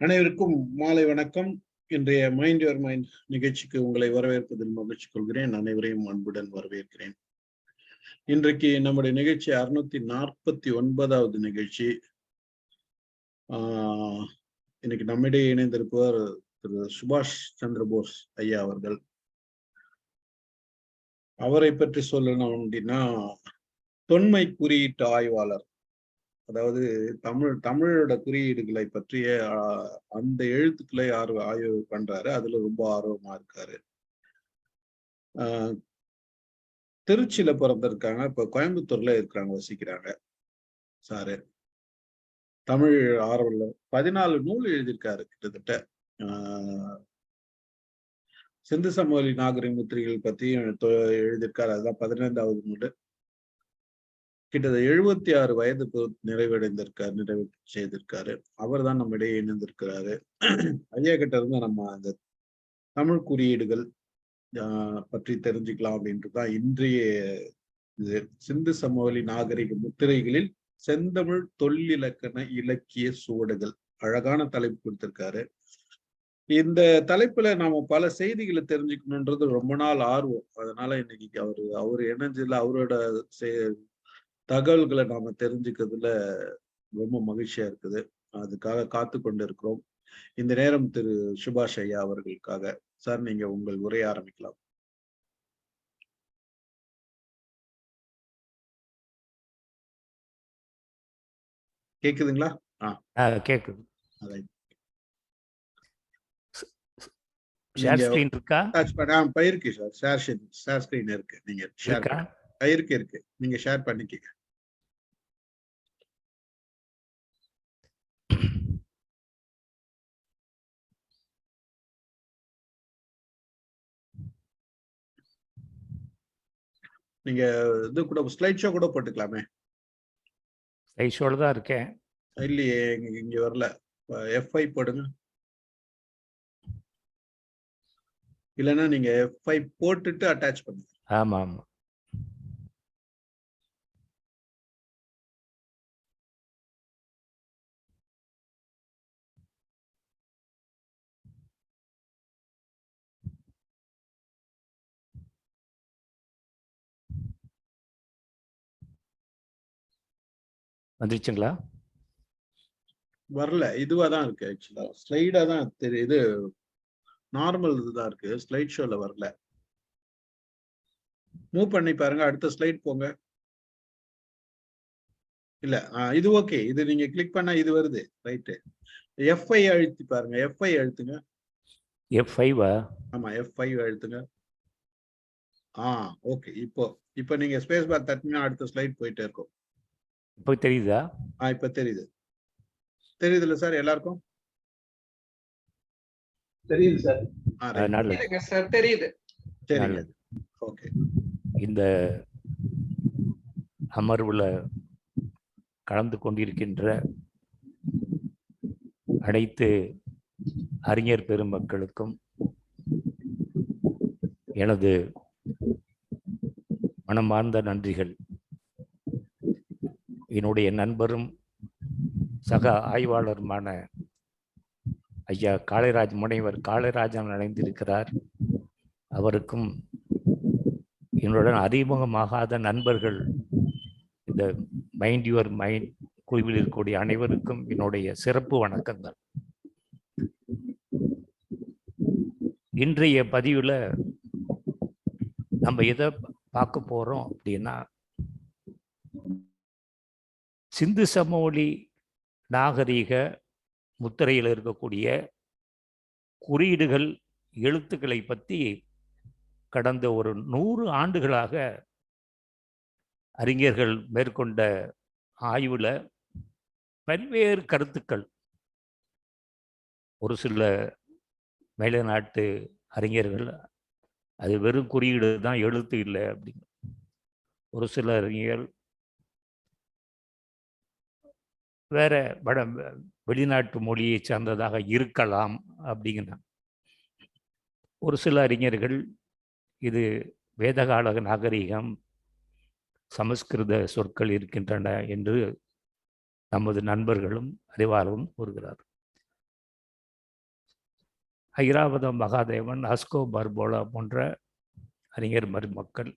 அனைவருக்கும் மாலை வணக்கம். இன்றைய மைண்ட் யுவர் மைண்ட் நிகழ்ச்சிக்கு உங்களை வரவேற்பதில் மகிழ்ச்சி கொள்கிறேன். அனைவரையும் அன்புடன் வரவேற்கிறேன். இன்றைக்கு நம்முடைய நிகழ்ச்சி 649வது நிகழ்ச்சி. இன்னைக்கு நம்மிடையே இணைந்திருப்பவர் திரு சுபாஷ் சந்திரபோஸ் ஐயா அவர்கள். அவரை பற்றி சொல்லணும் அப்படின்னா, தொன்மை குறியீட்டு ஆய்வாளர். அதாவது தமிழோட குறியீடுகளை பற்றிய அந்த எழுத்துக்களை ஆய்வு பண்றாரு. அதுல ரொம்ப ஆர்வமா இருக்காரு. திருச்சியில பிறந்திருக்காங்க. இப்ப கோயம்புத்தூர்ல இருக்கிறாங்க, வசிக்கிறாங்க சாரு. தமிழ் ஆர்வலர். 14 நூல் எழுதியிருக்காரு கிட்டத்தட்ட. சிந்து சமவெளி நாகரிக முத்திரைகள் பத்தியும் எழுதியிருக்காரு. அதுதான் 15வது நூல். கிட்டத்தட்ட 76 வயது நிறைவு செய்திருக்காரு. அவர் தான் நம்ம இடையே இணைந்திருக்கிறாரு. ஐயா கிட்ட இருந்து நம்ம அந்த தமிழ் குறியீடுகள் பற்றி தெரிஞ்சுக்கலாம் அப்படின்றதுதான் இன்றைய இது. சிந்து சமவெளி நாகரிக முத்திரைகளில் செந்தமிழ் தொல்லிலக்கண இலக்கிய சுவடுகள். அழகான தலைப்பு கொடுத்திருக்காரு. இந்த தலைப்புல நாம பல செய்திகளை தெரிஞ்சுக்கணுன்றது ரொம்ப நாள் ஆர்வம். அதனால இன்னைக்கு அவரு இணைஞ்சதுல அவரோட தகவல்களை நாம தெரிஞ்சுக்கிறதுல ரொம்ப மகிழ்ச்சியா இருக்குது. அதுக்காக காத்து கொண்டு இருக்கிறோம். இந்த நேரம் திரு சுபாஷ் ஐயா அவர்களுக்காக. சார், நீங்க உங்கள் உரையை ஆரம்பிக்கலாம். கேக்குதுங்களா? கேக்குது. இருக்கு சார். ஷேர் ஸ்கிரீன் இருக்கு. நீங்க ஷேர் இருக்கு. நீங்க ஷேர் பண்ணிக்கங்க. நீங்க இது கூட ஸ்லைட் ஷோ கூட போட்டுக்கலாமே. ஸ்லைட் ஷோல தான் இருக்கேன். இல்லையே, இங்க வரல. F5 போடுங்க. இல்லைன்னா நீங்க F5 போட்டுட்டு அட்டாச் பண்ணுங்க. ஆமா ஆமா. வந்துருச்சுங்களா? வரல. இதுவா தான் இருக்கு. ஆக்சுவலா ஸ்லைடா தான் தெரியுது. நார்மல் இதுதான் இருக்கு. ஸ்லைட் ஷோல வரல. மூவ் பண்ணி பாருங்க. அடுத்த ஸ்லைட் போங்க. இல்ல, இது ஓகே. இது நீங்க கிளிக் பண்ணா இது வருது. ரைட். F5 அழுத்தி பாருங்க. F5 அழுத்துங்க. F5 ஆமா, F5 அழுத்துங்க. ஓகே. இப்போ நீங்க ஸ்பேஸ் பார் தட்டினா அடுத்த ஸ்லைட் போயிட்டே இருக்கும். இப்போ தெரியுதா? இப்ப தெரியுது. தெரியுதுல்ல சார் எல்லாருக்கும்? தெரியுது சார். சார் தெரியுது. சரிங்க. ஓகே. இந்த அமர்வுல கலந்து கொண்டிருக்கின்ற அனைத்து அறிஞர் பெருமக்களுக்கும் எனது மனமார்ந்த நன்றிகள். என்னுடைய நண்பரும் சக ஆய்வாளருமான ஐயா முனைவர் காளைராஜன் அடைந்திருக்கிறார். அவருக்கும் என்னுடன் அறிமுகமாகாத நண்பர்கள், இந்த மைண்ட் யுவர் மைண்ட் குழுவில் இருக்கக்கூடிய அனைவருக்கும் என்னுடைய சிறப்பு வணக்கங்கள். இன்றைய பதிவில் நம்ம எதை பார்க்க போறோம் அப்படின்னா, சிந்து சமவெளி நாகரீக முத்திரையில் இருக்கக்கூடிய குறியீடுகள், எழுத்துக்களை பற்றி கடந்த ஒரு 100 ஆண்டுகளாக அறிஞர்கள் மேற்கொண்ட ஆய்வுல பல்வேறு கருத்துக்கள். ஒரு சில மேலநாட்டு அறிஞர்கள் அது வெறும் குறியீடு தான், எழுத்து இல்லை அப்படிங்க. ஒரு சில அறிஞர்கள் வேற வெளிநாட்டு மொழியை சார்ந்ததாக இருக்கலாம் அப்படிங்கிறாங்க. ஒரு சில அறிஞர்கள் இது வேதகால நாகரிகம், சமஸ்கிருத சொற்கள் இருக்கின்றன என்று நமது நண்பர்களும் அறிவாளரும் கூறுகிறார். ஐராவத மகாதேவன், அஸ்கோ பர்போலா போன்ற அறிஞர் மருமக்கள்.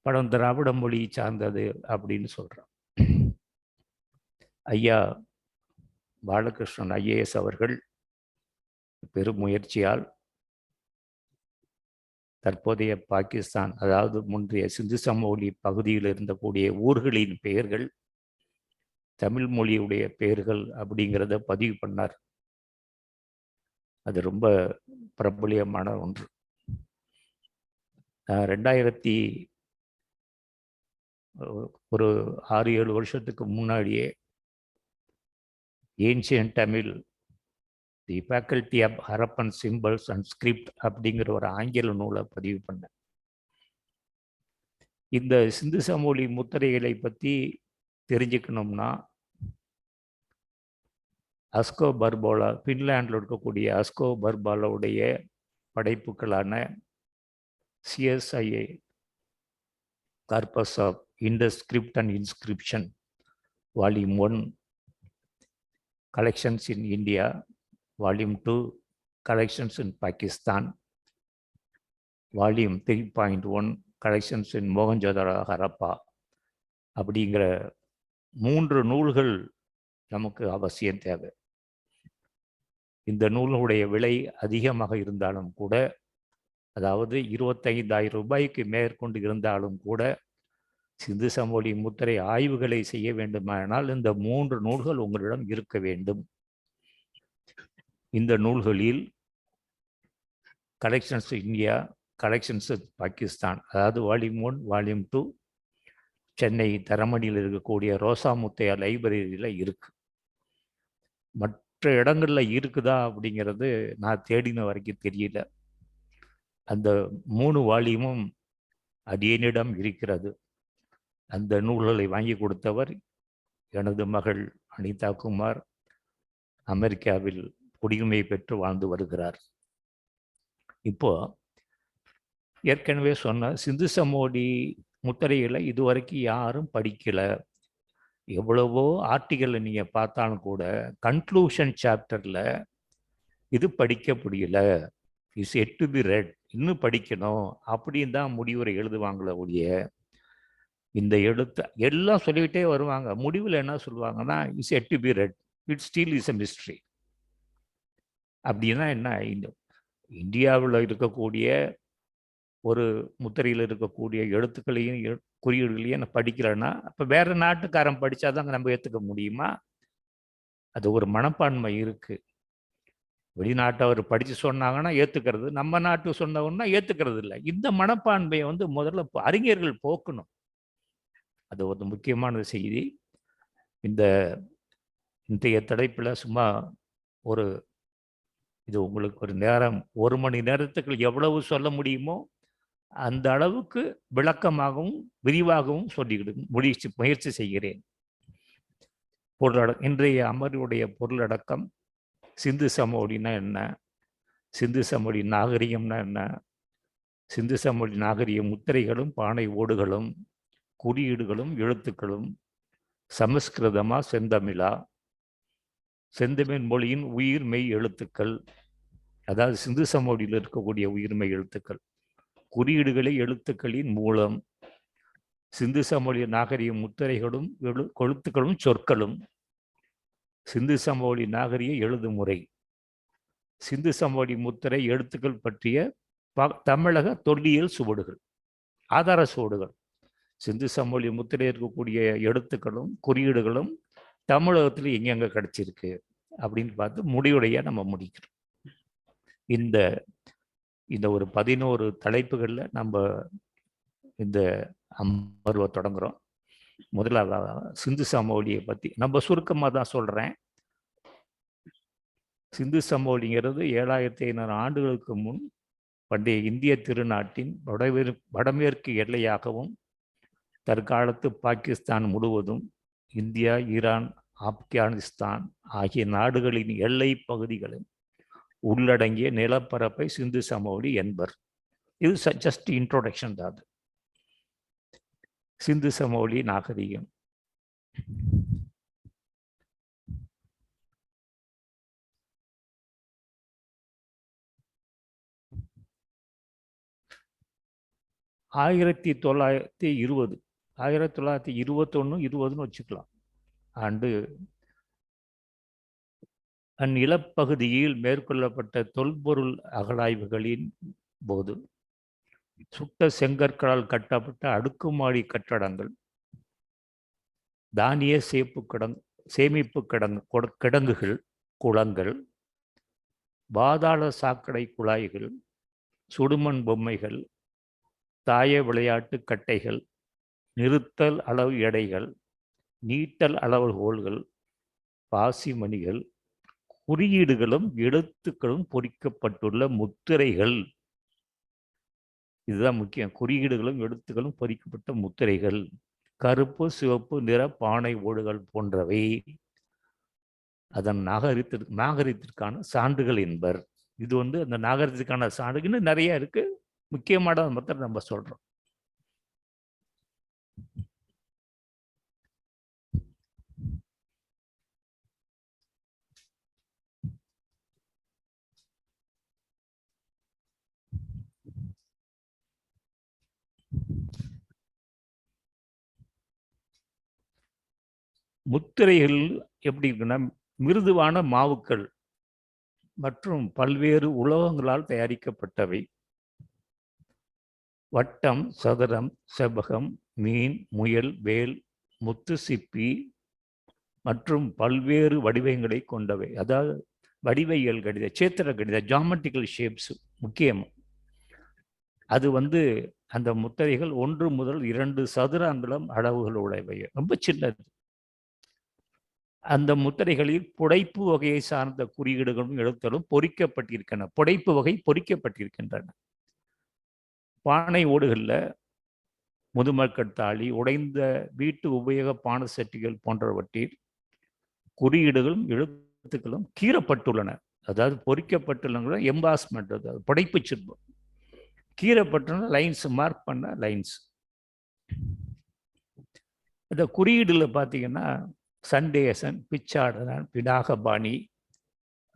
படம் திராவிட மொழி சார்ந்தது அப்படின்னு சொல்கிறோம். ஐயா பாலகிருஷ்ணன் ஐஏஎஸ் அவர்கள் பெரும் முயற்சியால் தற்போதைய பாகிஸ்தான், அதாவது முந்தைய சிந்து சமவெளி பகுதியில் இருந்தக்கூடிய ஊர்களின் பெயர்கள் தமிழ் மொழியுடைய பெயர்கள் அப்படிங்கிறத பதிவு பண்ணார். அது ரொம்ப பிரபலியமான ஒன்று. 6-7 வருஷத்துக்கு முன்னாடியே ancient Tamil the faculty of Harappan symbols and script அப்படிங்கிற ஒரு ஆங்கில நூலை பதிவு பண்ணேன். இந்த சிந்து சமவெளி முத்திரைகளை பற்றி தெரிஞ்சுக்கணும்னா அஸ்கோ பர்போலா, ஃபின்லாண்டில் இருக்கக்கூடிய அஸ்கோ பர்பாலாவுடைய படைப்புகளான CSIA corpus of Indus script and inscription volume 1, collections in India, volume 2, collections in Pakistan, volume 3.1, collections in Mohenjodaro Harappa அப்படிங்கிற 3 நூல்கள் நமக்கு அவசியம் தேவை. இந்த நூலுடைய விலை அதிகமாக இருந்தாலும் கூட, அதாவது 25,000 ரூபாய்க்கு மேற்கொண்டு இருந்தாலும் கூட, சிந்து சமவெளி முத்திரை ஆய்வுகளை செய்ய வேண்டுமானால் இந்த 3 நூல்கள் உங்களிடம் இருக்க வேண்டும். இந்த நூல்களில் கலெக்ஷன்ஸ் இந்தியா, கலெக்ஷன்ஸ் பாகிஸ்தான், அதாவது வால்யூம் 1, வால்யூம் 2 சென்னை தரமணியில் இருக்கக்கூடிய ரோசா முத்தையா லைப்ரரியில் இருக்கு. மற்ற இடங்களில் இருக்குதா அப்படிங்கிறது நான் தேடின வரைக்கும் தெரியல. அந்த 3 வால்யூமும் அடியனிடம் இருக்கிறது. அந்த நூல்களை வாங்கி கொடுத்தவர் எனது மகள் அனிதா குமார், அமெரிக்காவில் குடியுரிமை பெற்று வாழ்ந்து வருகிறார். இப்போ ஏற்கனவே சொன்ன சிந்து சமவெளி முத்திரைகளை இதுவரைக்கும் யாரும் படிக்கல. எவ்வளவோ ஆர்டிக்கலை நீங்கள் பார்த்தாலும் கூட கன்க்ளூஷன் சாப்டரில் இது படிக்க முடியல, it's yet to be read, இன்னும் படிக்கணும் அப்படின்னு தான் முடிவுரை எழுதுவாங்களே ஒழிய, இந்த எழுத்து எல்லாம் சொல்லிக்கிட்டே வருவாங்க. முடிவில் என்ன சொல்லுவாங்கன்னா, it's yet to be read, it still is a mystery. அப்படின்னா என்ன, இந்தியாவில் இருக்கக்கூடிய ஒரு முத்திரையில் இருக்கக்கூடிய எழுத்துக்களையும் குறியீடுகளையும் நான் படிக்கலைன்னா அப்போ வேற நாட்டுக்காரன் படித்தாதான் நம்ம ஏற்றுக்க முடியுமா? அது ஒரு மனப்பான்மை இருக்குது. வெளிநாட்டவர் படித்து சொன்னாங்கன்னா ஏற்றுக்கிறது, நம்ம நாட்டு சொன்னவங்கன்னா ஏற்றுக்கிறது இல்லை. இந்த மனப்பான்மையை முதல்ல அறிஞர்கள் போக்கணும். அது ஒரு முக்கியமான செய்தி. இன்றைய தலைப்பில் சும்மா இது உங்களுக்கு ஒரு நேரம், 1 மணி நேரத்துக்கு எவ்வளவு சொல்ல முடியுமோ அந்த அளவுக்கு விளக்கமாகவும் விரிவாகவும் சொல்லிவிடும் முயற்சி செய்கிறேன். இன்றைய அமர்வுடைய பொருளடக்கம், சிந்து சமவெளினா என்ன, சிந்து சமவெளி நாகரிகம்னா என்ன, சிந்து சமவெளி நாகரிக முத்திரைகளும் பானை ஓடுகளும் குறியீடுகளும் எழுத்துக்களும் சமஸ்கிருதமா செந்தமிழா, செந்தமிழ் மொழியின் உயிர்மெய் எழுத்துக்கள், அதாவது சிந்து சமவெளியில் இருக்கக்கூடிய உயிர்மெய் எழுத்துக்கள், குறியீடுகளை எழுத்துக்களின் மூலம், சிந்து சமவெளி நாகரிக முத்திரைகளும் கொழுத்துக்களும் சொற்களும், சிந்து சமவெளி நாகரிக எழுதுமுறை, சிந்து சமவெளி முத்திரை எழுத்துக்கள் பற்றிய தமிழக தொல்லியல் சுவடுகள், ஆதார சுவடுகள், சிந்து சமவெளி முத்திரை இருக்கக்கூடிய எழுத்துக்களும் குறியீடுகளும் தமிழகத்தில் எங்கெங்க கிடைச்சிருக்கு அப்படின்னு பார்த்து முடிவுடைய நம்ம முடிக்கிறோம். இந்த ஒரு 11 தலைப்புகளில் நம்ம இந்த அமர்வை தொடங்குறோம். முதலாவது சிந்து சமவெளியை பற்றி நம்ம சுருக்கமாக தான் சொல்கிறேன். சிந்து சமவெளிங்கிறது 7500 ஆண்டுகளுக்கு முன் பண்டைய இந்திய திருநாட்டின் வடமேற்கு எல்லையாகவும், தற்காலத்து பாகிஸ்தான் முழுவதும், இந்தியா, ஈரான், ஆப்கானிஸ்தான் ஆகிய நாடுகளின் எல்லை பகுதிகளும் உள்ளடங்கிய நிலப்பரப்பை சிந்து சமவெளி என்பர். இது ஜஸ்ட் இன்ட்ரோடக்ஷன் தான். சிந்து சமவெளி நாகரிகம் 1920 1921 20ன்னு வச்சுக்கலாம் ஆண்டு அந்நிலப்பகுதியில் மேற்கொள்ளப்பட்ட தொல்பொருள் அகழாய்வுகளின் போது சுட்ட செங்கற்களால் கட்டப்பட்ட அடுக்குமாடி கட்டடங்கள், தானிய சேமிப்பு கிடங்குகள், குளங்கள், பாதாள சாக்கடை குழாய்கள், சுடுமண் பொம்மைகள், தாய விளையாட்டு கட்டைகள், நிறுத்தல் அளவு எடைகள், நீட்டல் அளவுகோல்கள், பாசிமணிகள், குறியீடுகளும் எழுத்துக்களும் பொறிக்கப்பட்டுள்ள முத்திரைகள். இதுதான் முக்கியம். குறியீடுகளும் எழுத்துக்களும் பொறிக்கப்பட்ட முத்திரைகள், கருப்பு சிவப்பு நிற பானை ஓடுகள் போன்றவை அதன் நாகரிகத்திற்கான சான்றுகள் என்பர். இது அந்த நாகரிகத்திற்கான சான்றுகள் நிறைய இருக்கு. முக்கியமான மாத்திரம் நம்ம சொல்றோம். முத்திரைகள் எப்படி இருக்குன்னா, மிருதுவான மாவுக்கள் மற்றும் பல்வேறு உலோகங்களால் தயாரிக்கப்பட்டவை. வட்டம், சதுரம், செவ்வகம், மீன், முயல், வேல், முத்து சிப்பி மற்றும் பல்வேறு வடிவங்களை கொண்டவை. அதாவது வடிவியல் கணித, சேத்திர கணித, ஜாமெட்ரிக்கல் ஷேப்ஸ் முக்கியம். அது அந்த முத்திரைகள் 1 முதல் 2 சதுர அங்குலம் அளவுகளுடையவை, ரொம்ப சின்னது. அந்த முத்திரைகளில் புடைப்பு வகையை சார்ந்த குறியீடுகளும் எழுத்துகளும் பொறிக்கப்பட்டிருக்கின்றன. புடைப்பு வகை பொறிக்கப்பட்டிருக்கின்றன. பானை ஓடுகளில் முதுமக்கட்டாளி, உடைந்த வீட்டு உபயோக பானை சட்டிகள் போன்றவற்றில் குறியீடுகளும் எழுத்துக்களும் கீறப்பட்டுள்ளன. அதாவது பொறிக்கப்பட்டுள்ள எம்பாஸ்மெண்ட், அதாவது புடைப்பு சிற்பம். கீறப்பட்டுள்ள லைன்ஸ், மார்க் பண்ண லைன்ஸ். இந்த குறியீடுல பார்த்தீங்கன்னா, சண்டேசன், பிச்சாடனன், பினாகபாணி,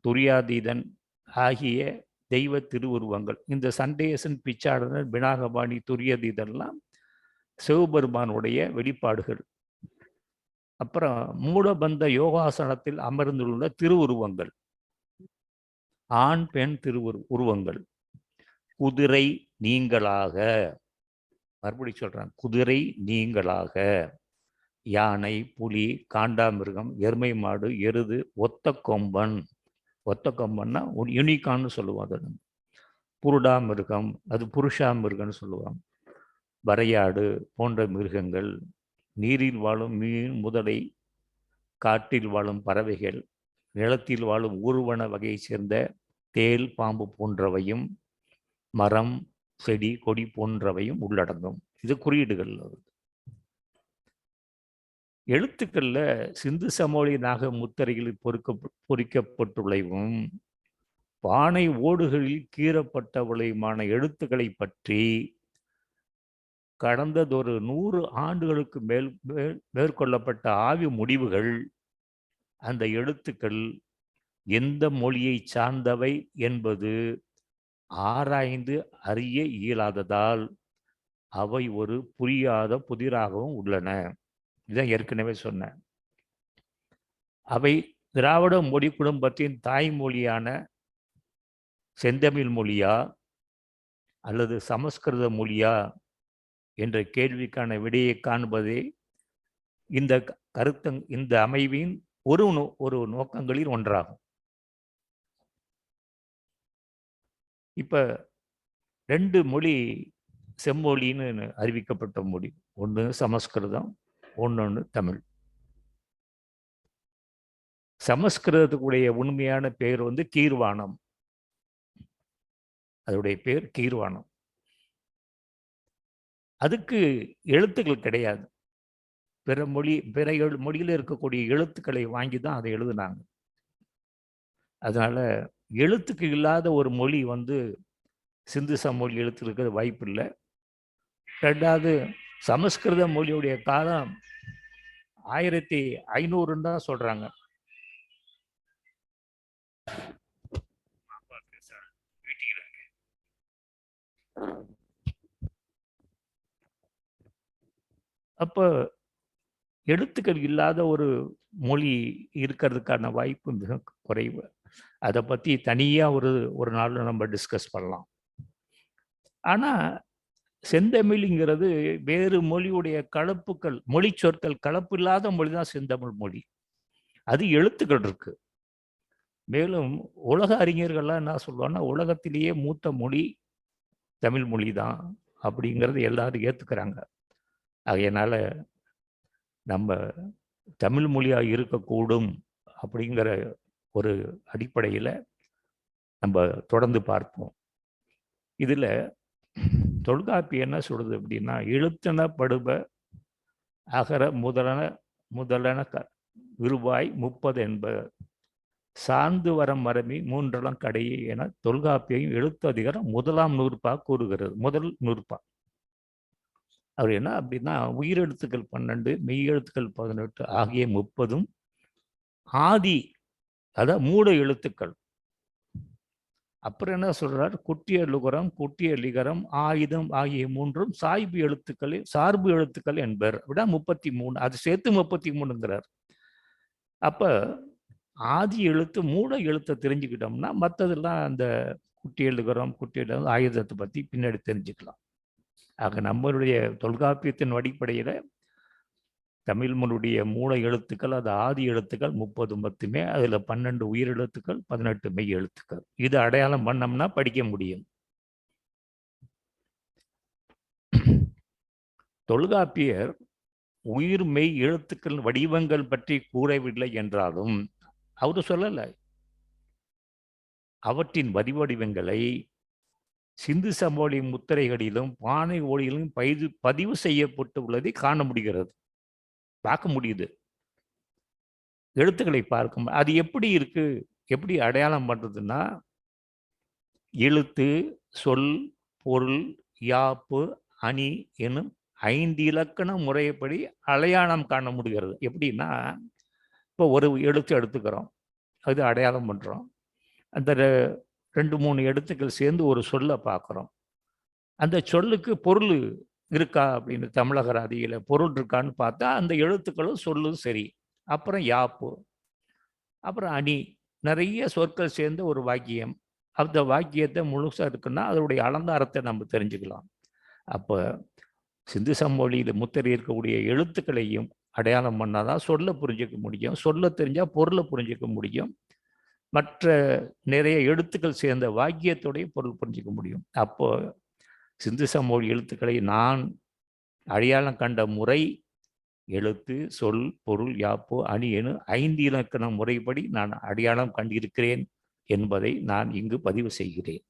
துரியாதீதன் ஆகிய தெய்வ திருவுருவங்கள். இந்த சண்டேசன், பிச்சாடனன், பினாகபாணி, துரியாதீதன்லாம் சிவபெருமானுடைய வெளிப்பாடுகள். அப்புறம் மூடபந்த யோகாசனத்தில் அமர்ந்துள்ள திருவுருவங்கள், ஆண் பெண் உருவங்கள். குதிரை நீங்களாக, மறுபடி சொல்றேன், குதிரை நீங்களாக, யானை, புலி, காண்டாமிருகம், எருமை மாடு, எருது, ஒத்த கொம்பன். ஒத்த கொம்பன்னா யூனிகான்னு சொல்லுவாங்க. அது புருடா மிருகம், அது புருஷா மிருகம்னு சொல்லுவாங்க. வரையாடு போன்ற மிருகங்கள், நீரில் வாழும் மீன், முதலை, காட்டில் வாழும் பறவைகள், நிலத்தில் வாழும் ஊர்வன வகையை சேர்ந்த தேல், பாம்பு போன்றவையும், மரம், செடி, கொடி போன்றவையும் உள்ளடங்கும். இது குறியீடுகள். எழுத்துக்கள்ல சிந்து சமவெளி நாக முத்திரைகளில் பொறிக்கப்பட்டுள்ளவும் பானை ஓடுகளில் கீறப்பட்டவளையுமான எழுத்துக்களை பற்றி கடந்ததொரு 100 ஆண்டுகளுக்கு மேற்கொள்ளப்பட்ட ஆய்வு முடிவுகள் அந்த எழுத்துக்கள் எந்த மொழியை சார்ந்தவை என்பது ஆராய்ந்து அறிய இயலாததால் அவை ஒரு புரியாத புதிராகவும் உள்ளன. இதான் ஏற்கனவே சொன்னேன். அவை திராவிட மொழி குடும்பத்தின் தாய்மொழியான செந்தமிழ் மொழியா அல்லது சமஸ்கிருத மொழியா என்ற கேள்விக்கான விடையை காண்பதே இந்த அமைவின் ஒரு நோக்கங்களில் ஒன்றாகும். இப்ப 2 மொழி செம்மொழின்னு அறிவிக்கப்பட்ட மொழி. ஒன்று சமஸ்கிருதம், ஒன்னொன்று தமிழ். சமஸ்கிருதத்துக்குடைய உண்மையான பெயர் கீர்வாணம். அதோடைய பேர் கீர்வாணம். அதுக்கு எழுத்துக்கள் கிடையாது. பிற மொழியில் இருக்கக்கூடிய எழுத்துக்களை வாங்கி தான் அதை எழுதுனாங்க. அதனால எழுத்துக்கு இல்லாத ஒரு மொழி சிந்து சமொழி எழுத்து இருக்கிறது வாய்ப்பு இல்லை. 2வது, சமஸ்கிருத மொழியுடைய காலம் 1500 தான் சொல்றாங்க. அப்போ எழுத்துக்கள் இல்லாத ஒரு மொழி இருக்கிறதுக்கான வாய்ப்பு மிக குறைவு. அதை பற்றி தனியாக ஒரு நாள் நம்ம டிஸ்கஸ் பண்ணலாம். ஆனால் செந்தமிழ்ங்கிறது வேறு மொழியுடைய கலப்புக்கள், மொழி சொற்கள் கலப்பு இல்லாத மொழி தான் செந்தமிழ் மொழி. அது எழுத்துக்கள் இருக்கு. மேலும் உலக அறிஞர்கள்லாம் என்ன சொல்லுவாங்கன்னா, உலகத்திலேயே மூத்த மொழி தமிழ் மொழி தான் அப்படிங்கிறது எல்லாரும் ஏற்றுக்கிறாங்க. அதனால நம்ம தமிழ் மொழியாக இருக்கக்கூடும் அப்படிங்கிற ஒரு அடிப்படையில் நம்ம தொடர்ந்து பார்ப்போம். இதில் தொல்காப்பியம் என்ன சொல்றது அப்படின்னா, எழுத்தன படுப அகர முதலன விருவாய் 30 என்ப சார்ந்து வரம் மரபி மூன்றெல்லாம் கடையே என தொல்காப்பியம் எழுத்து அதிகாரம் 1ஆம் நூற்பா கூறுகிறது. முதல் நூற்பா. அவர் என்ன அப்படின்னா, உயிரெழுத்துக்கள் 12, மெய்யெழுத்துக்கள் 18 ஆகிய 30 ஆதி, அதாவது மூட எழுத்துக்கள். அப்புறம் என்ன சொல்றார், குட்டிய லுகரம், குட்டிய லிகரம், ஆயுதம் ஆகிய 3 சார்பு எழுத்துக்கள் என்பர். விட 33, அது சேர்த்து 33ங்கிறார். அப்ப ஆதி எழுத்து மூட எழுத்தை தெரிஞ்சுக்கிட்டோம்னா மற்றதெல்லாம் அந்த குட்டிய லிகரம், குட்டிய ஆயுதத்தை பற்றி பின்னாடி தெரிஞ்சுக்கலாம். ஆக நம்மளுடைய தொல்காப்பியத்தின் அடிப்படையில் தமிழ் மொழியுடைய மூல எழுத்துக்கள், அது ஆதி எழுத்துக்கள் 30 மட்டுமே. அதில் 12 உயிர் எழுத்துக்கள், 18 மெய் எழுத்துக்கள். இது அடையாளம் பண்ணோம்னா படிக்க முடியும். தொல்காப்பியர் உயிர் மெய் எழுத்துக்கள் வடிவங்கள் பற்றி கூறவில்லை என்றாலும் அவரு சொல்லலை. அவற்றின் வடிவங்களை சிந்து சமவெளி முத்திரைகளிலும் பானை ஓடியிலும் பதிவு செய்யப்பட்டுள்ளதை காண முடிகிறது, பார்க்க முடியுது. எழுத்துக்களை பார்க்கும். அது எப்படி இருக்கு, எப்படி அடையாளம் பண்றதுன்னா, எழுத்து, சொல், பொருள், யாப்பு, அணி எனும் 5 இலக்கண முறைப்படி அடையாளம் காண முடிகிறது. எப்படின்னா, இப்போ ஒரு எழுத்து எடுத்துக்கிறோம், அது அடையாளம் பண்றோம். அந்த 2-3 எழுத்துக்கள் சேர்ந்து ஒரு சொல்லை பார்க்குறோம். அந்த சொல்லுக்கு பொருள் இருக்கா அப்படின்னு தமிழகராதியில் பொருள் இருக்கான்னு பார்த்தா அந்த எழுத்துக்களும் சொல்லும் சரி. அப்புறம் யாப்பு, அப்புறம் அணி, நிறைய சொற்கள் சேர்ந்த ஒரு வாக்கியம். அந்த வாக்கியத்தை முழுசாக இருக்குன்னா அதனுடைய அலங்காரத்தை நம்ம தெரிஞ்சுக்கலாம். அப்போ சிந்து சமவெளியில் முத்திரை இருக்கக்கூடிய எழுத்துக்களையும் அடையாளம் பண்ணாதான் சொல்ல புரிஞ்சிக்க முடியும். சொல்ல தெரிஞ்சால் பொருளை புரிஞ்சிக்க முடியும். மற்ற நிறைய எழுத்துக்கள் சேர்ந்த வாக்கியத்துடைய பொருள் புரிஞ்சிக்க முடியும். அப்போ சிந்து சமவெளி எழுத்துக்களை நான் அடையாளம் கண்ட முறை எழுத்து, சொல், பொருள், யாப்பு, அணி என 5 இலக்கண முறைப்படி நான் அடையாளம் கண்டிருக்கிறேன் என்பதை நான் இங்கு பதிவு செய்கிறேன்.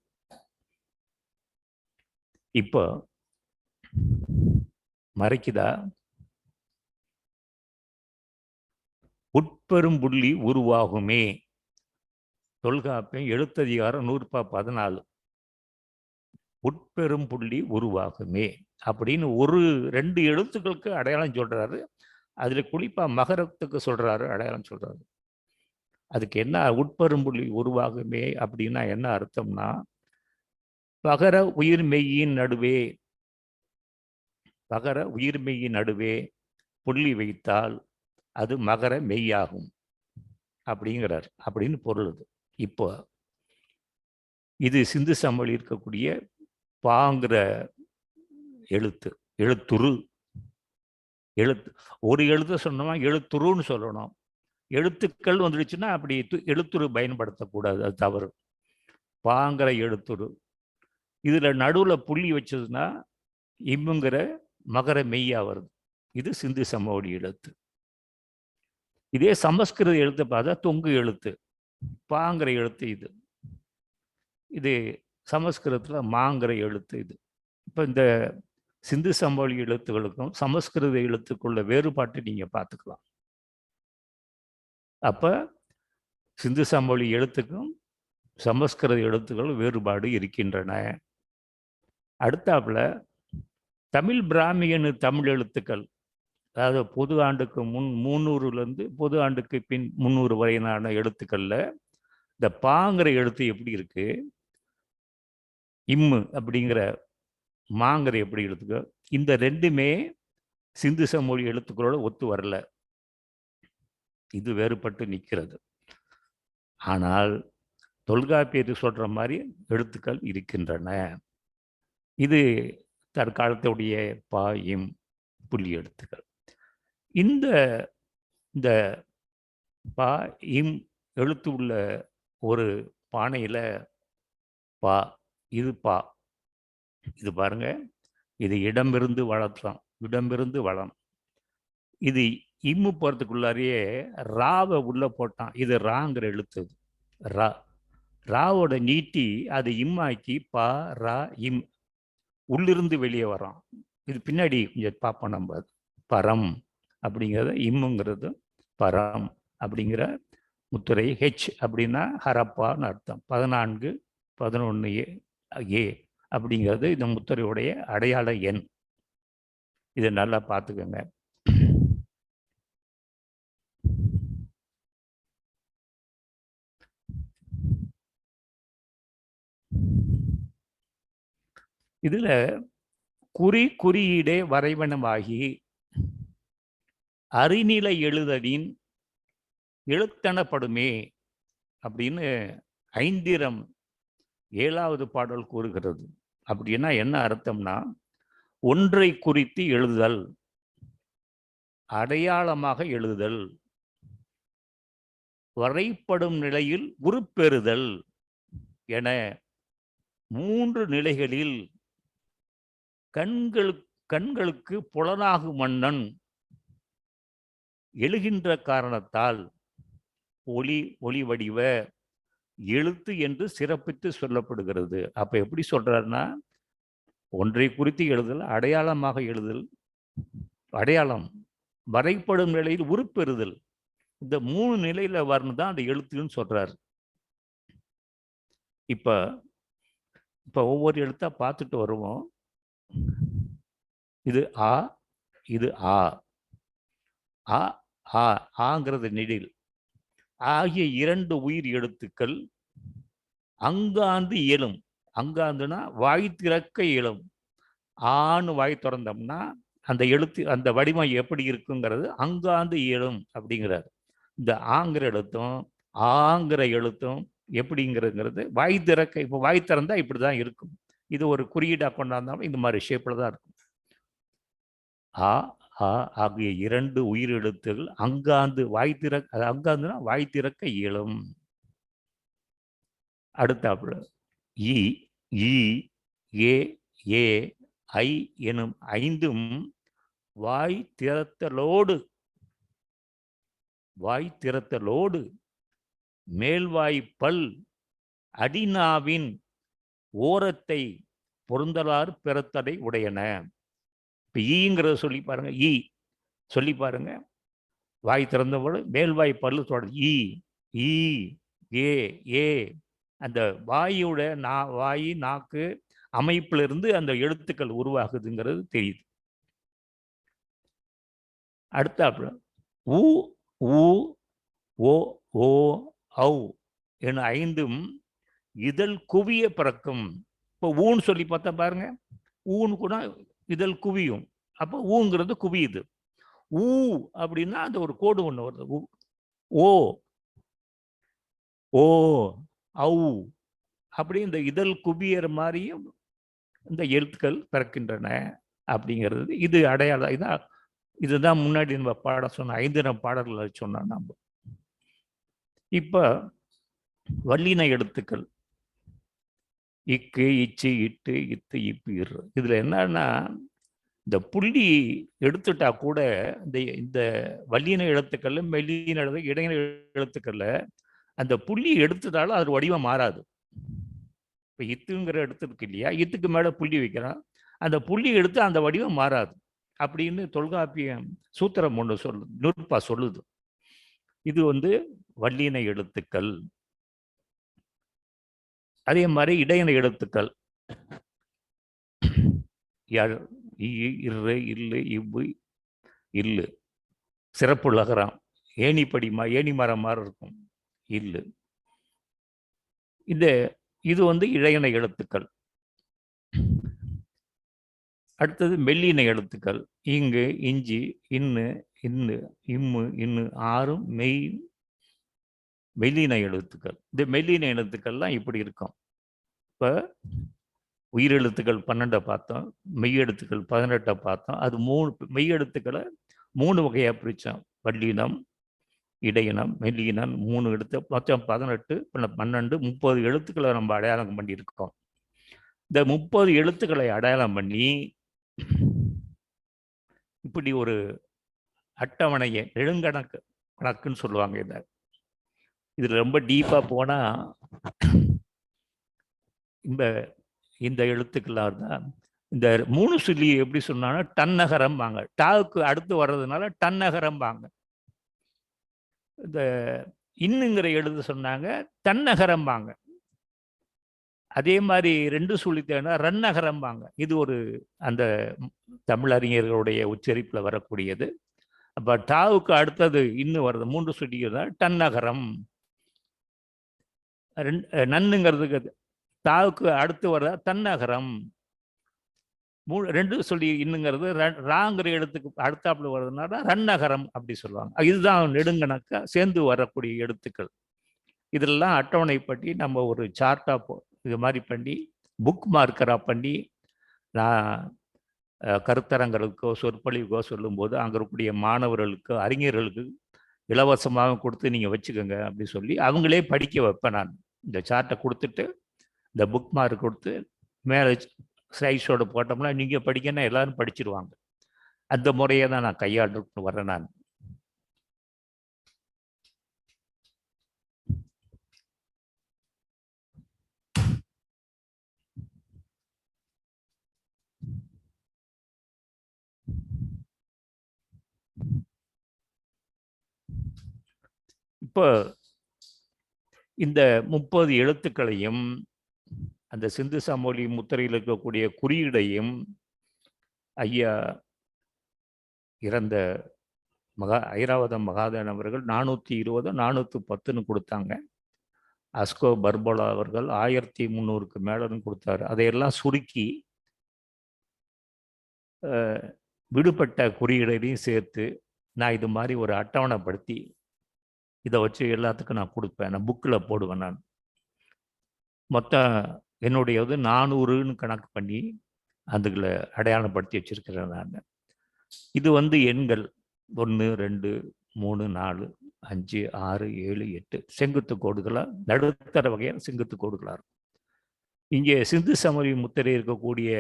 இப்போ மறைக்குதா? உட்பெரும் புள்ளி உருவாகுமே. தொல்காப்பியம் எழுத்ததிகாரம் 114. உட்பெரும் புள்ளி உருவாகுமே அப்படின்னு 2 எழுத்துக்களுக்கு அடையாளம் சொல்றாரு. அதுல குறிப்பா மகரத்துக்கு சொல்றாரு, அடையாளம் சொல்றாரு. அதுக்கு என்ன உட்பெரும் புள்ளி உருவாகுமே அப்படின்னா என்ன அர்த்தம்னா, பகர உயிர்மெய்யின் நடுவே புள்ளி வைத்தால் அது மகர மெய்யாகும் அப்படிங்கிறார். அப்படின்னு பொருள். இப்போ இது சிந்து சமவெளி இருக்கக்கூடிய பாங்கிற எழுத்துரு. ஒரு எழுத்து சொன்னோம்னா எழுத்துருன்னு சொல்லணும். எழுத்துக்கள் வந்துடுச்சுன்னா அப்படி எழுத்துரு பயன்படுத்தக்கூடாது, அது தவறு. பாங்கிற எழுத்துரு. இதுல நடுவுல புள்ளி வச்சதுன்னா இம்முங்கிற மகர மெய்யா வருது. இது சிந்து சமவெளி எழுத்து. இதே சமஸ்கிருத எழுத்து பார்த்தா தொங்கு எழுத்து, பாங்கிற எழுத்து. இது சமஸ்கிருதத்துல மாங்கிற எழுத்து. இது இப்போ இந்த சிந்து சமவெளி எழுத்துக்களுக்கும் சமஸ்கிருத எழுத்துக்குள்ள வேறுபாட்டை நீங்க பார்த்துக்கலாம். அப்ப சிந்து சமவெளி எழுத்துக்கும் சமஸ்கிருத எழுத்துக்களும் வேறுபாடு இருக்கின்றன. அடுத்தாப்புல தமிழ் பிராமியனு தமிழ் எழுத்துக்கள், அதாவது பொது ஆண்டுக்கு முன் 300லேருந்து பொது ஆண்டுக்கு பின் 300 வரையிலான எழுத்துக்கள்ல இந்த பாங்கிற எழுத்து எப்படி இருக்கு, இம்மு அப்படிங்கிற மாங்கிற எப்படி எழுத்துக்க, இந்த ரெண்டுமே சிந்து சமொழி எழுத்துக்களோட ஒத்து வரல. இது வேறுபட்டு நிற்கிறது. ஆனால் தொல்காப்பியர் சொல்ற மாதிரி எழுத்துக்கள் இருக்கின்றன. இது தற்காலத்துடைய பா இம் புள்ளி எழுத்துக்கள். இந்த இந்த பா இம் எழுத்து உள்ள ஒரு பானையில பா, இது பா, இது பாருங்க, இது இடமிருந்து வளர்த்தான், இடமிருந்து வளம். இது இம்மு போறதுக்குள்ளாரையே ராவை உள்ள போட்டான். இது ராங்கிற எழுத்து. ரா, ராவோட நீட்டி அது இம்மாக்கி பா ரா இம், உள்ளிருந்து வெளியே வரோம். இது பின்னாடி கொஞ்சம் பார்ப்போம் நம்ம. பரம் அப்படிங்கிறது இம்முங்கிறது பரம் அப்படிங்கிற முத்திரை. ஹெச் அப்படின்னா ஹரப்பான்னு அர்த்தம். 14 11 ஏ அப்படிங்கிறது இந்த முத்திரையுடைய அடையாள எண். இதை நல்லா பார்த்துக்கோங்க. இதுல குறியீடே வரைவனமாகி அறிநிலை எழுதலின் எழுத்தெனப்படுமே அப்படின்னு ஐந்திரம் 7வது பாடல் கூறுகிறது. அப்படின்னா என்ன அர்த்தம்னா, ஒன்றை குறித்து எழுதுதல், அடையாளமாக எழுதுதல், வரைப்படும் நிலையில் உருப்பெறுதல் என 3 நிலைகளில் கண்களுக்கு புலனாகு மன்னன் எழுகின்ற காரணத்தால் ஒளி வடிவ எழுத்து என்று சிறப்பித்து சொல்லப்படுகிறது. அப்ப எப்படி சொல்றாருன்னா, ஒன்றை குறித்து எழுதல், அடையாளமாக எழுதல், அடையாளம், வரைப்படும் நிலையில் உருப்பெறுதல், இந்த 3 நிலையில வரணும் தான் அந்த எழுத்துன்னு சொல்றாரு. இப்ப ஒவ்வொரு எழுத்தா பார்த்துட்டு வருவோம். இது ஆ, இது ஆ, ஆ ஆ ஆங்கிறது நெடில் ஆகிய 2 உயிர் எழுத்துக்கள் அங்காந்து இயலும். அங்காந்துனா வாய் திறக்க இயலும். ஆன்னு வாய் திறந்தோம்னா அந்த எழுத்து, அந்த வடிவம் எப்படி இருக்குங்கிறது அங்காந்து இயலும் அப்படிங்கிறார். இந்த ஆங்கிற எழுத்தும் ஆங்கிற எழுத்தும் எப்படிங்கிறது வாய் திறக்க, இப்போ வாய் திறந்தா இப்படிதான் இருக்கும். இது ஒரு குறியீடா கொண்டாந்தாலும் இந்த மாதிரி ஷேப்ல தான் இருக்கும். ஆ ஆ ஆகிய 2 உயிர் எழுத்துகள் அங்காந்து வாய் திறக்க, அங்காந்துனா வாய் திறக்க இயலும். அடுத்தாப்புல இ ஈ ஏ ஏ ஐ எனும் 5ம் வாய் திறத்தலோடு மேல்வாய் பல் அடிநாவின் ஓரத்தை பொருந்தலார் பெறத்தடை உடையன. இப்ப ஈங்கிறத சொல்லி பாருங்க. ஈ சொல்லி பாருங்க. வாய் திறந்தபோது மேல்வாய் பல்லு தொடர் ஈ ஈ ஏ ஏ, அந்த வாயோட வாய் நாக்கு அமைப்புல இருந்து அந்த எழுத்துக்கள் உருவாகுதுங்கிறது தெரியுது. அடுத்தாப்புல ஊ ஊ ஓ ஓ ஔ என 5ம் இதழ் குவிய பிறக்கும். இப்போ ஊன்னு சொல்லி பார்த்தா பாருங்க, ஊன்னு கூட இதழ் குவியும். அப்போ ஊங்கிறது குவியுது. ஊ அப்படின்னா அந்த ஒரு கோடு ஒண்ணு வருது. ஓ ஓ ஔ அப்படி இந்த இதழ் குவியற மாதிரியும் இந்த எழுத்துக்கள் பிறக்கின்றன அப்படிங்கிறது இது அடையாளம். இதுதான் முன்னாடி நம்ம பாடம் சொன்ன 5 பாடல்கள் சொன்னோம் நம்ம. இப்ப வல்லின எழுத்துக்கள் இக்கு இச்சு இட்டு இத்து இப்பு இரு, இதுல என்னன்னா இந்த புள்ளி எடுத்துட்டா கூட இந்த வல்லின எழுத்துக்கள்ல மெல்லின எழுத்து இடையின எழுத்துக்கள்ல அந்த புள்ளி எடுத்துட்டாலும் அது வடிவம் மாறாது. இப்ப இத்துங்கிற எழுத்து இருக்கு இல்லையா, இத்துக்கு மேல புள்ளி வைக்கிறான், அந்த புள்ளி எடுத்து அந்த வடிவம் மாறாது அப்படின்னு தொல்காப்பியம் சூத்திரம் ஒன்று நூற்பா சொல்லுது. இது வல்லின எழுத்துக்கள். அதே மாதிரி இடையின எழுத்துக்கள் இரு இல்லு இவ்வு இல்லு, சிறப்பு லகரம், ஏணி மரம் மாதிரி இருக்கும் இல்லு. இது இடையின எழுத்துக்கள். அடுத்தது மெல்லின எழுத்துக்கள். இங்கு, இஞ்சி, இன்னு, இன்னு, இம்மு, இன்னு 6ம் மெல்லின எழுத்துக்கள். இந்த மெல்லின எழுத்துக்கள்லாம் இப்படி இருக்கும். இப்போ உயிரெழுத்துக்கள் 12 பார்த்தோம், மெய்யெழுத்துக்கள் 18 பார்த்தோம். அது 3 மெய்யெழுத்துக்களை 3 வகையாக பிரித்தோம். வல்லினம், இடையினம், மெல்லினம் 3 எழுத்து, மொத்தம் 18, 12, 30 எழுத்துக்களை நம்ம அடையாளம் பண்ணியிருக்கோம். இந்த 30 எழுத்துக்களை அடையாளம் பண்ணி இப்படி ஒரு அட்டவணையை கணக்குன்னு சொல்லுவாங்க. இதில் ரொம்ப டீப்பாக போனால் இந்த எழுத்துக்களாக தான் இந்த 3 சொல்லி எப்படி சொன்னாங்கன்னா டன்னகரம் வாங்க. டாவுக்கு அடுத்து வர்றதுனால டன்னகரம் வாங்க. இந்த இன்னுங்கிற எழுத்து சொன்னாங்க தன்னகரம் வாங்க. அதே மாதிரி 2 சொல்லித்தேன்னா ரன்னகரம் வாங்க. இது ஒரு அந்த தமிழறிஞர்களுடைய உச்சரிப்பில் வரக்கூடியது. அப்போ டாவுக்கு அடுத்தது இன்னும் வருது 3 சொல்லிக்கிறதா டன்னகரம். நன்னுங்கிறதுக்கு தாவுக்கு அடுத்து வர்றதா தன்னகரம். 2 சொல்லி இன்னுங்கிறது ராங்கிற எழுத்துக்கு அடுத்தாப்புல வர்றதுனால ரன்னகரம் அப்படி சொல்லுவாங்க. இதுதான் நெடுங்கணக்கா சேர்ந்து வரக்கூடிய எழுத்துக்கள். இதெல்லாம் அட்டவணைப்பட்டி நம்ம ஒரு சார்ட்டாக இது மாதிரி பண்ணி புக் மார்க்கராக பண்ணி நான் கருத்தரங்களுக்கோ சொற்பொழிவுக்கோ சொல்லும்போது அங்கே இருக்கக்கூடிய மாணவர்களுக்கு அறிஞர்களுக்கு இலவசமாக கொடுத்து நீங்கள் வச்சுக்கோங்க அப்படின்னு சொல்லி அவங்களே படிக்க வைப்பேன். நான் இந்த சார்ட்டை கொடுத்துட்டு இந்த புக் மார்க் கொடுத்து மேலே ஸ்லைட்ஸோடு போட்டோம்னா நீங்கள் படிக்கன்னா எல்லாரும் படிச்சிருவாங்க. அந்த முறையை தான் நான் கையாண்டு வரேன். நான் இப்போ இந்த 30 எழுத்துக்களையும் அந்த சிந்து சமவெளி முத்திரையில் இருக்கக்கூடிய குறியீடையும் ஐயா இறந்த ஐராவதம் மகாதேவன் அவர்கள் 420 410ன்னு கொடுத்தாங்க. அஸ்கோ பர்போலா அவர்கள் 1300க்கு மேலன்னு கொடுத்தாரு. அதையெல்லாம் சுருக்கி விடுபட்ட குறியீடையும் சேர்த்து நான் இது மாதிரி ஒரு அட்டவணைப்படுத்தி இதை வச்சு எல்லாத்துக்கும் நான் கொடுப்பேன். நான் புக்கில் போடுவேன். நான் மொத்தம் என்னுடையது 400ன்னு கணக்கு பண்ணி அதுக்குள்ள அடையாளப்படுத்தி வச்சிருக்கிறேன். நான் இது எண்கள் 1 2 3 4 5 6 7 8 செங்குத்து கோடுகளாக நடுத்தர வகையான செங்குத்து கோடுகளாக இருக்கும். இங்கே சிந்து சமவெளி முத்திரை இருக்கக்கூடிய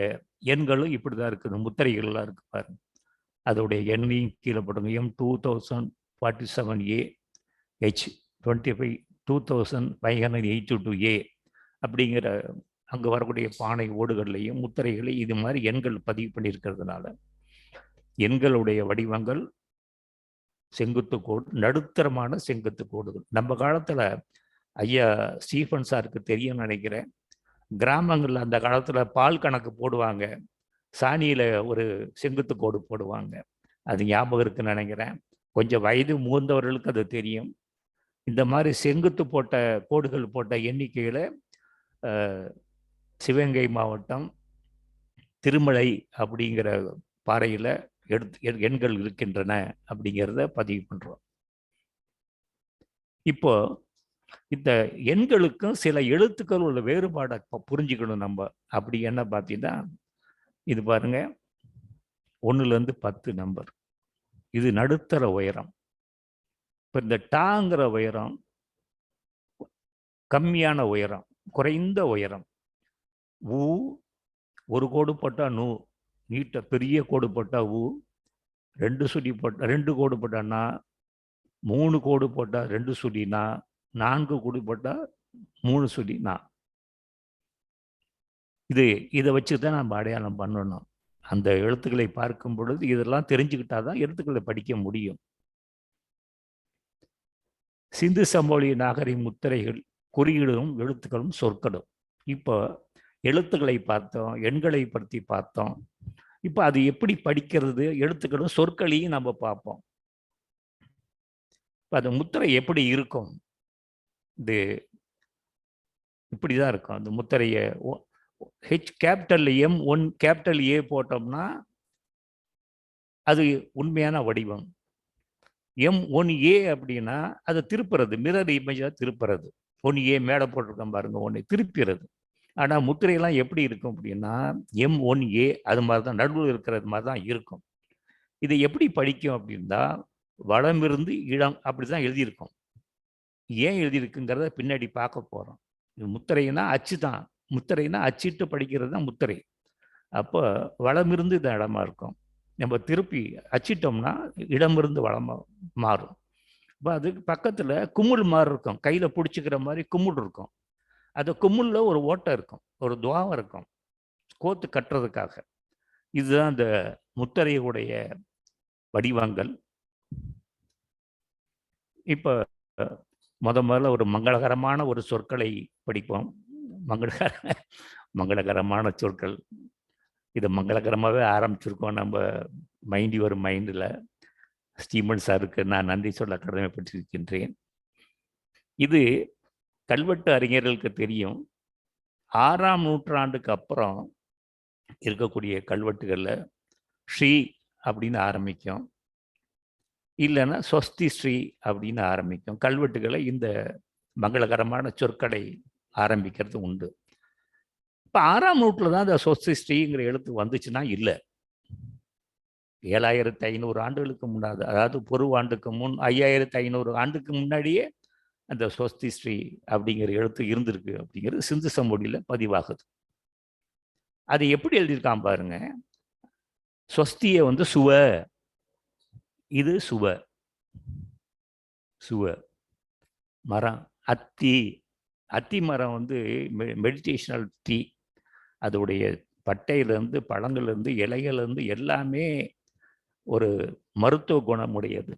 எண்களும் இப்படி தான் இருக்குது. முத்திரைகள்லாம் இருக்கு பாருங்க. அதோடைய எண்ணையும் கீழே போடுங்க. M2047A H 25 2582A அப்படிங்கிற அங்கே வரக்கூடிய பானை ஓடுகள்லையும் முத்திரைகளையும் இது மாதிரி எண்கள் பதிவு பண்ணியிருக்கிறதுனால எண்களுடைய வடிவங்கள் செங்குத்து கோடு, நடுத்தரமான செங்குத்து கோடுகள். நம்ம காலத்தில் ஐயா ஸ்டீஃபன் சாருக்கு தெரியும்னு நினைக்கிறேன். கிராமங்களில் அந்த காலத்தில் பால் கணக்கு போடுவாங்க, சாணியில் ஒரு செங்குத்து கோடு போடுவாங்க. அது ஞாபகம் இருக்குன்னு நினைக்கிறேன். கொஞ்சம் வயது மூர்ந்தவர்களுக்கு அது தெரியும். இந்த மாதிரி செங்குத்து போட்ட கோடுகள் போட்ட எண்ணிக்கையில் சிவகங்கை மாவட்டம் திருமலை அப்படிங்கிற பாறையில் எண்கள் இருக்கின்றன அப்படிங்கிறத பதிவு பண்ணுறோம். இப்போ இந்த எண்களுக்கும் சில எழுத்துக்கள் உள்ள வேறுபாடை புரிஞ்சுக்கணும் நம்ம. அப்படி என்ன பார்த்தீங்கன்னா, இது பாருங்க, 1லேருந்து 10 நம்பர். இது நடுத்தர உயரம். இப்போ இந்த டாங்கிற உயரம் கம்மியான உயரம், குறைந்த உயரம். ஊ ஒரு கோடு போட்டால் நூ, நீட்ட பெரிய கோடு போட்டால் ஊ, 2 சுழி போட்டால் 2 கோடு போட்டான்னா, 3 கோடு போட்டால் 2 சுழினா, 4 கோடு போட்டால் 3 சுழினா. இதை வச்சு தான் நம்ம அடையாளம் பண்ணணும். அந்த எழுத்துக்களை பார்க்கும் பொழுது இதெல்லாம் தெரிஞ்சுக்கிட்டா தான் எழுத்துக்களை படிக்க முடியும். சிந்து சமவெளி நாகரிக முத்திரைகள் குறியீடும் எழுத்துக்களும் சொற்களும். இப்போ எழுத்துக்களை பார்த்தோம், எண்களை பற்றி பார்த்தோம். இப்போ அது எப்படி படிக்கிறது, எழுத்துக்களும் சொற்களையும் நம்ம பார்ப்போம். இப்போ அந்த முத்திரை எப்படி இருக்கும்? இது இப்படிதான் இருக்கும். அந்த முத்திரையை H capital M 1 capital A போட்டோம்னா அது உண்மையான வடிவம். M1A அப்படின்னா அதை திருப்புறது, மிரர் இமேஜாக திருப்புறது. 1A மேலே போட்டிருக்கோம் பாருங்க, 1 திருப்பிறது. ஆனால் முத்திரையெல்லாம் எப்படி இருக்கும் அப்படின்னா M1A அது மாதிரி தான், நடுவில் இருக்கிறது மாதிரி தான் இருக்கும். இதை எப்படி படிக்கும் அப்படின்னா வலமிருந்து இடம் அப்படி தான் எழுதியிருக்கும். ஏன் எழுதியிருக்குங்கிறத பின்னாடி பார்க்க போகிறோம். முத்திரைன்னா அச்சு தான், முத்திரைன்னா அச்சிட்டு படிக்கிறது தான் முத்திரை. அப்போ வலமிருந்து இது இடமா இருக்கும். நம்ம திருப்பி அச்சிட்டோம்னா இடமிருந்து வளமாக மாறும். இப்போ அதுக்கு பக்கத்தில் கும்முள் மாதிரி இருக்கும், கையில் பிடிச்சிக்கிற மாதிரி கும்முள் இருக்கும். அந்த கும்முளில் ஒரு ஓட்டை இருக்கும், ஒரு துவாரம் இருக்கும் கோத்து கட்டுறதுக்காக. இதுதான் அந்த முத்திரையுடைய வடிவங்கள். இப்போ முதல்ல ஒரு மங்களகரமான ஒரு சொற்களை படிப்போம். மங்களகரமான சொற்கள். இதை மங்களகரமாகவே ஆரம்பிச்சிருக்கோம் நம்ம மைண்டில். ஸ்டீமன் சாருக்கு நான் நன்றி சொல்ல கடமைப்பட்டிருக்கின்றேன். இது கல்வெட்டு அறிஞர்களுக்கு தெரியும். 6ஆம் நூற்றாண்டுக்கு அப்புறம் இருக்கக்கூடிய கல்வெட்டுகளில் ஸ்ரீ அப்படின்னு ஆரம்பிக்கும், இல்லைன்னா ஸ்வஸ்தி ஸ்ரீ அப்படின்னு ஆரம்பிக்கும். கல்வெட்டுகளை இந்த மங்களகரமான சொற்களை ஆரம்பிக்கிறது உண்டு. இப்போ 6ஆம் நூற்றில் தான் அந்த ஸ்வஸ்தி ஸ்ரீங்கிற எழுத்து வந்துச்சுன்னா இல்லை, 7500 ஆண்டுகளுக்கு முன்னாடி, அதாவது பொருவாண்டுக்கு முன் 5500 ஆண்டுக்கு முன்னாடியே அந்த ஸ்வஸ்தி ஸ்ரீ அப்படிங்கிற எழுத்து இருந்திருக்கு அப்படிங்கிறது சிந்து சமவெளியில் பதிவாகுது. அது எப்படி எழுதியிருக்கான் பாருங்க. ஸ்வஸ்தியை சுவ, இது சுவ, சுவ மரம். அத்தி, அத்தி மரம் மெடிடேஷனல் டீ. அதோடைய பட்டையிலேருந்து, பழங்கள்லேருந்து, இலைகள்லேருந்து எல்லாமே ஒரு மருத்துவ குணமுடையது.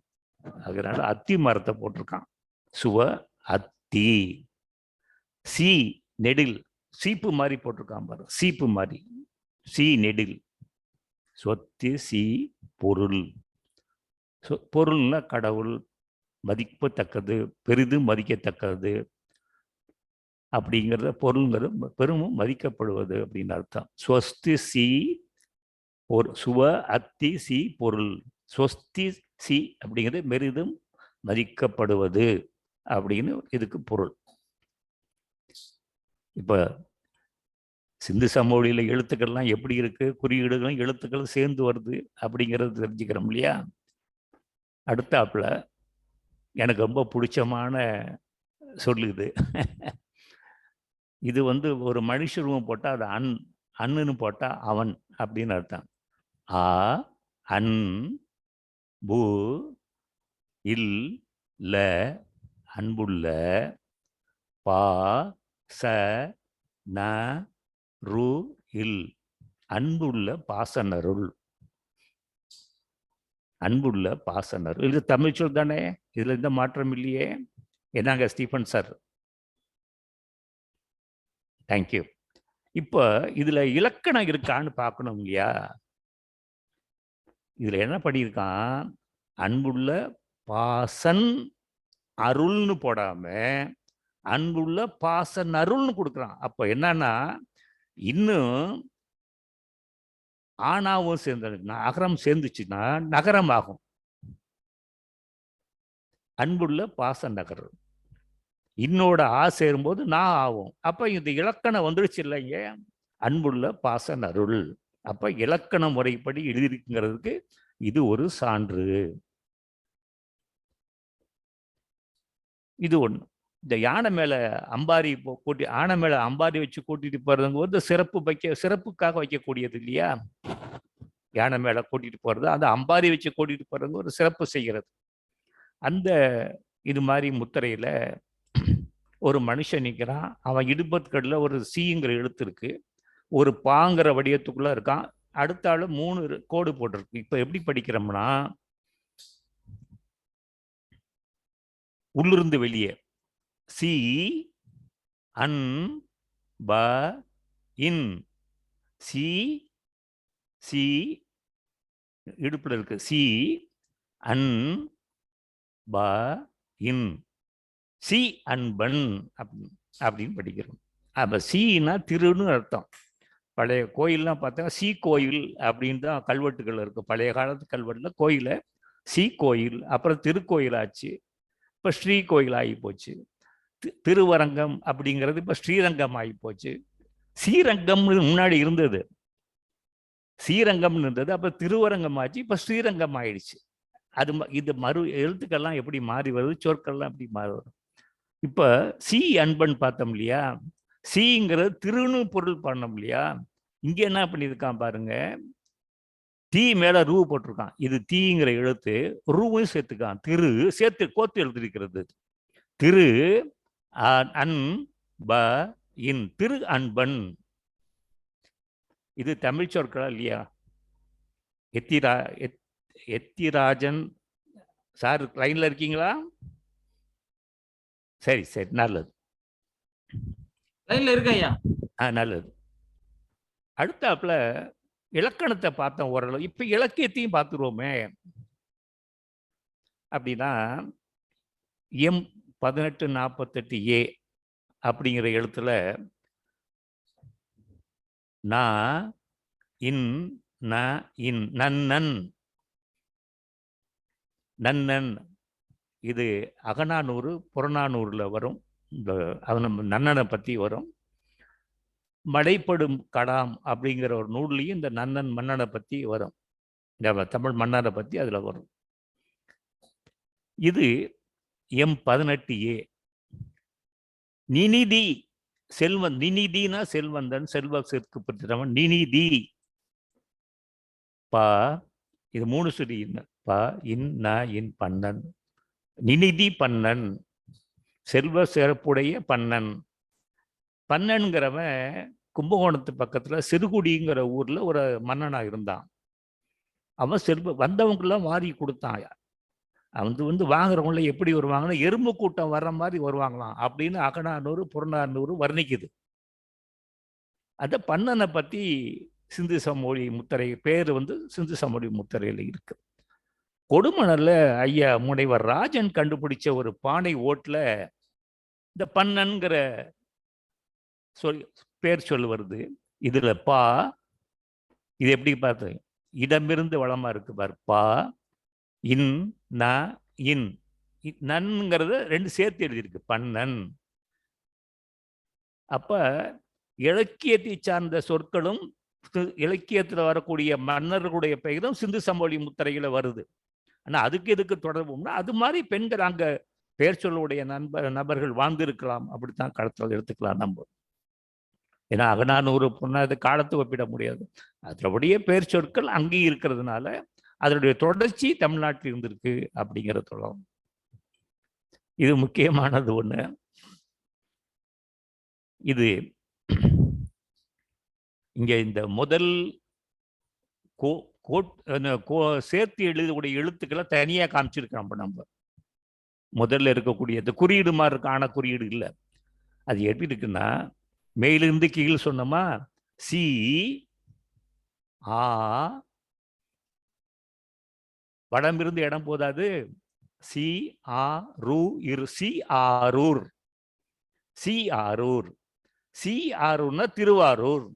அதனால அத்தி மரத்தை போட்டிருக்கான். சுவ அத்தி. சி நெடில், சீப்பு மாதிரி போட்டிருக்கான் பாரு, சீப்பு மாதிரி. சி நெடில். சொத்து சி பொருள். பொருள்னா கடவுள், மதிக்கத்தக்கது, பெரிதும் மதிக்கத்தக்கது அப்படிங்கிறத பொருள்ங்கிறது பெருமும் மதிக்கப்படுவது அப்படின்னு அர்த்தம். ஸ்வஸ்தி சி சுவ அத்தி சி பொருள். ஸ்வஸ்தி சி அப்படிங்கிறது பெரிதும் மதிக்கப்படுவது அப்படின்னு இதுக்கு பொருள். இப்போ சிந்து சமவெளியில் எழுத்துக்கள்லாம் எப்படி இருக்கு, குறியீடுகளும் எழுத்துக்களும் சேர்ந்து வருது அப்படிங்கிறது தெரிஞ்சுக்கிறோம் இல்லையா. அடுத்தாப்புல எனக்கு ரொம்ப பிடிச்சமான சொல்லுது. இது ஒரு மனுஷருவம் போட்டால் அது அண்ணுன்னு போட்டால் அவன் அப்படின்னு அர்த்தம். ஆ அன் பு இல் ல அன்புள்ள, பா ச ந ரு இல் அன்புள்ள பாசனருள். அன்புள்ள பாசனர், இது தமிழ் சொல் தானே, இதுல எந்த மாற்றம் இல்லையே. என்னங்க ஸ்டீஃபன் சார், தேங்க்யூ. இப்போ இதுல இலக்கணம் இருக்கான்னு பார்க்கணும் இல்லையா. இதுல என்ன பண்ணியிருக்கான், அன்புள்ள பாசன் அருள்னு போடாம அன்புள்ள பாசன் அருள்னு கொடுக்குறான். அப்போ என்னன்னா, இன்னும் ஆனாவும் சேர்ந்ததுன்னா, அகரம் சேர்ந்துச்சுன்னா நகரம் ஆகும். அன்புள்ள பாச நகர், இன்னோட ஆ சேரும்போது நான் ஆகும். அப்ப இந்த இலக்கணம் வந்துடுச்சு இல்லைங்க, அன்புள்ள பாசன் அருள். அப்ப இலக்கண முறைப்படி எழுதியிருக்குங்கிறதுக்கு இது ஒரு சான்று. இது ஒண்ணு. இந்த யானை மேல அம்பாரி கூட்டி, யானை மேல அம்பாரி வச்சு கூட்டிட்டு போறதுங்க சிறப்புக்காக வைக்கக்கூடியது இல்லையா. யானை மேல கூட்டிட்டு போறது, அந்த அம்பாரி வச்சு கூட்டிட்டு போறது ஒரு சிறப்பு செய்கிறது. அந்த இது மாதிரி முத்திரையில ஒரு மனுஷன் நிற்கிறான். அவன் இடுபற்கடல ஒரு சீங்கிற எழுத்து இருக்கு, ஒரு பாங்கிற வடிவத்துக்குள்ள இருக்கான். அடுத்த ஆளு 3 கோடு போட்டிருக்கு. இப்ப எப்படி படிக்கிறோம்னா, உள்ளிருந்து வெளியே சி அன் ப இன். சி சி இடுப்புல இருக்கு, சி அன் ப இன், சி அன்பன் அப்படின்னு படிக்கிறோம். அப்ப சீனா திருன்னு அர்த்தம். பழைய கோயில்லாம் பார்த்தா சி கோயில் அப்படின்னு தான் கல்வெட்டுகள் இருக்கு. பழைய காலத்து கல்வெட்டில் கோயிலை சி கோயில், அப்புறம் திருக்கோயில் ஆச்சு, இப்போ ஸ்ரீ கோயில் ஆகி போச்சு. திருவரங்கம் அப்படிங்கிறது இப்போ ஸ்ரீரங்கம் ஆகி போச்சு. ஸ்ரீரங்கம்னு முன்னாடி இருந்தது, ஸ்ரீரங்கம்னு இருந்தது, அப்போ திருவரங்கம் ஆச்சு, இப்போ ஸ்ரீரங்கம் ஆயிடுச்சு. அது இது எழுத்துக்கள்லாம் எப்படி மாறி வருது, சொற்கள்லாம் எப்படி மாறி வரும். இப்போ சி அன்பன் பார்த்தோம் இல்லையா, சிங்கிறது திருன்னு பொருள் பண்ணோம் இல்லையா. இங்க என்ன பண்ணியிருக்கான் பாருங்க, தீ மேல ரூ போட்டிருக்கான். இது தீங்கிற எழுத்து, ரூவும் சேர்த்துக்கான், திரு சேர்த்து கோத்து எழுதிருக்கிறது. திரு அன் ப இன், திரு அன்பன். இது தமிழ் சொற்களா இல்லையா? எத்திராஜன் சார் லைன்ல இருக்கீங்களா? சரி சரி, நல்லது, லைன்ல இருக்க ஐயா. நல்லது. அடுத்தாப்புல இலக்கணத்தை பார்த்தோம் ஓரளவு. இப்ப இலக்கியத்தையும் பார்த்துருவோமே. அப்படின்னா எம் 1848A அப்படிங்கிற எழுத்துல நா இன் ந இன், நன்னன் நன்னன். இது அகநானூறு புறநானூறுல வரும். இந்த நன்னனை பத்தி வரும். மடைப்படும் கடாம் அப்படிங்கிற ஒரு நூல்லையும் இந்த நன்னன் மன்னனை பத்தி வரும். இந்த தமிழ் மன்னனை பத்தி அதுல வரும். இது M18A. நினிதி செல்வன், நினிதினா செல்வந்தன், செல்வ சேர்க்கு பெற்றவன், நினிதி. பா, இது 3 சுடி. ப இன் ந இன் பன்னன், நினிதி பன்னன், செல்வ சிறப்புடைய பன்னன். பன்னன்கிறவன் கும்பகோணத்து பக்கத்துல சிறுகுடிங்கிற ஊர்ல ஒரு மன்னனா இருந்தான். அவன் செல்வ வந்தவங்கெல்லாம் வாரி கொடுத்தான். அவன் வாங்குறவங்கள எப்படி வருவாங்கன்னா, எறும்பு கூட்டம் வர்ற மாதிரி வருவாங்களாம் அப்படின்னு அகநானூறு புறநானூறு வர்ணிக்குது. அந்த பன்னனை பத்தி சிந்து சமொழி முத்திரை பேர் சிந்து சமொழி முத்திரையில இருக்கு. கொடுமணல்ல ஐயா முனைவர் ராஜன் கண்டுபிடிச்ச ஒரு பானை ஓட்டுல இந்த பன்னன்கிற பேர் சொல்லு வருது. இதுல பா, இது எப்படி பார்த்து இடமிருந்து வளமா இருக்கு பாரு. பா இன் ந இன், நன்ங்கிறத 2 சேர்த்து எழுதியிருக்கு, பன்னன். அப்ப இலக்கியத்தை சார்ந்த சொற்களும் இலக்கியத்தில் வரக்கூடிய மன்னர்களுடைய பெயரும் சிந்து சமொழி முத்திரையில வருது. ஆனா அதுக்கு எதுக்கு தொடர்பும்னா, அது மாதிரி பெண்கள் அங்க பெயர் சொல்லுடைய நபர்கள் வாழ்ந்திருக்கலாம், அப்படித்தான் கடத்தல் எடுத்துக்கலாம் நம்ம. ஏன்னா அகநானூறு பொண்ணாது காலத்தை ஒப்பிட முடியாது. அதனுடைய பெயர் சொற்கள் அங்கேயும் இருக்கிறதுனால அதனுடைய தொடர்ச்சி தமிழ்நாட்டில் இருந்திருக்கு அப்படிங்கிற சொல்லலாம். இது முக்கியமானது ஒண்ணு. இது இங்க இந்த முதல் சேர்த்து எழுதக்கூடிய எழுத்துக்களை தனியா காமிச்சிருக்கோம். நம்ம முதல்ல இருக்கக்கூடிய இந்த குறியீடு மாதிரி இருக்க, ஆன குறியீடு இல்லை. அது எப்படி இருக்குன்னா, மேலிருந்து கீழ் சொன்னோமா, சி ஆ, வடமிருந்து இடம் போதாது, சி ஆ ரூ இரு, C Arur, C Arur, C ஆரூர்னா திருவாரூர்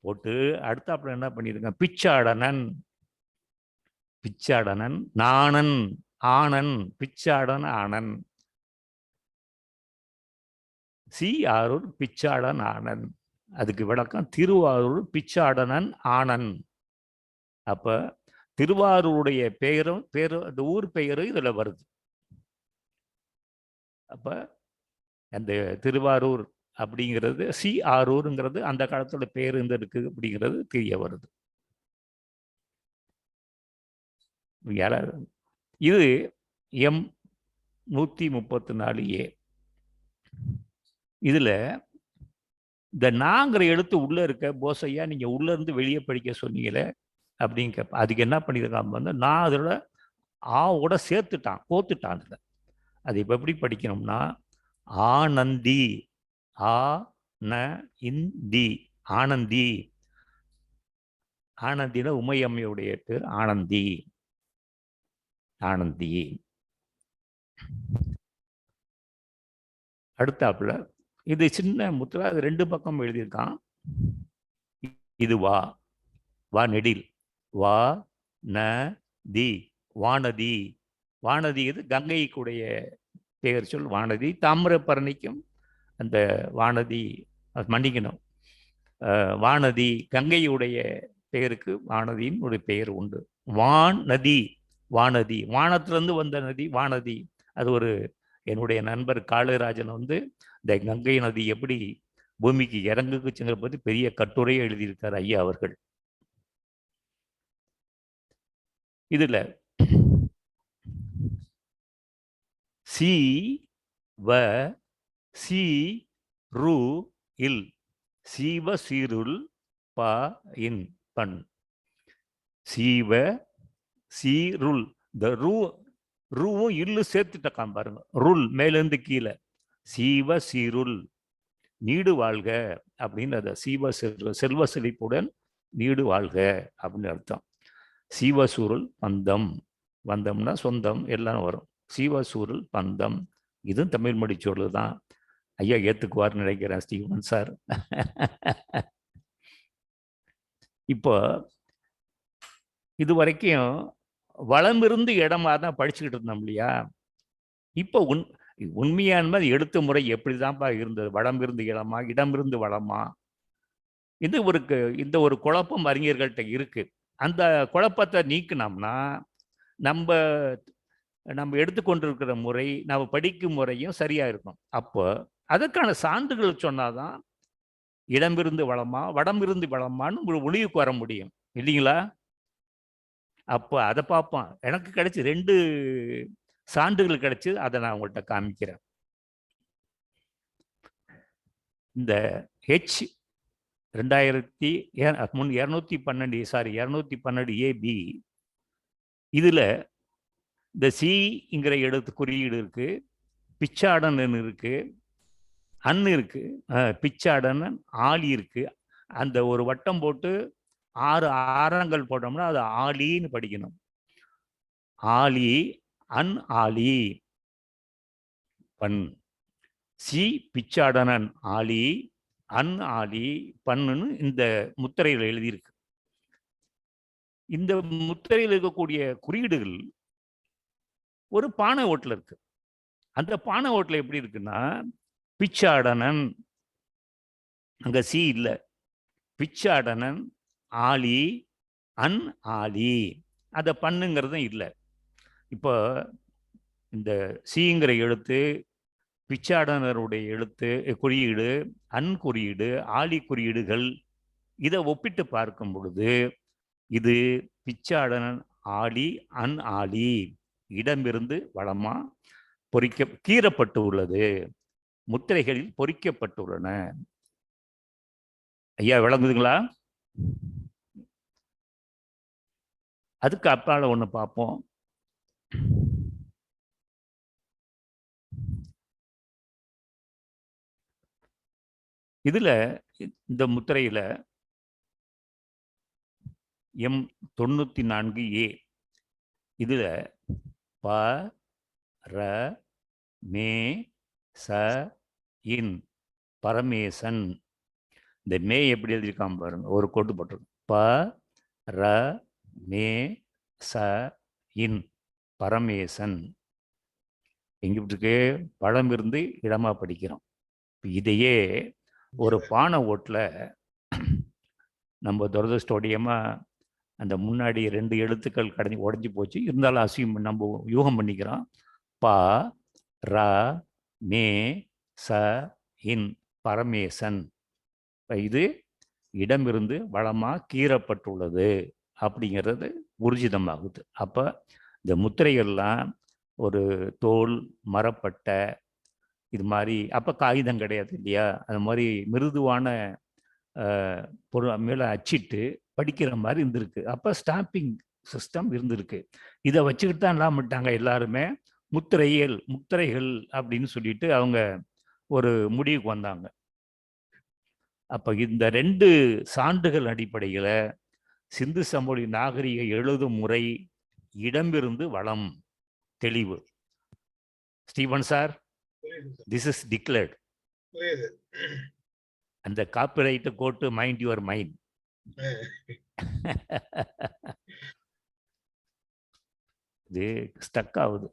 போட்டு அடுத்தாப்புல என்ன பண்ணிருக்க, பிச்சாடனன், பிச்சாடனன், நாணன், ஆனன், பிச்சாடன் ஆனன், சி ஆரூர் பிச்சாடன் ஆனன். அதுக்கு விளக்கம் திருவாரூர் பிச்சாடனன் ஆனன். அப்ப திருவாரூருடைய பெயரும் அந்த ஊர் பெயரும் இதுல வருது. அப்ப அந்த திருவாரூர் அப்படிங்கிறது சி ஆரூருங்கிறது அந்த காலத்துல பேர் இருக்கு அப்படிங்கிறது தெரிய வருது. இது M134A. இதுல இந்த நாங்கிற எழுத்து உள்ள இருக்க, போசையா நீங்க உள்ள இருந்து வெளியே படிக்க சொன்னீங்களே அப்படின்னு கேட்ப. அதுக்கு என்ன பண்ணிருக்கான், நான் அதோட ஆவோட சேர்த்துட்டான், கோத்துட்டான். அதுல அது இப்ப எப்படி படிக்கணும்னா, ஆனந்தி, ஆ ந இந்தி, ஆனந்தி. ஆனந்தினா உமையம்மையுடைய பேர் ஆனந்தி, ஆனந்தி. அடுத்தாப்புல இது சின்ன முத்திரை, அது 2 பக்கம் எழுதியிருக்கான். இது வா, வா நெடில், வா ந தி, வானதி. வானதி இது கங்கைக்குடைய பெயர் சொல் வானதி. தாமிரபரணிக்கும் அந்த வானதி, மன்னிக்கணும், வானதி கங்கையுடைய பெயருக்கு வானதியின் ஒரு பெயர் உண்டு. வான் நதி, வானதி, வானத்திலிருந்து வந்த நதி வானதி. அது ஒரு என்னுடைய நண்பர் காளிராஜன் இந்த கங்கை நதி எப்படி பூமிக்கு இறங்குச்சுங்கிற பற்றி பெரிய கட்டுரையை எழுதியிருக்கார் ஐயா அவர்கள். இதுல சி வ சி ரு இல், சீவ சீருள் ப இன் பண். சீவ சீருள், இந்த ரூவும் இல்லு சேர்த்துட்டக்கான் பாருங்க. ருள் மேலிருந்து கீழே. சீவ சீருள், நீடு வாழ்க அப்படின்னு அதை சீவ செல்வ செழிப்புடன் நீடு வாழ்க அப்படின்னு அர்த்தம். சீவசூருள் பந்தம், பந்தம்னா சொந்தம் எல்லாம் வரும். சீவசூருள் பந்தம், இதுவும் தமிழ் மொழி சொல்லு தான். ஐயா ஏத்துக்குவார்னு நினைக்கிறேன் ஸ்டீவன் சார். இப்போ இது வரைக்கும் வளம் இருந்து இடமா தான் படிச்சுக்கிட்டு இருந்தோம் இல்லையா? இப்போ உண்மையான எழுத்து முறை எப்படிதான்ப்பா இருந்தது? வளம் இருந்து இடமா, இடம் இருந்து வளமா? இந்த ஒரு குழப்பம் அறிஞர்கள்ட்ட இருக்கு. அந்த குழப்பத்தை நீக்கினோம்னா நம்ம எடுத்துக்கொண்டிருக்கிற முறை, நம்ம படிக்கும் முறையும் சரியா இருக்கும். அப்போ அதற்கான சான்றுகள் சொன்னாதான் இடமிருந்து வளமா, வடமிருந்து வளமான்னு ஒரு ஒளிவுக்கு வர முடியும் இல்லைங்களா? அப்போ அதை பார்ப்போம். எனக்கு கிடைச்சி 2 சான்றுகள் கிடைச்சு, அதை நான் உங்கள்கிட்ட காமிக்கிறேன். இந்த H 212 AB, இதுல இந்த சிங்கிற எழுத்து குறியீடு இருக்கு, பிச்சாடன் இருக்கு, அன் இருக்கு, பிச்சாடன் ஆளி இருக்கு. அந்த ஒரு வட்டம் போட்டு 6 ஆரங்கள் போட்டோம்னா அது ஆலின்னு படிக்கணும். ஆலி, அன் ஆலி பண். சி பிச்சாடனன் ஆலி, அன் ஆலி பண்ணுன்னு இந்த முத்திரையில் எழுதியிருக்கு. இந்த முத்திரையில் இருக்கக்கூடிய குறியீடுகள் ஒரு பானை ஓட்டில் இருக்கு. அந்த பானை ஓட்டில் எப்படி இருக்குன்னா, பிச்சாடனன், அங்க சி இல்லை, பிச்சாடனன் ஆலி, அன் ஆலி, அதை பண்ணுங்கிறதும் இல்லை. இப்போ இந்த சிங்கிற எழுத்து, பிச்சாடனருடைய எழுத்து குறியீடு, அன் குறியீடு, ஆலி குறியீடுகள், இதை ஒப்பிட்டு பார்க்கும் பொழுது இது பிச்சாடனன் ஆலி, அன் ஆலி, இடமிருந்து வளமா கீறப்பட்டு உள்ளது, முத்திரைகளில் பொறிக்கப்பட்டுள்ளன. ஐயா விளங்குதுங்களா? அதுக்கு அப்பால ஒண்ணு பார்ப்போம். இதுல இந்த முத்திரையில M94A, இதுல ப ர மே ச இன், பரமேசன். இந்த மே எப்படி எழுதியிருக்காம பாருங்க, ஒரு கோட்டு போட்டிருக்கும். ப ர மே ச இன், பரமேசன். எங்க இருக்கு? பழம் இருந்து இடமா படிக்கிறோம். இதையே ஒரு பானை ஓட்டுல நம்ம துரதிர்ஷ்டோடியமா அந்த முன்னாடி 2 எழுத்துக்கள் உடஞ்சி போச்சு, இருந்தாலும் அசியம் நம்ம யூகம் பண்ணிக்கிறோம். ப ர மே ச இன், பரமேசன். இது இடமிருந்து வளமா கீறப்பட்டுள்ளது அப்படிங்கிறது ஊர்ஜிதமாகுது. அப்ப இந்த முத்திரைகள்லாம் ஒரு தோல், மரப்பட்டை, இது மாதிரி. அப்ப காகிதம் கிடையாது இல்லையா? அது மாதிரி மிருதுவான பொருள் மேல அச்சிட்டு படிக்கிற மாதிரி இருந்திருக்கு. அப்ப ஸ்டாம்பிங் சிஸ்டம் இருந்திருக்கு. இதை வச்சுக்கிட்டு தான் எல்லாம் விட்டாங்க எல்லாருமே முத்திரைகள் அப்படின்னு சொல்லிட்டு அவங்க ஒரு முடிவுக்கு வந்தாங்க. அப்ப இந்த 2 சான்றுகள் அடிப்படையில சிந்து சமவெளி நாகரிக எழுதும் முறை இடமிருந்து வளம் தெளிவு. Steven sir, this is declared. அந்த copyright code mind your mind. இது ஸ்டக் ஆகுது.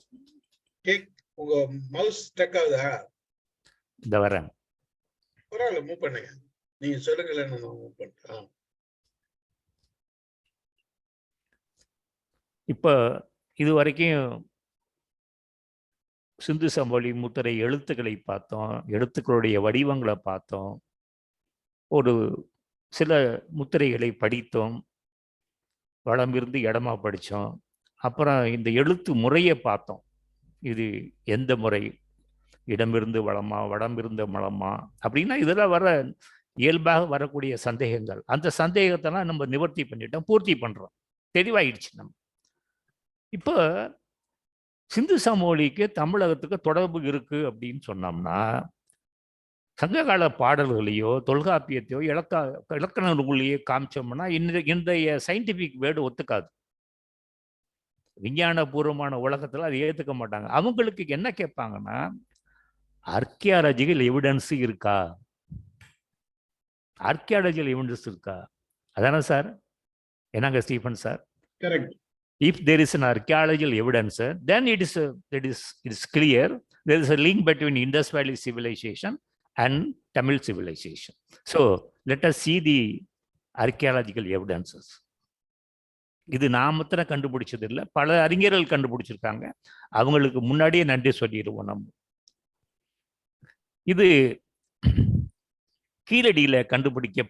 உங்க மவுஸ் ஸ்டக் ஆகுதா? இந்த வரேன். பரவாயில்ல, மூவ் பண்ணுங்க. நீங்க சொல்லுங்களேன், நான் மூவ் பண்றேன். இப்போ இது வரைக்கும் சிந்து சமவெளி முத்திரை எழுத்துக்களை பார்த்தோம், எழுத்துக்களுடைய வடிவங்களை பார்த்தோம், ஒரு சில முத்திரைகளை படித்தோம், வளமிருந்து இடமா படித்தோம். அப்புறம் இந்த எழுத்து முறையை பார்த்தோம். இது எந்த முறை, இடமிருந்து வளமா, வடமிருந்து மலமா அப்படின்னா இதெல்லாம் வர இயல்பாக வரக்கூடிய சந்தேகங்கள். அந்த சந்தேகத்தெல்லாம் நம்ம நிவர்த்தி பண்ணிட்டோம், பூர்த்தி பண்றோம், தெளிவாயிடுச்சு. நம்ம இப்போ சிந்து சமவெளிக்கு தமிழகத்துக்கு தொடர்பு இருக்கு அப்படின்னு சொன்னோம்னா, சங்ககால பாடல்களையோ தொல்காப்பியத்தையோ இலக்கண நூலையோ காமிச்சோம்னா இன்றைய சயின்டிபிக் வேர்டு ஒத்துக்காது. விஞ்ஞானபூர்வமான உலகத்துல அதை ஏத்துக்க மாட்டாங்க. அவங்களுக்கு என்ன கேட்பாங்கன்னா, ஆர்கியாலஜிக்கல் எவிடன்ஸ் இருக்கா, ஆர்கியாலஜிக்கல் எவிடன்ஸ் இருக்கா. அதானே சார்? என்னங்க Stephen sir? Correct. If there is an archaeological evidence, then it is clear there is a link between Indus Valley civilization and Tamil civilization. So let us see the archaeological evidences. இது நான் மாத்திரம் கண்டுபிடிச்சது இல்லை, பல அறிஞர்கள் கண்டுபிடிச்சிருக்காங்க. அவங்களுக்கு முன்னாடியே நன்றி சொல்லிடுவோம் நம்ம. இது கீழடியில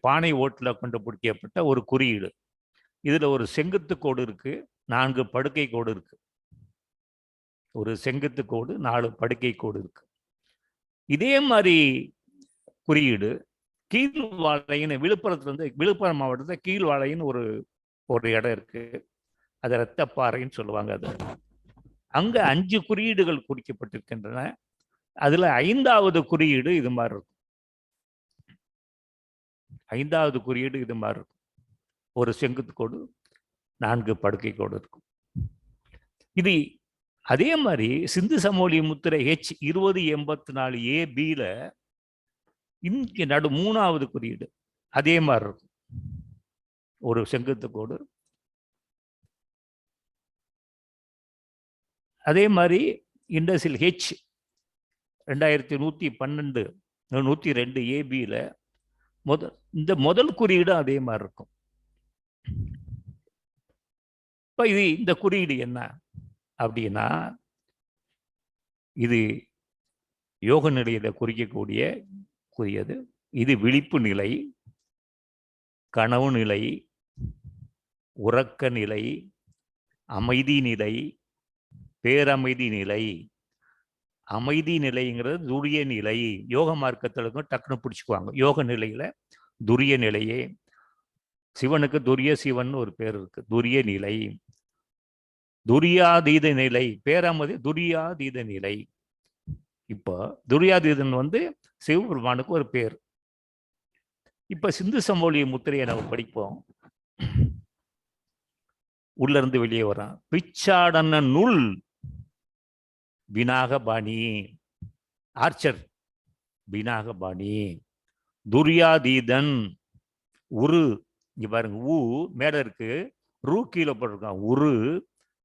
பானை ஓட்டுல கண்டுபிடிக்கப்பட்ட ஒரு குறியீடு. இதுல ஒரு செங்குத்து கோடு இருக்கு, 4 படுக்கை கோடு இருக்கு. ஒரு செங்குத்து கோடு, 4 படுக்கை கோடு இருக்கு. இதே மாதிரி குறியீடு கீழ்வாளையின்னு விழுப்புரம் மாவட்டத்துல கீழ்வாளையின்னு ஒரு இடம் இருக்கு. அது இரத்தப்பாறைன்னு சொல்லுவாங்க. அது அங்க 5 குறியீடுகள் குறிக்கப்பட்டிருக்கின்றன. அதுல 5வது குறியீடு இது மாதிரி இருக்கும். 5வது குறியீடு இது மாதிரி இருக்கும். ஒரு செங்குத்து கோடு, 4 படுக்கை கோடு இருக்கும். இது அதே மாதிரி சிந்து சமவெளி முத்திரை H2084AB இங்க 3வது குறியீடு அதே மாதிரி இருக்கும். ஒரு செங்குத்து கோடு. அதே மாதிரி இண்டஸில் H2112 102AB இந்த முதல் குறியீடு அதே மாதிரி இருக்கும். இப்ப இந்த குறியீடு என்ன அப்படின்னா, இது யோக நிலையில குறியது. இது விழிப்பு நிலை, கனவு நிலை, உறக்க நிலை, அமைதி நிலை, பேரமைதி நிலை. அமைதி நிலைங்கிறது துரிய நிலை. யோக மார்க்கத்திலும் டக்குன்னு பிடிச்சுக்குவாங்க. யோக நிலையில துரிய நிலையே, சிவனுக்கு துரிய சிவன் ஒரு பேர் இருக்கு. துரிய நிலை, துரியாதீத நிலை, பேரமதி துரியாதீத நிலை. இப்போ துரியாதீதன் சிவபெருமானுக்கு ஒரு பேர். இப்ப சிந்து சமவெளி முத்திரையை நம்ம படிப்போம். உள்ள இருந்து வெளியே வரான். பிச்சாடன நுள் வினாகபாணி, ஆர்ச்சர் வினாகபாணி, துரியாதீதன் உரு. இங்க பாருங்க, ஊ மேல இருக்கு, ரூ கீழே போட்டிருக்கான். உரு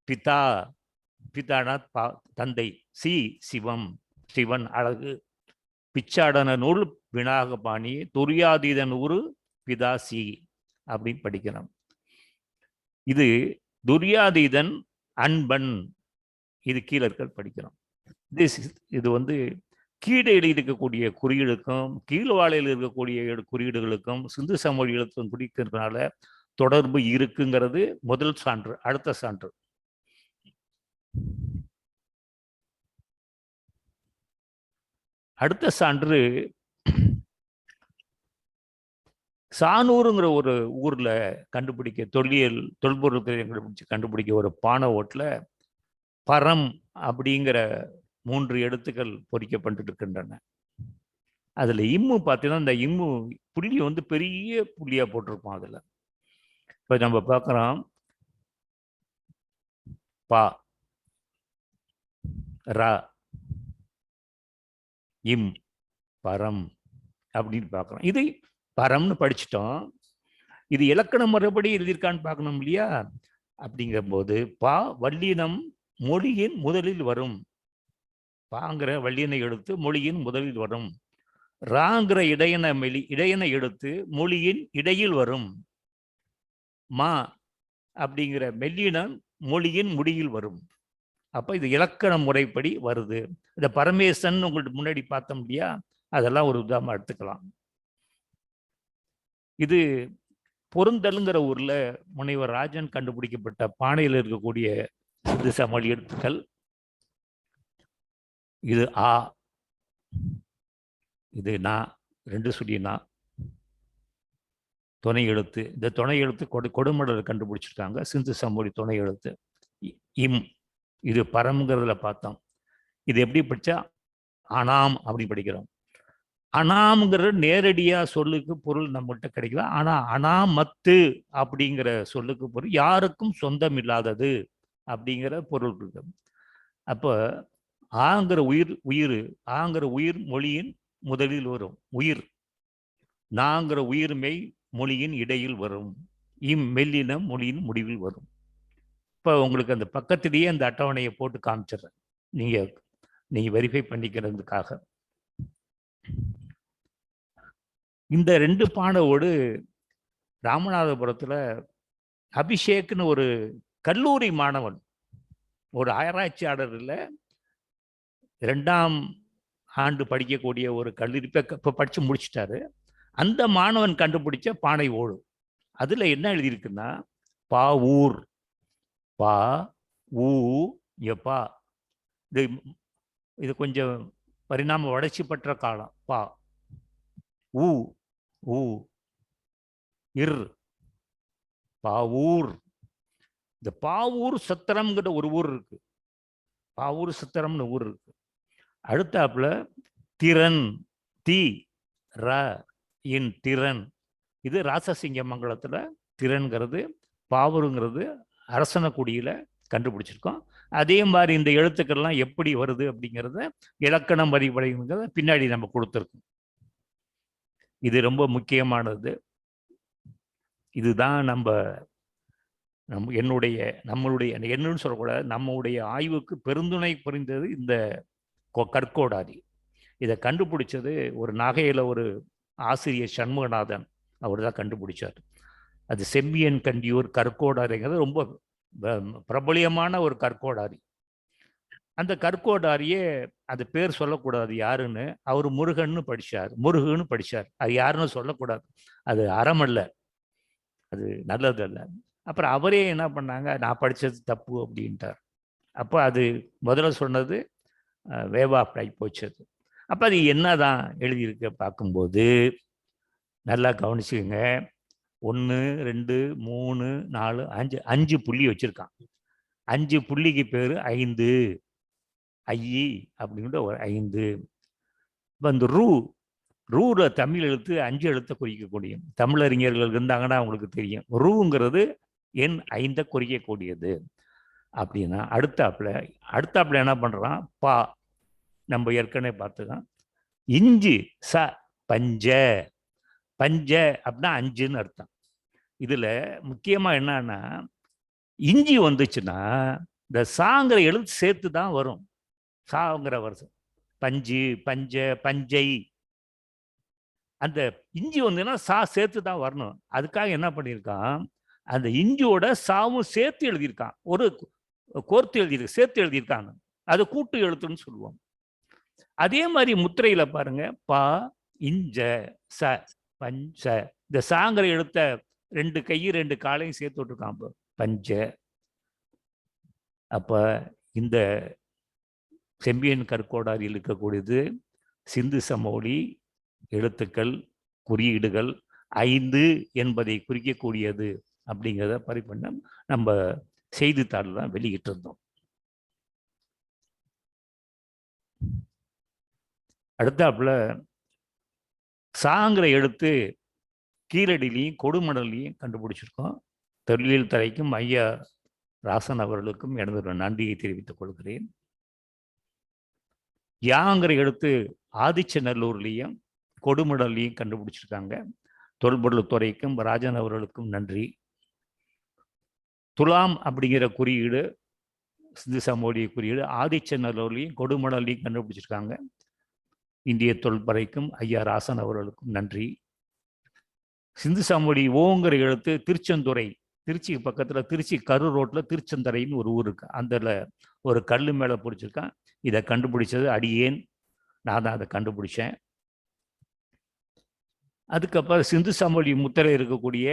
பிதா, பிதானா தந்தை, சிவம், சிவன் அழகு. பிச்சாடன நூல் வினாகபாணி, துரியாதீதன் உரு பிதா சி அப்படின்னு படிக்கிறோம். இது துரியாதீதன் அன்பன், இது கீழே இருக்க படிக்கிறோம். இது கீழே இருக்கக்கூடிய குறியீடுக்கும் கீழ்வாழையில் இருக்கக்கூடிய குறியீடுகளுக்கும் சிந்து சமவெளி எழுத்தும் குறிக்கிறதுனால தொடர்பு இருக்குங்கிறது முதல் சான்று. அடுத்த சான்று, சானூருங்கிற ஒரு ஊர்ல தொல்பொருள் கண்டுபிடிக்க ஒரு பானை ஓட்டுல பரம் அப்படிங்கிற 3 எழுத்துக்கள் பொறிக்கப்பட்டு இருக்கின்றன. அதுல இம்மு பார்த்தீங்கன்னா, இந்த இம்மு புள்ளி பெரிய புள்ளியா போட்டிருப்போம். அதுல இப்ப நம்ம பார்க்கிறோம், பா ரா இம் பரம் அப்படின்னு பார்க்கிறோம். இதை பரம்னு படிச்சிட்டோம். இது இலக்கண முறைப்படி எழுதியிருக்கான்னு பார்க்கணும் இல்லையா? அப்படிங்கிற போது பா வல்லினம் மொழியின் முதலில் வரும். பாங்கிற வல்லினை எடுத்து மொழியின் முதலில் வரும். ராங்கிற இடையனை எடுத்து மொழியின் இடையில் வரும். மா அப்படிங்கிற மெல்லினம் மொழியின் முடியில் வரும். அப்ப இது இலக்கண முறைப்படி வருது. இந்த பரமேசன் உங்களுக்கு முன்னாடி பார்த்தோம் இல்லையா? அதெல்லாம் ஒரு உதாரணமா எடுத்துக்கலாம். இது பொருந்தலுங்கிற ஊர்ல முனைவர் ராஜன் கண்டுபிடிக்கப்பட்ட பானையில் இருக்கக்கூடிய சிந்து சமவெளி எழுத்துக்கள். இது ஆ, இது நா, 2 சுழி நா, துணை எழுத்து. இந்த துணை எழுத்து கொடுமடல் கண்டுபிடிச்சிருக்காங்க. சிந்து சமவெளி துணை எழுத்து. இம், இது பரம்ங்கிறதுல பார்த்தோம். இது எப்படி படிச்சா அனாம் அப்படி படிக்கிறோம். அனாம்ங்கிற நேரடியா சொல்லுக்கு பொருள் நம்மகிட்ட கிடைக்கல. ஆனா அனாமத்து அப்படிங்கிற சொல்லுக்கு பொருள் யாருக்கும் சொந்தம் இல்லாதது அப்படிங்கிற பொருள் இருக்கு. அப்போ ஆங்கிற ஆங்கிற உயிர் மொழியின் முதலில் வரும். உயிர் நாங்கிற உயிர்மெய் மொழியின் இடையில் வரும். இம் மெல்லினம் மொழியின் முடிவில் வரும். இப்போ உங்களுக்கு அந்த பக்கத்திலேயே அந்த அட்டவணையை போட்டு காமிச்சிடுறேன், நீங்க வெரிஃபை பண்ணிக்கிறதுக்காக. இந்த 2 பானையோடு ராமநாதபுரத்துல அபிஷேக்னு ஒரு கல்லூரி மாணவன், ஒரு ஆராய்ச்சியாளர் இல்லை, 2ஆம் ஆண்டு படிக்கக்கூடிய ஒரு கல்லூரி, இப்போ படிச்சு முடிச்சிட்டாரு. அந்த மாணவன் கண்டுபிடிச்ச பானை ஓடு. அதுல என்ன எழுதியிருக்குன்னா பா ஊர், பா ஊ எப்பா. இது கொஞ்சம் பரிணாம வளர்ச்சி பெற்ற காலம். பா ஊ ஊ இர் பாவூர். இந்த பாவூர் சத்திரம்ங்கிற ஒரு ஊர் இருக்கு. பாவூர் சத்திரம்னு ஊர் இருக்கு. அடுத்தாப்புல திறன், தி ர இன் திறன். இது ராசசிங்கமங்கலத்துல திறன்கிறது, பாவூருங்கிறது அரசனக்குடியில கண்டுபிடிச்சிருக்கோம். அதே மாதிரி இந்த எழுத்துக்கள்லாம் எப்படி வருது அப்படிங்கிறத இலக்கணம் வரிபடைங்கிறத பின்னாடி நம்ம கொடுத்துருக்கோம். இது ரொம்ப முக்கியமானது. இதுதான் என்னன்னு சொல்லக்கூடாது, நம்முடைய ஆய்வுக்கு பெருந்துணை புரிந்தது இந்த கற்கோடாரி. இதை கண்டுபிடிச்சது ஒரு நாகையில ஒரு ஆசிரியர் சண்முகநாதன், அவர் தான் கண்டுபிடிச்சார். அது செம்பியன் கண்டியூர் கற்கோடாரிங்கிறது ரொம்ப பிரபலியமான ஒரு கற்கோடாரி. அந்த கற்கோடாரியே அது பேர் சொல்லக்கூடாது யாருன்னு, அவர் முருகுன்னு படிச்சார். அது யாருன்னு சொல்லக்கூடாது, அது அறமல்ல, அது நல்லதல்ல. அப்புறம் அவரே என்ன பண்ணாங்க, நான் படித்தது தப்பு அப்படின்ட்டார். அப்போ அது முதல்ல சொன்னது வேவாப் ஆகி போச்சது. அப்போ அது என்னதான் எழுதியிருக்க பார்க்கும்போது நல்லா கவனிச்சுக்கோங்க. 1 2 3 4 5 புள்ளி வச்சிருக்கான். 5 புள்ளிக்கு பேர் 5 ஐயி அப்படிங்கிற ஒரு 5. இப்போ இந்த ரூல தமிழ் எழுத்து 5 எழுத்தை குறிக்கக்கூடிய தமிழறிஞர்கள் இருந்தாங்கன்னா அவங்களுக்கு தெரியும். ரூங்கிறது எண் 5 குறிக்கக்கூடியது. அப்படின்னா அடுத்தாப்புல என்ன பண்றான், பா நம்ம ஏற்கனவே பார்த்துதான். இஞ்சி ச பஞ்ச அப்படின்னா 5ன்னு அர்த்தம். இதுல முக்கியமா என்னன்னா, இஞ்சி வந்துச்சுன்னா இந்த சாங்கிற எழுத்து சேர்த்து தான் வரும். சாங்கிற வருஷம் பஞ்சு, பஞ்ச, பஞ்சை. அந்த இஞ்சி வந்துன்னா சா சேர்த்து தான் வரணும். அதுக்காக என்ன பண்ணியிருக்கான், அந்த இஞ்சியோட சாவும் சேர்த்து எழுதியிருக்கான். ஒரு கோர்த்து சேர்த்து எழுதியிருக்காங்க. அது கூட்டு எழுத்துன்னு சொல்லுவாங்க. அதே மாதிரி முத்திரையில பாருங்க, பா இஞ்ச ச பஞ்ச. இந்த சாங்கிற எழுத்த 2 கை 2 காலையும் சேர்த்து விட்டுருக்கான் பஞ்ச. அப்ப இந்த செம்பியன் கற்கோடாரியில் இருக்கக்கூடியது சிந்து சமவெளி எழுத்துக்கள், குறியீடுகள் 5 என்பதை குறிக்கக்கூடியது அப்படிங்கிறத பதிவு நம்ம செய்தித்தாள் தான் வெளியிட்டு இருந்தோம். அடுத்தாப்புல சாங்கிற எழுத்து கீழடிலையும் கொடுமடலையும் கண்டுபிடிச்சிருக்கோம். தொழில் துறைக்கும் ஐயா ராசன் அவர்களுக்கும் எனது நன்றியை தெரிவித்துக் கொள்கிறேன். யாங்கிற எழுத்து ஆதிச்சநல்லூர்லையும் கொடுமடல்லையும் கண்டுபிடிச்சிருக்காங்க. தொல்பொருள் துறைக்கும் ராஜன் அவர்களுக்கும் நன்றி. துலாம் அப்படிங்கிற குறியீடு சிந்து சமவெளி குறியீடு ஆதிச்சநல்லூர்லையும் கொடுமணலையும் கண்டுபிடிச்சிருக்காங்க. இந்திய தொல்பறைக்கும் ஐயா ராசன் அவர்களுக்கும் நன்றி. சிந்து சமவெளி ஓங்கிற எழுத்து திருச்செந்துறை, திருச்சி பக்கத்துல திருச்சி கரூர் ரோட்ல திருச்செந்தரைன்னு ஒரு ஊர் இருக்கு. அந்த ஒரு கல்லு மேல பிடிச்சிருக்கான். இதை கண்டுபிடிச்சது அடியேன், நான் தான் அதை கண்டுபிடிச்சேன். அதுக்கப்புறம் சிந்து சமவெளி முத்திரை இருக்கக்கூடிய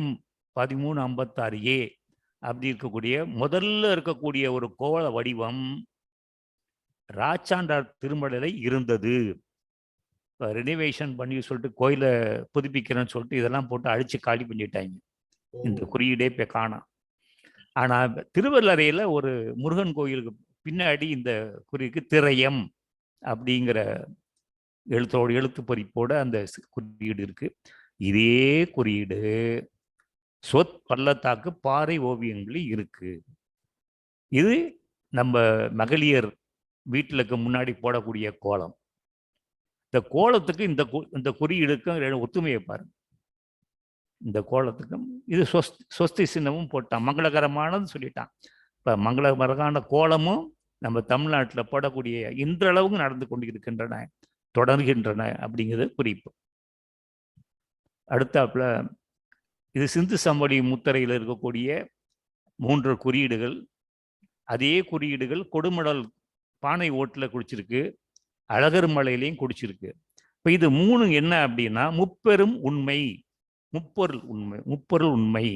M1356A அப்படி இருக்கக்கூடிய முதல்ல இருக்கக்கூடிய ஒரு கோள வடிவம் ராச்சாண்டார் திருமலையில இருந்தது. இப்போ ரெனிவேஷன் பண்ணி சொல்லிட்டு கோயிலை புதுப்பிக்கிறேன்னு சொல்லிட்டு இதெல்லாம் போட்டு அழிச்சு காலி பண்ணிட்டாங்க. இந்த குறியீடே இப்போ காணோம். ஆனால் திருவள்ளரையில் ஒரு முருகன் கோயிலுக்கு பின்னாடி இந்த குறிக்கு திரையம் அப்படிங்கிற எழுத்து பொறிப்போட அந்த குறியீடு இருக்கு. இதே குறியீடு சொத் பள்ளத்தாக்கு பாறை ஓவியங்களும் இருக்கு. இது நம்ம மகளிர் வீட்டிலுக்கு முன்னாடி போடக்கூடிய கோலம். இந்த கோலத்துக்கு இந்த குறியீடுக்கும் ஒத்துமையை பாருங்க. இந்த கோலத்துக்கும் இது சொஸ்தி சின்னமும் போட்டான். மங்களகரமானது சொல்லிட்டான். இப்போ மங்களகரமான கோலமும் நம்ம தமிழ்நாட்டில் போடக்கூடிய இன்றளவுக்கு நடந்து கொண்டு இருக்கின்றன, தொடர்கின்றன அப்படிங்கிறது குறிப்பு. அடுத்தாப்புல இது சிந்து சமவெளி முத்திரையில் இருக்கக்கூடிய 3 குறியீடுகள். அதே குறியீடுகள் கொடுமடல் பானை ஓட்டில் குடிச்சிருக்கு, அழகர் மலையிலையும் குடிச்சிருக்கு. இப்போ இது 3 என்ன அப்படின்னா முப்பெரும் உண்மை, முப்பொருள் உண்மை.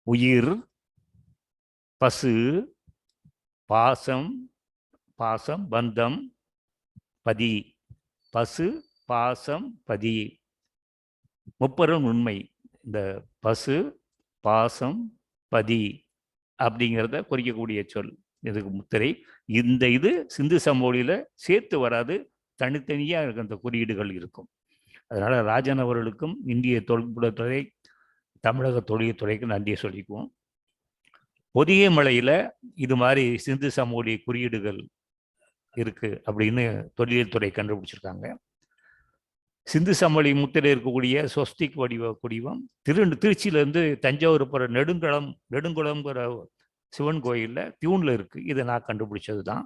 உயிர், பசு, பாசம், பந்தம், பதி. பசு, பாசம், பதி, முப்பெரும் உண்மை. இந்த பசு, பாசம், பதி அப்படிங்கிறத குறிக்கக்கூடிய சொல் இதுக்கு முத்திரை. இது சிந்து சமவெளியில சேர்த்து வராது, தனித்தனியாக அந்த குறியீடுகள் இருக்கும். அதனால ராஜன் அவர்களுக்கும் இந்திய தொல்பொருள்துறை, தமிழக தொழில்துறைக்கு நன்றியை சொல்லிக்குவோம். பொதிகை மலையில இது மாதிரி சிந்து சமவெளி குறியீடுகள் இருக்கு அப்படின்னு தொழில்துறை கண்டுபிடிச்சிருக்காங்க. சிந்து சமவெளி முத்திரை இருக்கக்கூடிய சொஸ்திக் வடிவம் திருச்சியிலேருந்து தஞ்சாவூர் போகிற நெடுங்குளம்ங்கிற சிவன் கோயிலில் டியூனில் இருக்கு. இதை நான் கண்டுபிடிச்சது தான்.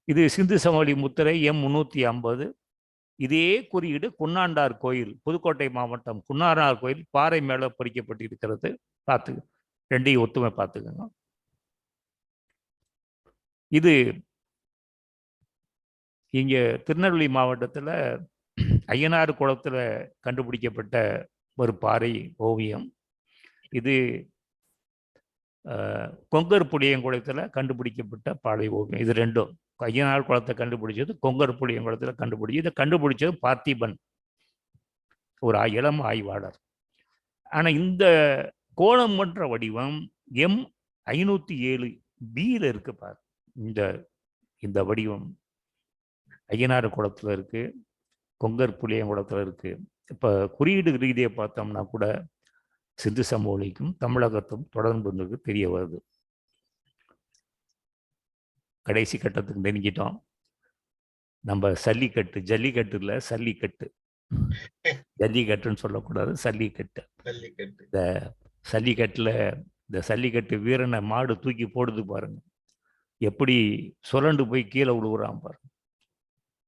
இது சிந்து சமவெளி முத்திரை M350. இதே குறியீடு குன்னாண்டார் கோயில், புதுக்கோட்டை மாவட்டம் குன்னாண்டார் கோயில் பாறை மேலே பொறிக்கப்பட்டிருக்கிறது. பார்த்து ரெண்டையும் ஒத்துமை பார்த்துக்கோங்க. இது இங்க திருநெல்வேலி மாவட்டத்தில் ஐயனார் குளத்துல கண்டுபிடிக்கப்பட்ட ஒரு பாறை ஓவியம். இது கொங்கர் புளியங்குளத்தில் கண்டுபிடிக்கப்பட்ட பாறை ஓவியம். இது ரெண்டும் ஐயனார் குளத்தை கண்டுபிடிச்சது, கொங்கர் புளியங்குளத்தில் கண்டுபிடிச்சது. இதை கண்டுபிடிச்சது பார்த்திபன், ஒரு இளம் ஆய்வாளர். ஆனால் இந்த கோலம் போன்ற வடிவம் M507B இருக்கு பாரு. இந்த வடிவம் ஐயனார் குளத்தில் இருக்கு, கொங்கர் புளியங்குளத்தில் இருக்கு. இப்போ குறியீடு ரீதியை பார்த்தோம்னா கூட சிந்து சமவெளிக்கும் தமிழகத்தும் தொடர்பு தெரிய வருது. கடைசி கட்டத்துக்கு நெருங்கிட்டோம். நம்ம ஜல்லிக்கட்டு இல்லை, ஜல்லிக்கட்டுன்னு சொல்லக்கூடாது, சல்லிக்கட்டு. இந்த சல்லிக்கட்டுல இந்த சல்லிக்கட்டு வீரனை மாடு தூக்கி போடுது பாருங்க, எப்படி சுரண்டு போய் கீழே விழுவுறான் பாருங்க.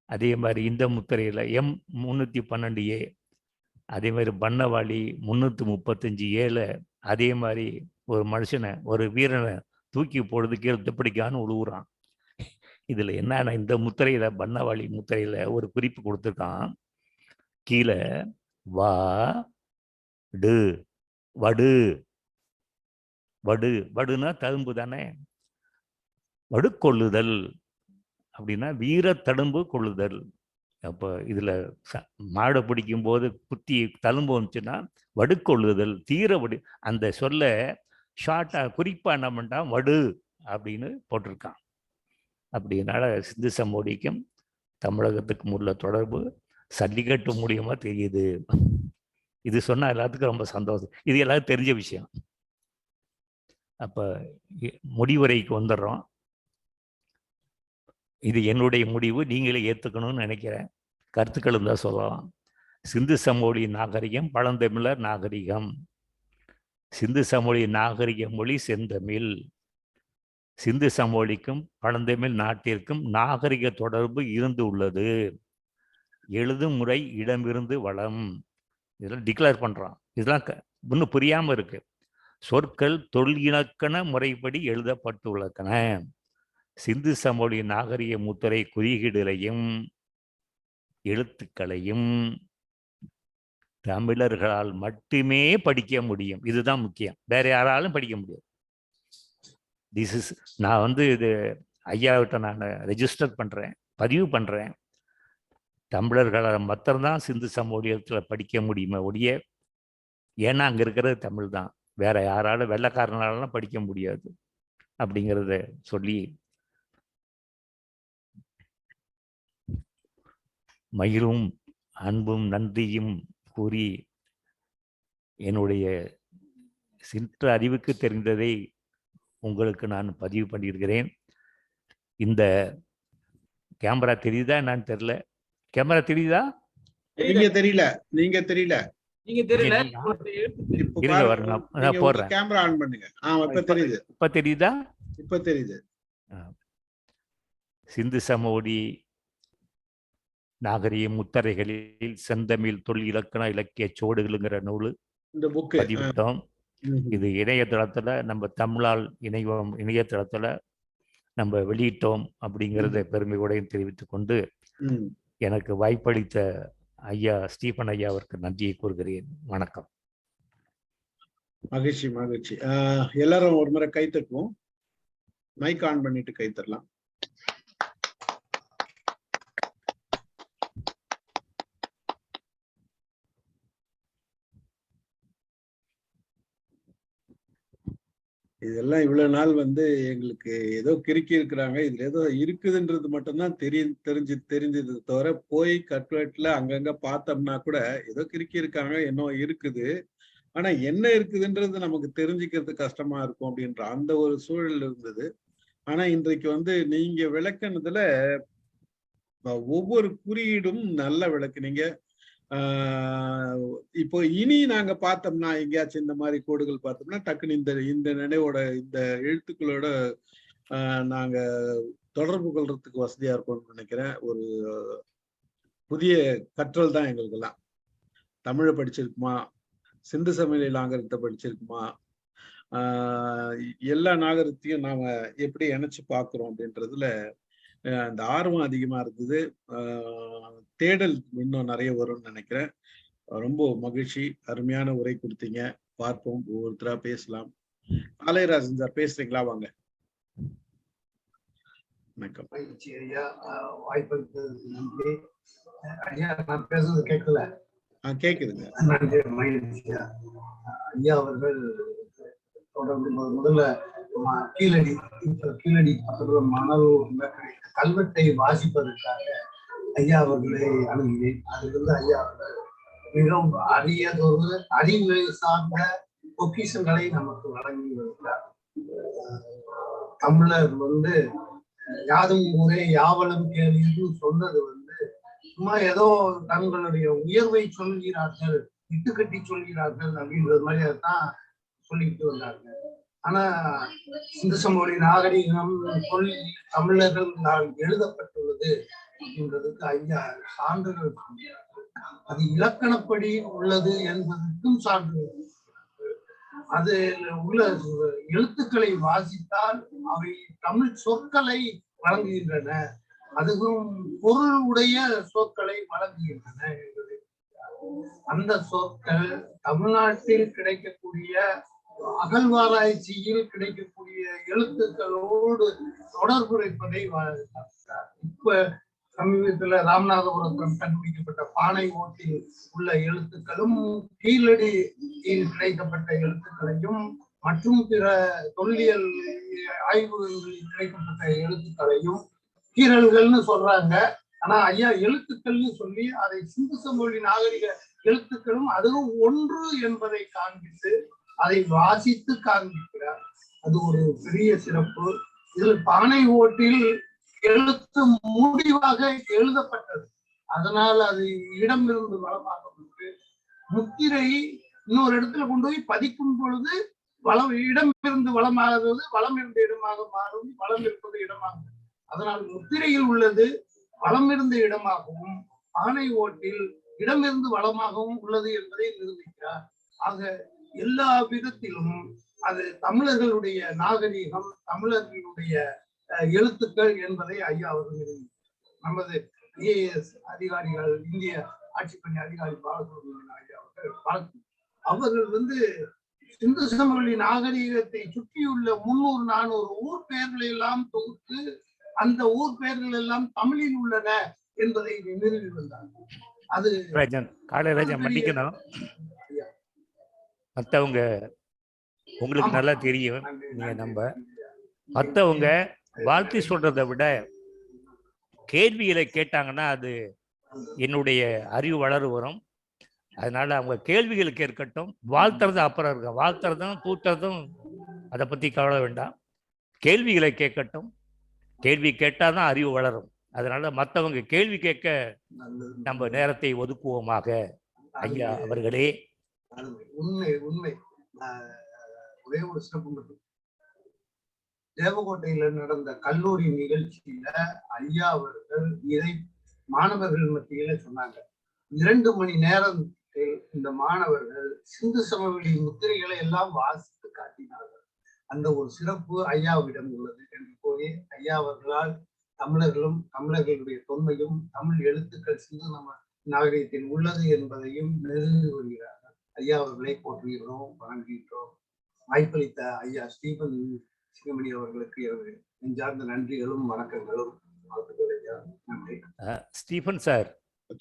அதே மாதிரி இந்த முத்திரையில் M312A, அதே மாதிரி பண்ணவாளி 335A அதே மாதிரி ஒரு மனுஷனை, ஒரு வீரனை தூக்கி போடுறது கீழே திப்படிக்கான்னு விழுவுறான். இதுல என்னன்னா, இந்த முத்திரையில பண்ணவாளி முத்திரையில ஒரு குறிப்பு கொடுத்துருக்கான். கீழே வடுனா தழும்பு தானே, வடுக்கொள்ளுதல் அப்படின்னா வீர தழும்பு கொள்ளுதல். அப்போ இதுல மாடை பிடிக்கும் போது குத்தி தழும்பு வந்துச்சுன்னா வடுக்கொள்ளுதல், தீர வடு. அந்த சொல்ல ஷார்ட்டா குறிப்பா என்ன பண்ணிட்டான், வடு அப்படின்னு போட்டிருக்கான். அப்படின்னால சிந்து சமவெளிக்கும் தமிழகத்துக்கும் உள்ள தொடர்பு சல்லிக்கட்டு மூலியமா தெரியுது. இது சொன்னா எல்லாத்துக்கும் ரொம்ப சந்தோஷம். இது எல்லாரும் தெரிஞ்ச விஷயம். அப்ப முடிவுரைக்கு வந்துடுறோம். இது என்னுடைய முடிவு, நீங்களே ஏற்றுக்கணும்னு நினைக்கிறேன். கருத்துக்கள் தான் சொல்லலாம். சிந்து சமவெளி நாகரிகம், பழந்தமிழர் நாகரிகம். சிந்து சமவெளி நாகரிக மொழி செந்தமிழ். சிந்து சமவெளிக்கும் பழந்தமிழ் நாட்டிற்கும் நாகரிக தொடர்பு இருந்து உள்ளது. எழுதும் முறை இடமிருந்து வளம். இதெல்லாம் டிக்ளேர் பண்றான். இதெல்லாம் இன்னும் புரியாம இருக்கு. சொற்கள் தொல்லிலக்கண முறைப்படி எழுதப்பட்டுள்ளன. சிந்து சமவெளி நாகரிக முத்திரை குறியீடுகளையும் எழுத்துக்களையும் தமிழர்களால் மட்டுமே படிக்க முடியும். இதுதான் முக்கியம். வேற யாராலும் படிக்க முடியாது. நான் இது ஐயாவிட்ட நான் ரெஜிஸ்டர் பண்றேன், பதிவு பண்றேன். தமிழர்களால் மாத்திரம்தான் சிந்து சமவெளியத்தில் படிக்க முடியுமே ஒழிய, ஏன்னா அங்க இருக்கிறது தமிழ் தான். வேற யாராலும் வெள்ளைக்காரனாலாம் படிக்க முடியாது அப்படிங்கிறத சொல்லி மகிழும் அன்பும் நன்றியும் கூறி என்னுடைய சிற்ற அறிவுக்கு தெரிந்ததை உங்களுக்கு நான் பதிவு பண்ணியிருக்கிறேன். இந்த கேமரா தெரியுதா என்னன்னு தெரியல. கேமரா தெரியுதா? நீங்க தெரியல. போடுறேன். கேமரா ஆன் பண்ணுங்க. இப்ப தெரியுது. இப்ப தெரியுதா? இப்ப தெரியுது. சிந்து சமவெளி நாகரிக முத்திரைகளில் செந்தமிழ் தொல் இலக்கண இலக்கிய சோடுகளுங்கிற நூல் பதிவிட்டோம். இது இணையதளத்துல நம்ம தமிழால் இணையதளத்துல நம்ம வெளியிட்டோம் அப்படிங்கிறத பெருமையோடையும் தெரிவித்துக் கொண்டு எனக்கு வாய்ப்பளித்த ஐயா ஸ்டீபன் ஐயா அவருக்கு நன்றியை கூறுகிறேன். வணக்கம். மகிழ்ச்சி மகிழ்ச்சி. எல்லாரும் ஒரு முறை கை தட்டுவோம். மைக் ஆன் பண்ணிட்டு கை தரலாம். இதெல்லாம் இவ்வளவு நாள் எங்களுக்கு ஏதோ கிறுக்கி இருக்கிறாங்க, இதுல ஏதோ இருக்குதுன்றது மட்டும்தான் தெரிஞ்சது தவிர போய் கட்வெட்ல அங்கங்க பார்த்தோம்னா கூட ஏதோ கிறுக்கி இருக்காங்க, என்ன இருக்குது, ஆனா என்ன இருக்குதுன்றது நமக்கு தெரிஞ்சுக்கிறது கஷ்டமா இருக்கும் அப்படின்ற அந்த ஒரு சூழல் இருந்தது. ஆனா இன்றைக்கு நீங்க விளக்குனதுல ஒவ்வொரு குறியீடும் நல்ல விளக்குனீங்க. இப்போ இனி நாங்க பார்த்தோம்னா எங்கேயாச்சும் இந்த மாதிரி கோடுகள் பார்த்தோம்னா டக்குன்னு இந்த நினைவோட இந்த எழுத்துக்களோட நாங்க தொடர்பு கொள்றதுக்கு வசதியா இருக்கும்னு நினைக்கிறேன். ஒரு புதிய கற்றல் தான் எங்களுக்கு எல்லாம். தமிழை படிச்சிருக்குமா, சிந்து சமவெளி நாகரிகத்தை படிச்சிருக்குமா, எல்லா நாகரிகத்தையும் நாம எப்படி இணைச்சு பார்க்கிறோம் அப்படின்றதுல அந்த ஆர்வம் அதிகமா இருந்தது. தேடல் இன்னும் நிறைய வரும்னு நினைக்கிறேன். ரொம்ப மகிழ்ச்சி. அருமையான உரை கொடுத்தீங்க. பார்ப்போம், ஒவ்வொருத்தரா பேசலாம். ஆலயராஜன் சார் பேசுறீங்களா? வாங்க. வணக்கம். ஐயா, வாய்ப்பு நன்றி. ஐயா, நான் பேசுறது கேட்கல? கேக்குதுங்க. நன்றி, மகிழ்ச்சியா. ஐயா அவர்கள் தொடர்ந்து முதல்ல கீழடி மணல் கல்வெட்டை வாசிப்பதற்காக ஐயா அவர்களை அணுகினேன். அதிலிருந்து ஐயா அவர்கள் மிகவும் அரியதொரு அறிவு சார்ந்த பொக்கிஷங்களை நமக்கு வழங்கி வருகிறார். தமிழர் யாதும் ஊரே யாவலும் கேள்வின்னு சொன்னது சும்மா ஏதோ தங்களுடைய உயர்வை சொல்கிறார்கள், இட்டுக்கட்டி சொல்கிறார்கள் அப்படின்றது மாதிரி அதைத்தான் சொல்லிட்டு வந்தாங்க. ஆனா சிந்து சமவெளி நாகரிகம் தமிழர்கள் எழுதப்பட்டுள்ளது அப்படின்றதுக்கு ஐயா சான்றுகள் சொல்கிறார்கள். அது இலக்கணப்படி உள்ளது என்பதற்கும் சான்றுகள். அது உள்ள எழுத்துக்களை வாசித்தால் அவை தமிழ் சொற்களை வழங்குகின்றன, அதுவும் பொருள் உடைய சொற்களை வழங்குகின்றன என்பது. அந்த சொற்கள் தமிழ்நாட்டில் கிடைக்கக்கூடிய அகழ்வாராய்ச்சியில் கிடைக்கக்கூடிய எழுத்துக்களோடு தொடர்புரைப்பதை இப்ப சமீபத்துல ராமநாதபுரத்தில் கண்டுபிடிக்கப்பட்ட பானை ஓட்டில் உள்ள எழுத்துக்களும் கீழடியில் கிடைக்கப்பட்ட எழுத்துக்களையும் மற்றும் பிற தொல்லியல் ஆய்வுகளில் கிடைக்கப்பட்ட எழுத்துக்களையும் கீறல்கள்னு சொல்றாங்க. ஆனா ஐயா எழுத்துக்கள்னு சொல்லி அதை சிந்து சமவெளி நாகரிக எழுத்துக்களும் அதுவும் ஒன்று என்பதை காண்பித்து அதை வாசித்து காண்பிக்கிறார். அது ஒரு பெரிய சிறப்பு. இதில் பானை ஓட்டில் எழுத்து முடிவாக எழுதப்பட்டது. அதனால அது இடமிருந்து வளமாக வந்து முத்திரை இன்னொரு இடத்துல கொண்டு போய் பதிக்கும் பொழுது இடமிருந்து வளமாகிறது, வளம் இருந்த இடமாக மாறும், வளம் இருப்பது இடமாகும். அதனால் முத்திரையில் உள்ளது வளம் இருந்த இடமாகவும் ஆணை ஓட்டில் இடமிருந்து வளமாகவும் உள்ளது என்பதை நிரூபிக்கிறார். ஆக எல்லா விதத்திலும் அது தமிழர்களுடைய நாகரீகம், தமிழர்களுடைய எழுத்துக்கள் என்பதை ஐயா அவர்கள் நிரூபிக்கிறார். நமது IAS அதிகாரிகள், இந்திய ஆட்சிப்பணி அதிகாரி பாலசுப்ரமணியன் ஐயா அவர்கள் வந்து சிந்து சமவெளி நாகரீகத்தை சுற்றியுள்ள 300-400 ஊர் பெயர்களை எல்லாம் தொகுத்து அந்த ஊர் பெயர்கள் எல்லாம் தமிழில் உள்ளன என்பதை நிறுவி வந்தாங்க. அது காளிராஜன் மன்னிக்கணும், மற்றவங்க உங்களுக்கு நல்லா தெரியும். நீங்க மற்றவங்க வாழ்த்து சொல்றதை விட கேள்விகளை கேட்டாங்கன்னா அது என்னுடைய அறிவு வளர வரும். அதனால அவங்க கேள்விகள் கேட்கட்டும். வாழ்த்துறது அப்புறம் இருக்க, வாழ்த்துறதும் தூத்துறதும் அதை பத்தி கவலை வேண்டாம். கேள்விகளை கேட்கட்டும். கேள்வி கேட்டாதான் அறிவு வளரும். அதனால மற்றவங்க கேள்வி கேட்க நம்ம நேரத்தை ஒதுக்குவோமாக. ஐயா அவர்களே, உண்மை உண்மை. ஒரே ஒரு சிறப்பு மட்டும், தேவகோட்டையில நடந்த கல்லூரி நிகழ்ச்சியில ஐயா அவர்கள் இதை மாணவர்கள் மத்தியில சொன்னாங்க. 2 மணி நேரம் இந்த மாணவர்கள் சிந்து சமவெளி முத்திரைகளை எல்லாம் வாசித்து காட்டினார்கள். அந்த ஒரு சிறப்பு ஐயாவிடம் உள்ளது என்று கூறி ஐயா அவர்களால் தமிழர்களும் தமிழர்களுடைய தொன்மையும் தமிழ் எழுத்துக்கள் சிந்து நாகரிகத்தில் உள்ளது என்பதையும் நிறுவி வருகிறார்கள். ஐயா அவர்களை போற்றுகிறோம், வணங்குகிறோம். வாய்ப்பளித்த ஐயா ஸ்டீபன் சிங்கமணி அவர்களுக்கு நெஞ்சார்ந்த நன்றிகளும் வணக்கங்களும். நன்றி. ஸ்டீபன் சார்,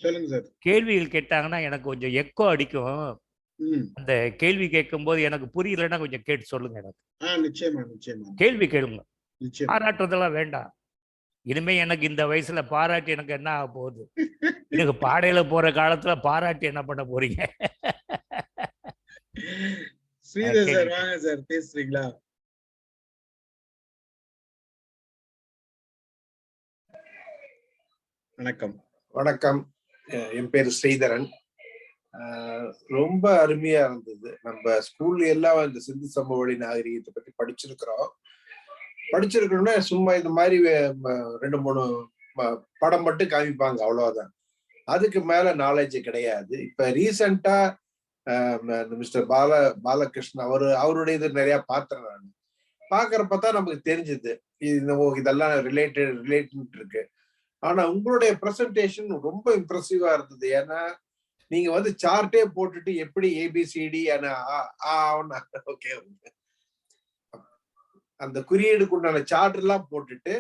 சொல்லுங்க சார். கேள்விகள் கேட்டாங்கன்னா எனக்கு கொஞ்சம் எக்கோ அடிக்கும். அந்த கேள்வி கேட்கும் போது எனக்கு புரியலன்னா கொஞ்சம் கேட்டு சொல்லுங்க எனக்கு. நிச்சயமா நிச்சயமா. கேள்வி கேளுங்க. பாராட்டுறதெல்லாம் வேண்டாம். இனிமே எனக்கு இந்த வயசுல பாராட்டி எனக்கு என்ன ஆக போகுது? எனக்கு பாடையில போற காலத்துல பாராட்டி என்ன பண்ண போறீங்க? ஸ்ரீதர் சார் வாங்க சார், பேசுறீங்களா? வணக்கம். வணக்கம். என் பேர் ஸ்ரீதரன். ரொம்ப அருமையா இருந்தது. நம்ம ஸ்கூல்ல எல்லாம் இந்த சிந்து சமவெளி நாகரிகத்தை பத்தி படிச்சிருக்கணும்னா சும்மா இந்த மாதிரி 2-3 படம் மட்டும் காமிப்பாங்க, அவ்வளவுதான். அதுக்கு மேல நாலேஜ் கிடையாது. இப்ப ரீசெண்டா மிஸ்டர் பாலகிருஷ்ணன் அவருடைய இது நிறைய பார்த்தேன். நான் பாக்குறப்பதான் நமக்கு தெரிஞ்சது இதெல்லாம் ரிலேட்டட் இருக்கு. ஆனா உங்களுடைய பிரசன்டேஷன் ரொம்ப இம்ப்ரெசிவா இருந்தது. ஏன்னா நீங்க சார்ட்டே போட்டுட்டு எப்படி ABCD ஓகே அந்த குறியீடுக்கு உண்டான சார்ட் எல்லாம் போட்டுட்டு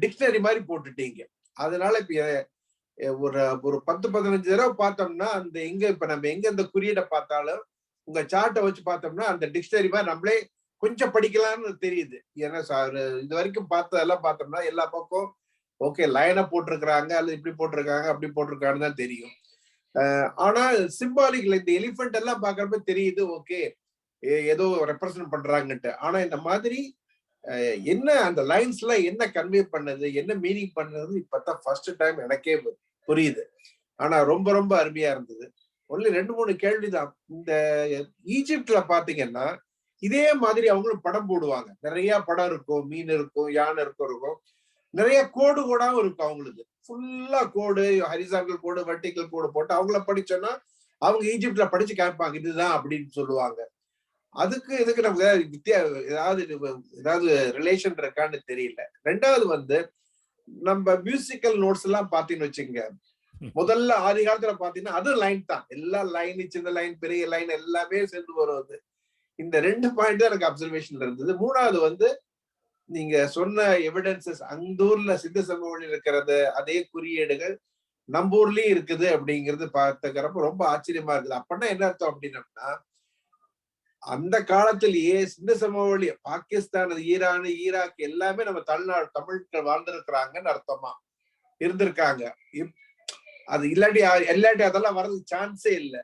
டிக்ஷனரி மாதிரி போட்டுட்டீங்க. அதனால இப்ப ஒரு 10-15 தடவை பார்த்தோம்னா அந்த நம்ம எங்க இந்த குறியீடை பார்த்தாலும் உங்க சார்ட்டை வச்சு பார்த்தோம்னா அந்த டிக்ஷனரி மாதிரி நம்மளே கொஞ்சம் படிக்கலாம்னு தெரியுது. ஏன்னா இது வரைக்கும் பார்த்ததெல்லாம் பார்த்தோம்னா எல்லா பக்கம் ஓகே லைனா போட்டிருக்கிறாங்க, அல்லது இப்படி போட்டிருக்காங்க அப்படி போட்டிருக்காங்கன்னு தான் தெரியும். ஆனா சிம்பாலிக்ல இந்த எலிஃபென்ட் எல்லாம் பாக்குறப்ப தெரியுது ஓகே ஏதோ ரெப்ரசன்ட் பண்றாங்கன்ட்டு. ஆனா இந்த மாதிரி என்ன அந்த லைன்ஸ் எல்லாம் என்ன கன்வே பண்ணது, என்ன மீனிங் பண்ணது இப்பதான் ஃபர்ஸ்ட் டைம் எனக்கே புரியுது. ஆனா ரொம்ப ரொம்ப அருமையா இருந்தது. ஒன்லி 2-3 கேள்விதான். இந்த ஈஜிப்ட்ல பாத்தீங்கன்னா இதே மாதிரி அவங்களும் படம் போடுவாங்க. நிறைய படம் இருக்கும், மீன் இருக்கும், யானை இருக்கும், நிறைய கோடு கோடாவும் இருக்கும். அவங்களுக்கு ஃபுல்லா கோடு, ஹரிசாண்டல் கோடு, வெர்டிகல் கோடு போட்டு அவங்கள படிச்சோன்னா அவங்க ஈஜிப்ட்ல படிச்சு கேட்பாங்க இதுதான் அப்படின்னு சொல்லுவாங்க. இதுக்கு நமக்கு ஏதாவது ரிலேஷன் இருக்கான்னு தெரியல. 2வது நம்ம மியூசிக்கல் நோட்ஸ் எல்லாம் பாத்தீங்கன்னு வச்சுங்க, முதல்ல ஆதி காலத்துல பாத்தீங்கன்னா அது லைன் தான். எல்லா லைன், சின்ன லைன், பெரிய லைன் எல்லாமே சேர்ந்து வருவது. இந்த 2 பாயிண்ட் தான் எனக்கு அப்சர்வேஷன்ல இருந்தது. 3வது நீங்க சொன்ன எவிடன்சஸ் அந்த ஊர்ல சிந்து சமவெளியில் இருக்கிறது அதே குறியீடுகள் நம்ம ஊர்லயும் இருக்குது அப்படிங்கிறது பார்த்துக்கிறப்ப ரொம்ப ஆச்சரியமா இருக்குது. அப்படின்னா என்ன அர்த்தம் அப்படின்னம்னா அந்த காலத்திலேயே சிந்து சமவெளி பாகிஸ்தான், ஈரான், ஈராக் எல்லாமே நம்ம தமிழ்கள் வாழ்ந்திருக்கிறாங்கன்னு அர்த்தமா இருந்திருக்காங்க. அது இல்லாட்டி அதெல்லாம் வர்றதுக்கு சான்ஸே இல்லை.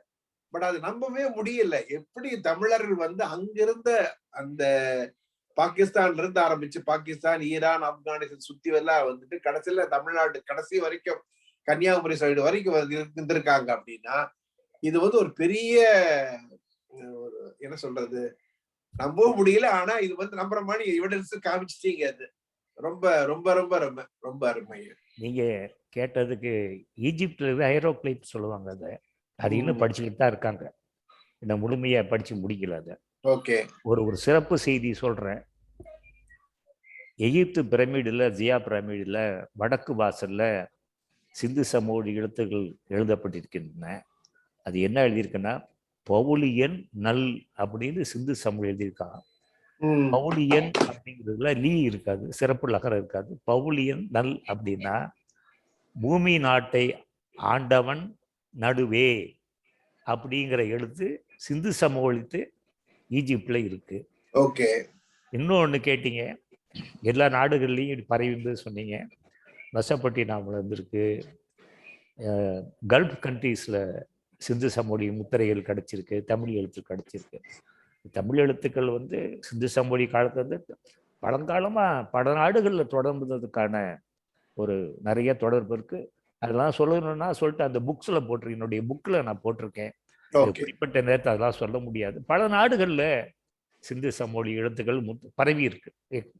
பட் அது நம்பவே முடியல. எப்படி தமிழர்கள் அங்கிருந்த அந்த பாகிஸ்தான்ல இருந்து ஆரம்பிச்சு பாகிஸ்தான், ஈரான், ஆப்கானிஸ்தான் சுத்தி எல்லாம் கடைசியில தமிழ்நாடு கடைசி வரைக்கும் கன்னியாகுமரி சைடு வரைக்கும் இருந்திருக்காங்க அப்படின்னா இது வந்து ஒரு பெரிய என்ன சொல்றது, நம்பவும் முடியல. ஆனா இது வந்து நம்புற மாதிரி எவிடன்ஸ் காமிச்சிட்டீங்க. அது ரொம்ப ரொம்ப ரொம்ப ரொம்ப ரொம்ப அருமை. நீங்க கேட்டதுக்கு ஈஜிப்ட்ல இருந்து ஹைரோக்ளைப் சொல்லுவாங்க. அது இன்னும் படிச்சுக்கிட்டு தான் இருக்காங்க. இன்னும் முழுமையா படிச்சு முடிக்கல. அதை ஓகே, ஒரு சிறப்பு செய்தி சொல்றேன். எகிப்து பிரமிடில், ஜியா பிரமிடில் வடக்கு வாசல்ல சிந்து சமவெளி எழுத்துக்கள் எழுதப்பட்டிருக்கின்றன. அது என்ன எழுதியிருக்குன்னா பவுலியன் நல் அப்படின்னு சிந்து சமவெளி எழுதியிருக்காங்க. பவுலியன் அப்படிங்கிறதுல லீ இருக்காது, சிறப்பு லகரம் இருக்காது. பவுலியன் நல் அப்படின்னா பூமி நாட்டை ஆண்டவன் நடுவே அப்படிங்கிற எழுத்து சிந்து சமவெளித்து ஈஜிப்ட்ல இருக்கு. ஓகே. இன்னொன்னு கேட்டீங்க, எல்லா நாடுகள்லையும் பரவி சொன்னீங்க. மெசபட்டினாமில் இருந்திருக்கு, கல்ஃப் கண்ட்ரீஸ்ல சிந்து சமவெளி முத்திரைகள் கிடைச்சிருக்கு, தமிழ் எழுத்து கிடைச்சிருக்கு. தமிழ் எழுத்துக்கள் வந்து சிந்து சமவெளி காலத்துல இருந்து பழங்காலமா பல நாடுகள்ல தொடர்ந்ததுக்கான ஒரு நிறைய தொடர்பு இருக்கு. அதெல்லாம் சொல்லணும்னா சொல்லிட்டு அந்த புக்ஸ்ல போட்டிருக்கேன், என்னுடைய புக்ல நான் போட்டிருக்கேன். குறிப்பிட்ட நேரத்தை அதெல்லாம் சொல்ல முடியாது. பல நாடுகள்ல சிந்து சமவெளி எழுத்துக்கள் பரவி இருக்கு,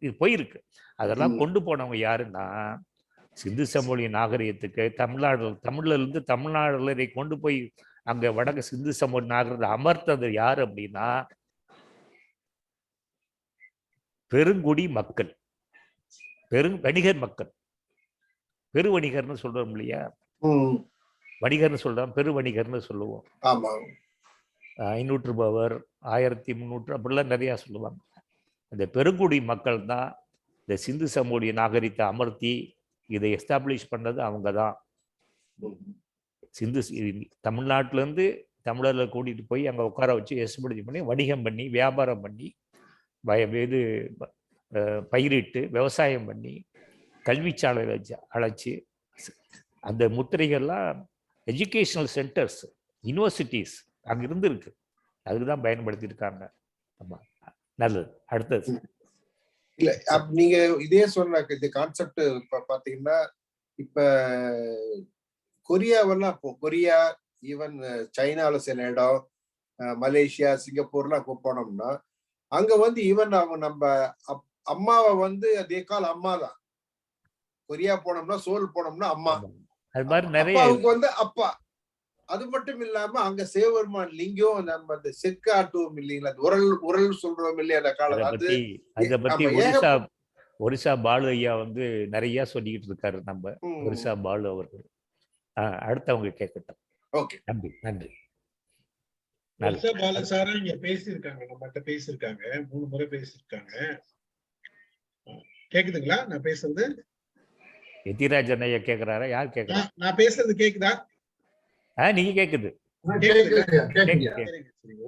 இது போயிருக்கு. அதெல்லாம் கொண்டு போனவங்க யாருன்னா சிந்து சமவெளி நாகரிகத்துக்கு தமிழ்ல இருந்து தமிழ்நாடுல இதை கொண்டு போய் அங்க வடக்கு சிந்து சமவெளி நாகரிகத்தை அமர்த்தது யாரு அப்படின்னா பெருங்குடி மக்கள், வணிகர் மக்கள். பெருவணிகர்னு சொல்றோம் இல்லையா, வணிகர்னு சொல்றோம், பெருவணிகர்னு சொல்லுவோம். 500 ரூபாய் 1300 அப்படிலாம் நிறைய சொல்லுவாங்க. இந்த பெருங்குடி மக்கள் தான் இந்த சிந்து சமவெளி நாகரிகத்தை அமர்த்தி இதை எஸ்டாப்ளிஷ் பண்ணது அவங்க தான். தமிழ்நாட்டில இருந்து தமிழர்களை கூட்டிட்டு போய் அங்க உட்கார வச்சு எஸ்டாப்ளிஷ் பண்ணி வணிகம் பண்ணி வியாபாரம் பண்ணி இது பயிரிட்டு விவசாயம் பண்ணி கல்விச்சாலை அழைச்சி அந்த முத்திரைகள்லாம் எஜுகேஷனல் சென்டர்ஸ், யூனிவர்சிட்டிஸ் அங்க இருந்து இருக்கு, அதுக்குதான் பயன்படுத்தி இருக்காங்க. ஆமா, நல்லது. அடுத்தது இல்ல, நீங்க இதே சொன்ன இந்த கான்செப்ட் பாத்தீங்கன்னா இப்ப கொரியாவெல்லாம், கொரியா ஈவன் சைனால சில இடம், மலேசியா, சிங்கப்பூர்லாம் போனோம்னா அங்க வந்து ஈவன் அவங்க நம்ம அம்மாவை வந்து அதே கால் அம்மா தான். கொரியா போனோம்னா, சோல் போனோம்னா அம்மா, அது மாதிரி நிறைய அப்பாவுக்கு வந்து அப்பா. அது மட்டும் இல்லாம அங்க சிவபெருமான் லிங்கம், நம்ம அந்த செக்காட்டுவோம் இல்லைங்களா, உரல் சொல்றோம் இல்லையா அந்த காலம். அதை பத்தி ஒரிசா பாலு ஐயா வந்து நிறைய சொல்லிக்கிட்டு இருக்காரு. நம்ம ஒரிசா பாலு அவர்கள். அடுத்தவங்க கேட்கட்டும். ஓகே, நன்றி நன்றி. பாலு சாரா இங்க பேசியிருக்காங்க, நம்மகிட்ட பேசியிருக்காங்க, 3 முறை பேசியிருக்காங்க. கேக்குதுங்களா நான் பேசுறது? எத்திராஜன் ஐயா கேக்குறாரா? யார் கேக்குறா? நான் பேசுறது கேக்குதா? நீங்க கேக்குது.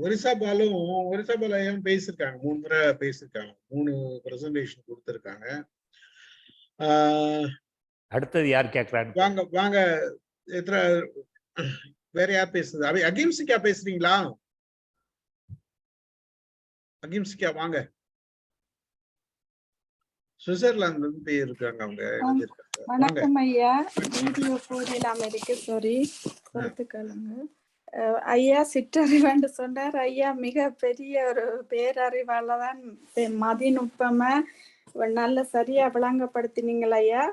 ஒரிசா பாலு ஐயா பேசியிருக்காங்க, 3 முறை பேசியிருக்காங்க, 3 பிரசன்டேஷன் கொடுத்திருக்காங்க. அடுத்தது யார் கேக்குறாங்க? வாங்க வேற யார் பேசுறது? அகிம்சிக்கா பேசுறீங்களா? அகிம்சிக்கா வாங்க. சுவிட்சர்லாந்துல இருந்து இருக்காங்க அவங்க. வணக்கம் ஐயா, வீடியோ போடலாம் இருக்கு, சாரி பொறுத்துக்கொள்ளுங்க ஐயா. சிற்றறிவாண்டு சொன்னார் ஐயா, மிக பெரிய ஒரு பேரறிவால தான் மதிநுட்பமா நல்ல சரியா விளங்கப்படுத்தினீங்களா ஐயா.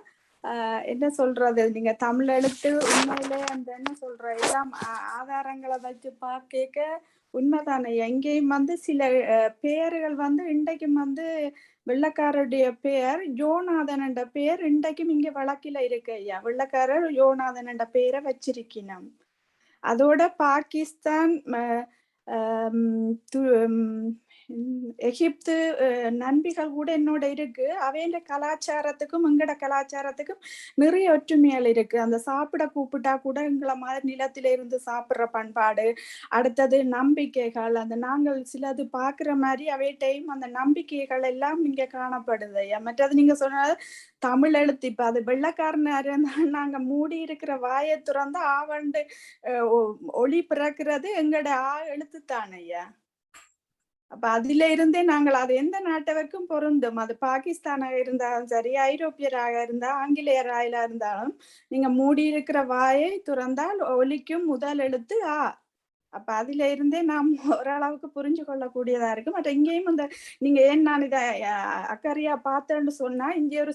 என்ன சொல்றது, நீங்க தமிழ் எழுத்து உண்மையிலே அந்த என்ன சொல்ற எல்லாம் ஆதாரங்களை வச்சு பார்க்க உண்மைதானே. எங்கேயும் வந்து சில பெயர்கள் வந்து இன்றைக்கும் வந்து வெள்ளக்காரருடைய பெயர் யோநாதன் என்ற பெயர் இன்றைக்கும் இங்க வழக்கில இருக்கு ஐயா. வெள்ளக்காரர் யோநாதன் என்ற பெயரை வச்சிருக்கணும். அதோட பாகிஸ்தான், எகிப்து நண்பிகள் கூட என்னோட இருக்கு. அவையோட கலாச்சாரத்துக்கும் எங்கட கலாச்சாரத்துக்கும் நிறைய ஒற்றுமைகள் இருக்கு. அந்த சாப்பிட கூப்பிட்டா கூட எங்களை மாதிரி நிலத்தில இருந்து சாப்பிடுற பண்பாடு, அடுத்தது நம்பிக்கைகள், அந்த நாங்கள் சிலது பாக்குற மாதிரி அவைட்டையும் அந்த நம்பிக்கைகள் எல்லாம் இங்க காணப்படுது. மற்றது நீங்க சொன்ன தமிழ் எழுத்து, இப்ப அது வெள்ளக்காரனாரு நாங்க மூடி இருக்கிற வாயை துறந்து ஆவண்டு ஒளி பிறக்கிறது எங்கட எழுத்து தானையா. அப்ப அதுல இருந்தே நாங்கள் அது எந்த நாட்டவருக்கும் பொருந்தும். அது பாகிஸ்தானாக இருந்தாலும் சரி, ஐரோப்பியராக இருந்தா, ஆங்கிலேயராக இருந்தாலும் நீங்க மூடி இருக்கிற வாயை துறந்தால் ஒலிக்கும் முதல் எழுத்து ஆ. அப்ப அதுல இருந்தே நாம் ஓரளவுக்கு புரிஞ்சு கொள்ளக்கூடியதா இருக்கு. மற்ற இங்கேயும் இந்த நீங்க ஏன் நான் இதை அக்கறையா பார்த்தேன்னு சொன்னா, இங்கே ஒரு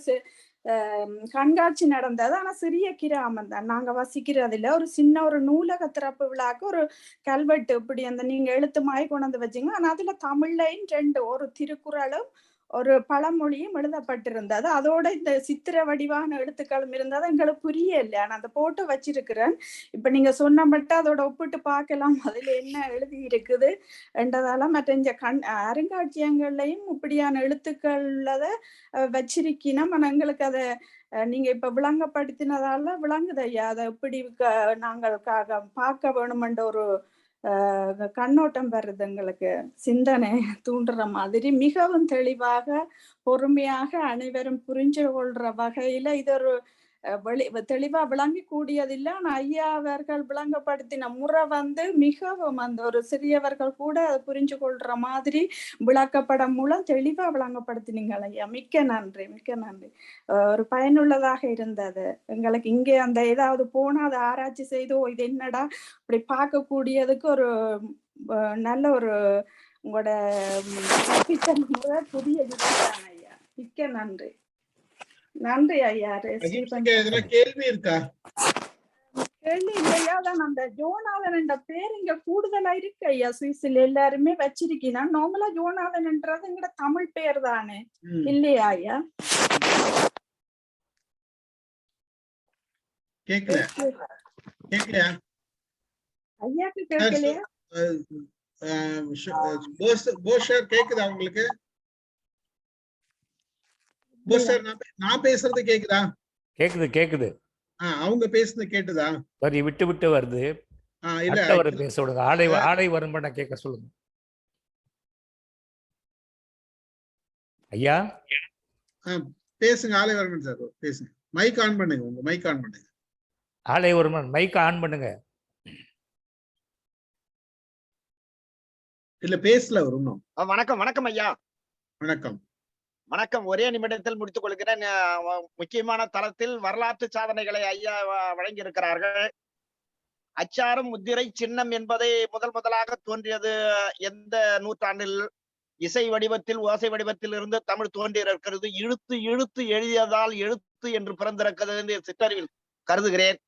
கண்காட்சி நடந்தது. ஆனா சிறிய கிராமம் தான், நாங்க வசிக்கிறதுல ஒரு சின்ன ஒரு நூலக திறப்பு விழாக்கு ஒரு கல்வெட்டு இப்படி அந்த நீங்க எழுத்து மாய் கொண்டு வந்து வச்சீங்க. ஆனா அதுல தமிழ்லையும் 2 ஒரு திருக்குறளும் ஒரு பழமொழியும் எழுதப்பட்டிருந்தது. அதோட இந்த சித்திர வடிவான எழுத்துக்களும் இருந்தது. எங்களுக்கு புரியல. ஆனா அந்த போட்டோ வச்சிருக்கிறேன். இப்ப நீங்க சொன்ன மட்டும் அதோட ஒப்பிட்டு பார்க்கலாம் அதுல என்ன எழுதி இருக்குது என்றதால. மற்ற இந்த அருங்காட்சியகங்கள்லையும் இப்படியான எழுத்துக்கள்ல வச்சிருக்கணும். ஆனா எங்களுக்கு அதை நீங்க இப்ப விளங்கப்படுத்தினதால விளங்குது ஐயா. அதை எப்படி நாங்கள் பார்க்க வேணுமென்ற ஒரு கண்ணோட்டம் வருது. எங்களுக்கு சிந்தனை தூண்டுற மாதிரி மிகவும் தெளிவாக பொறுமையாக அனைவரும் புரிஞ்சு கொள்ற வகையில இது ஒரு தெளிவா விளங்கி கூடியதில்லை. ஆனா ஐயா அவர்கள் விளங்கப்படுத்தின முறை மிகவும் அந்த ஒரு சிறியவர்கள் கூட அதை புரிஞ்சு கொள்ற மாதிரி விளக்கப்படம் மூலம் தெளிவா விளங்கப்படுத்தினீங்க ஐயா. மிக்க நன்றி, மிக்க நன்றி. ஒரு பயனுள்ளதாக இருந்தது எங்களுக்கு. இங்கே அந்த ஏதாவது போனா அதை ஆராய்ச்சி செய்தோ இது என்னடா இப்படி பார்க்கக்கூடியதுக்கு ஒரு நல்ல ஒரு உங்களோட முறை புதிய இதுதான் ஐயா. மிக்க நன்றி. நன்றி ஐயா. கேள்வி இருக்கா? கேள்வி இல்லையா? தான் அந்த ஜோனாதன் என்ற பேர் இங்க கூடுதலா இருக்கு ஐயா. சுவிஸ்ல எல்லாருமே வச்சிருக்கீங்க. நார்மலா ஜோனாதன் என்றது எங்கட தமிழ் பேர் தானே இல்லையா ஐயா? கேக்கலையா ஐயாக்கு கேட்கலையா? கேக்குதா உங்களுக்கு? நான் பேசுறது கேக்குதா? கேக்குது கேக்குது. அவங்க பேசுறது கேட்டுதா? சரி, விட்டு விட்டு வருது. இல்ல பேச விடுங்க. ஆடை வரும்பட கேட்க சொல்லுங்க ஐயா. பேசுங்க. ஆலை வருமன் சார் பேசுங்க. மைக் ஆன் பண்ணுங்க. உங்க மைக் ஆன் பண்ணுங்க. ஆலை வருமன் மைக் ஆன் பண்ணுங்க. இல்ல பேசல வரும். வணக்கம். வணக்கம் ஐயா. வணக்கம். வணக்கம். ஒரே நிமிடத்தில் முடித்துக் கொள்கிறேன். முக்கியமான தளத்தில் வரலாற்று சாதனைகளை ஐயா வழங்கி இருக்கிறார்கள். அச்சாரம் முத்திரை சின்னம் என்பதை முதலாக தோன்றியது எந்த நூற்றாண்டில்? இசை வடிவத்தில் ஓசை வடிவத்தில் இருந்து தமிழ் தோன்றி இருக்கிறது. இழுத்து எழுதியதால் எழுத்து என்று பிறந்திருக்கிறது என்று சிற்றறிவில் கருதுகிறேன்.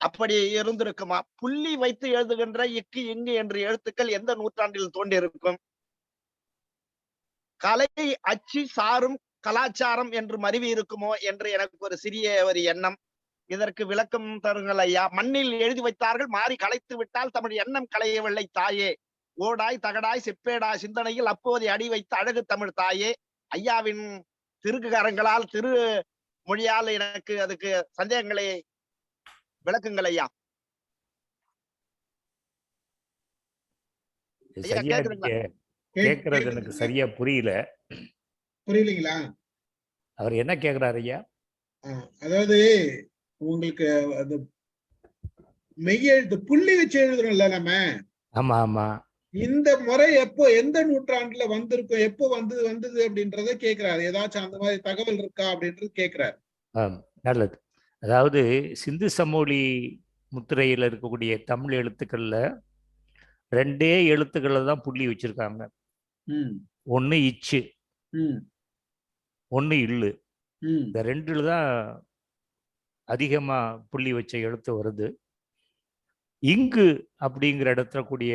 அப்படி இருந்திருக்குமா? புள்ளி வைத்து எழுதுகின்ற இக்கு இங்கு என்று எழுத்துக்கள் எந்த நூற்றாண்டில் தோன்றியிருக்கும்? கலை அச்சு சாரும் கலாச்சாரம் என்று மருவி இருக்குமோ என்று எனக்கு ஒரு சிறிய ஒரு எண்ணம். இதற்கு விளக்கம் தருங்கள் ஐயா. மண்ணில் எழுதி வைத்தார்கள், மாறி களைத்து விட்டால் தமிழ் எண்ணம் களையவில்லை தாயே. ஓடாய் தகடாய் செப்பேடாய் சிந்தனையில் அப்போதை அடி வைத்த அழகு தமிழ் தாயே. ஐயாவின் திருக்கரங்களால் திரு மொழியால் எனக்கு அதுக்கு சந்தேகங்களை விளக்குங்கள் ஐயா. கேக்குறது எனக்கு சரியா புரியலீங்களா? அவர் என்ன கேக்குறாரு ஐயா? அதாவது உங்களுக்கு அந்த மெய்யெழுத்து புள்ளி வச்சு எழுதுறோம்ல நம்ம. ஆமா ஆமா. இந்த முறை எப்போ எந்த நூற்றாண்டுல வந்திருக்கும், எப்போ வந்தது அப்படின்றத கேக்குறாரு. ஏதாச்சும் அந்த மாதிரி தகவல் இருக்கா அப்படின்றது கேக்குறாரு. நல்லது. அதாவது சிந்து சமோலி முத்திரையில இருக்கக்கூடிய தமிழ் எழுத்துக்கள்ல 2 எழுத்துக்களை தான் புள்ளி வச்சிருக்காங்க. ஒண்ணு இச்சு, ஒண்ணு இல்லு. இந்த 2ல தான் அதிகமா புள்ளி வச்ச எழுத்து வருது. இங்கு அப்படிங்கிற இடத்துல கூடிய